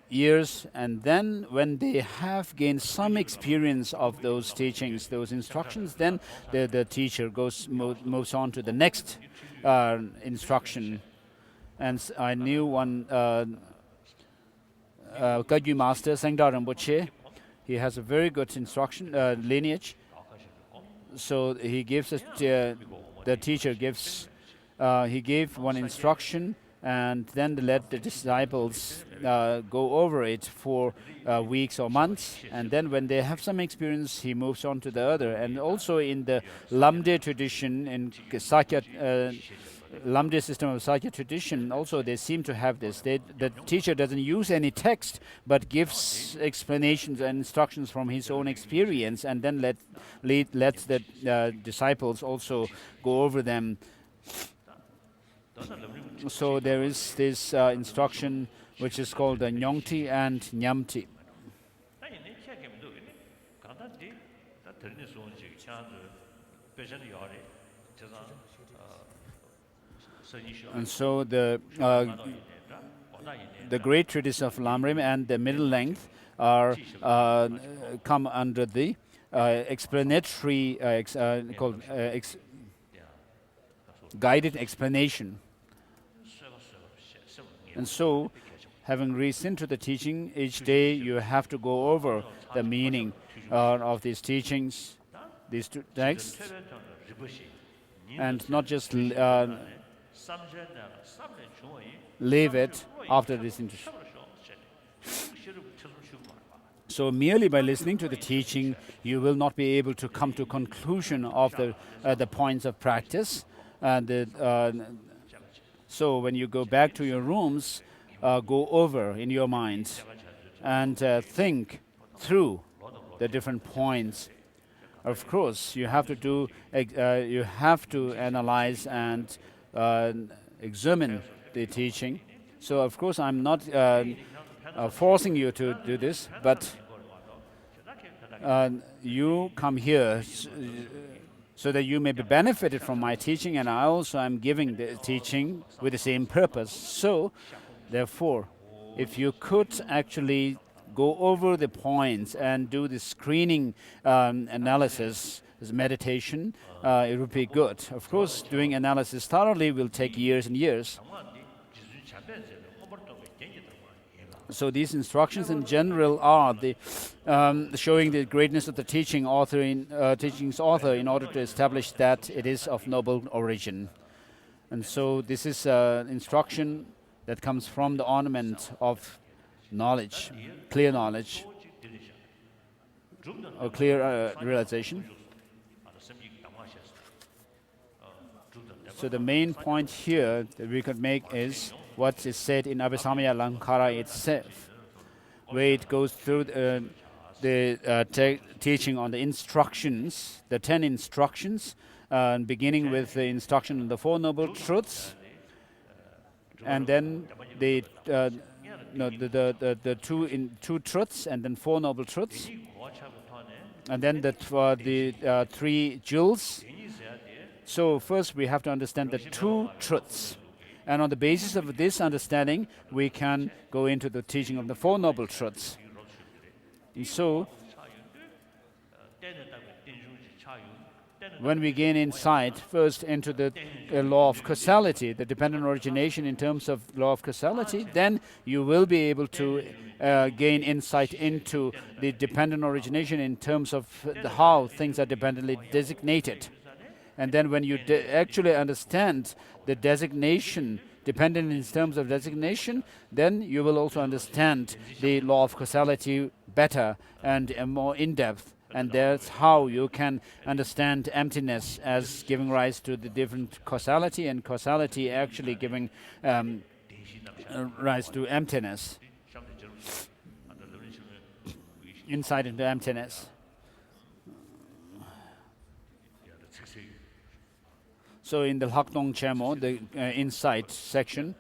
years, and then when they have gained some experience of those teachings, those instructions, then the teacher moves on to the next instruction. And I knew one Kagyu master, Sengda Rinpoche. He has a very good instruction lineage. So he gives us the teacher gives he gave one instruction, and then let the disciples go over it for weeks or months, and then when they have some experience, he moves on to the other. And also in the Lamde tradition, in Sakya Lamde system of Sakya tradition, also they seem to have this. The teacher doesn't use any text, but gives explanations and instructions from his own experience, and then lets the disciples also go over them. So there is this instruction which is called the Nyongti and Nyamti. And so the great treatise of Lamrim and the middle length are come under the explanatory called guided explanation. And so, having listened to the teaching, each day you have to go over the meaning of these teachings, these two texts, and not just leave it after this introduction. So merely by listening to the teaching, you will not be able to come to conclusion of the points of practice. So when you go back to your rooms, go over in your mind and think through the different points. Of course, you have to analyze and examine the teaching. So of course, I'm not forcing you to do this, but you come here so that you may be benefited from my teaching, and I also am giving the teaching with the same purpose. So, therefore, if you could actually go over the points and do the screening analysis, this meditation, it would be good. Of course, doing analysis thoroughly will take years and years. So these instructions in general are showing the greatness of the teaching's author in order to establish that it is of noble origin. And so this is instruction that comes from the ornament of knowledge, clear knowledge, or clear realization. So the main point here that we could make is what is said in Abhisamaya Lankara itself, where it goes through the teaching on the instructions, the 10 instructions, beginning with the instruction on the Four Noble Truths, and then the two truths, and then Four Noble Truths, and then the 3 jewels. So first we have to understand the 2 truths. And on the basis of this understanding, we can go into the teaching of the Four Noble Truths. And so, when we gain insight first into the law of causality, the dependent origination in terms of law of causality, then you will be able to gain insight into the dependent origination in terms of how things are dependently designated. And then when you actually understand the designation, dependent in terms of designation, then you will also understand the law of causality better and more in-depth. And that's how you can understand emptiness as giving rise to the different causality, and causality actually giving rise to emptiness, insight into emptiness. So in the Hakdong Chemo, the insight section,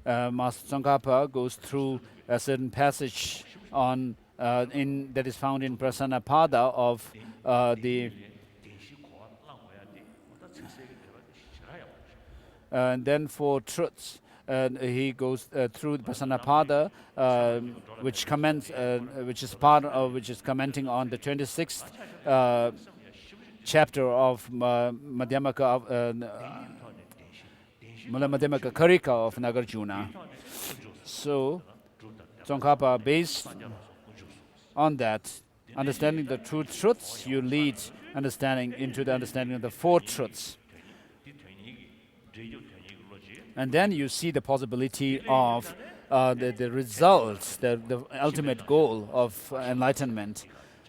Master Tsongkhapa goes through a certain passage on that is found in Prasanapada of the. And then for truths, he goes through the Prasanapada, which comments, which is part of, which is commenting on the 26th chapter of Madhyamaka, Madhyamaka Karika of Nagarjuna. So, Tsongkhapa, based on that, understanding the true truths, you lead understanding into the understanding of the four truths. And then you see the possibility of the results, the ultimate goal of enlightenment.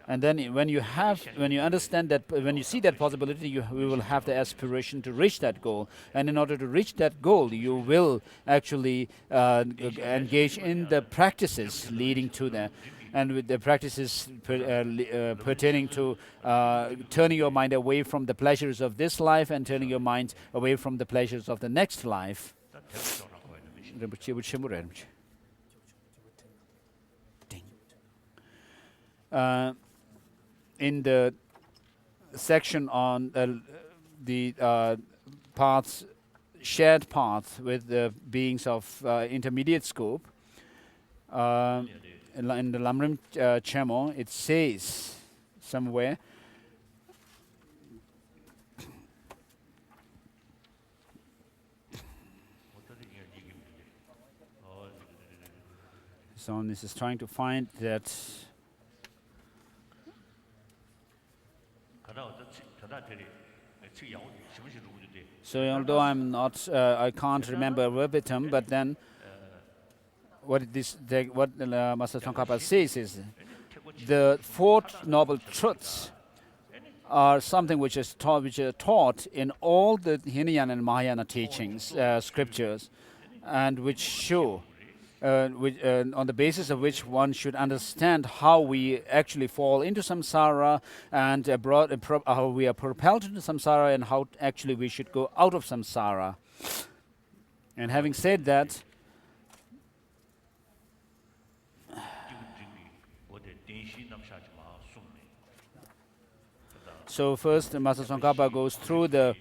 And then when you understand that, when you see that possibility, we will have the aspiration to reach that goal. And in order to reach that goal, you will actually engage in the practices leading to that. And with the practices pertaining to turning your mind away from the pleasures of this life and turning your mind away from the pleasures of the next life. In the section on the paths, shared path with the beings of intermediate scope, in the Lamrim Chemo, it says somewhere, so this is trying to find that. So although I'm not, I can't remember verbatim, but then what Master Tsongkhapa says is the four noble truths are something which is taught in all the Hinayana and Mahayana teachings, scriptures, and which show, on the basis of which one should understand how we actually fall into samsara and how we are propelled into samsara and how actually we should go out of samsara. And having said that, so first, Master Tsongkhapa goes through the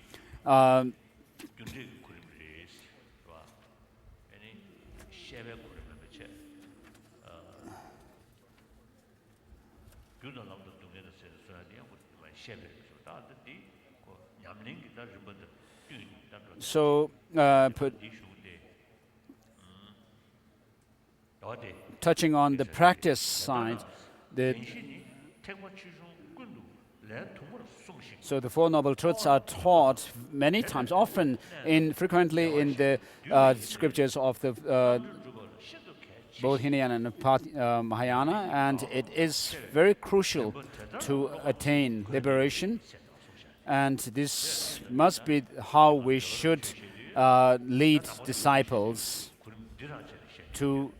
touching on the practice side, so the Four Noble Truths are taught many times, frequently in the scriptures of the both Hinayana and Mahayana, and it is very crucial to attain liberation. And this must be how we should lead disciples to.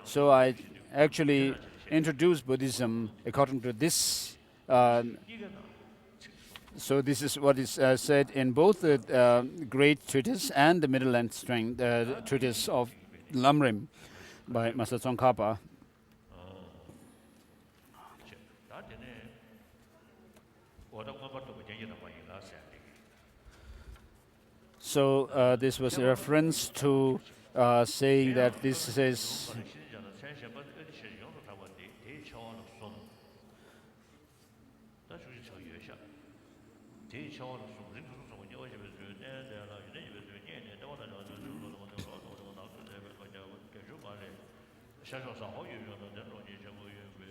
So I actually introduced Buddhism according to this. So this is what is said in both the Great Treatise and the Middle and Strength Treatise of Lamrim by Master Tsongkhapa. So this was a reference to saying that this is.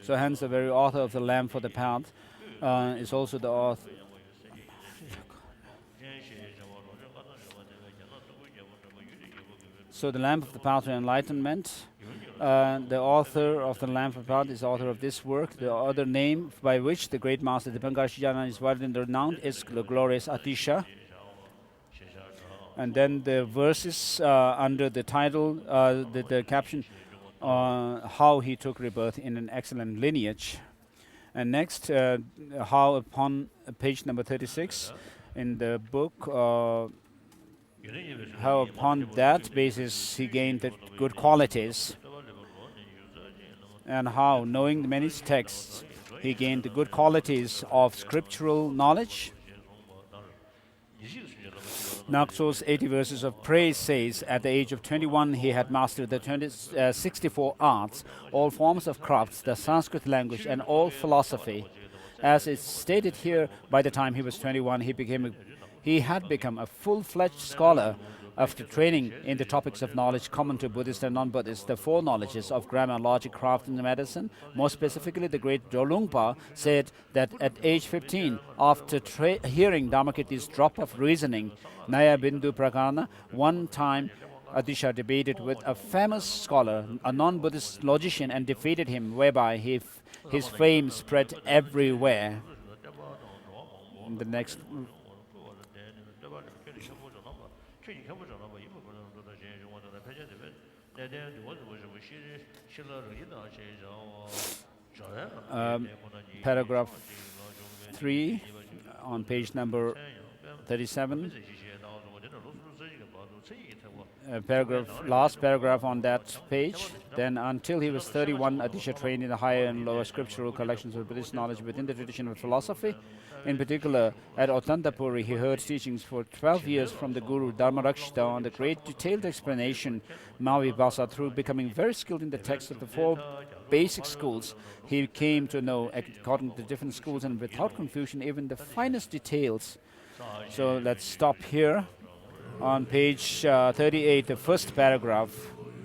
So hence the very author of the Lamp for the Path is also the author. So the Lamp of the Path to Enlightenment, the author of the Lamp of the Path is the author of this work. The other name by which the great master Dipankara is widely renowned is the glorious Atisha. And then the verses under the title, the caption, how he took rebirth in an excellent lineage. And next, how upon page number 36 in the book how upon that basis he gained the good qualities, and how, knowing the many texts, he gained the good qualities of scriptural knowledge. Nakso's 80 verses of praise says, at the age of 21, he had mastered the 64 arts, all forms of crafts, the Sanskrit language, and all philosophy. As is stated here, by the time he was 21, he had become a full-fledged scholar after training in the topics of knowledge common to Buddhist and non-Buddhist, the four knowledges of grammar, logic, craft, and medicine. More specifically, the great Drolungpa said that at age 15, after hearing Dharmakirti's drop of reasoning, Naya Bindu Prakarana, one time Adisha debated with a famous scholar, a non-Buddhist logician, and defeated him, whereby his fame spread everywhere. The next paragraph 3 on page number 37. Last paragraph on that page. Then, until he was 31, Adisha trained in the higher and lower scriptural collections of Buddhist knowledge within the tradition of philosophy. In particular, at Otantapuri, he heard teachings for 12 years from the Guru Dharmarakshita on the great detailed explanation Mahivibhasa. Through becoming very skilled in the text of the four basic schools, he came to know, according to the different schools and without confusion, even the finest details. So let's stop here. On page 38, the first paragraph,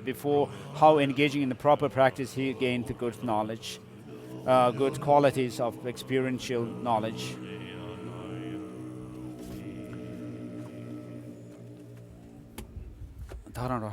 before how engaging in the proper practice he gained the good knowledge, good qualities of experiential knowledge. Dharan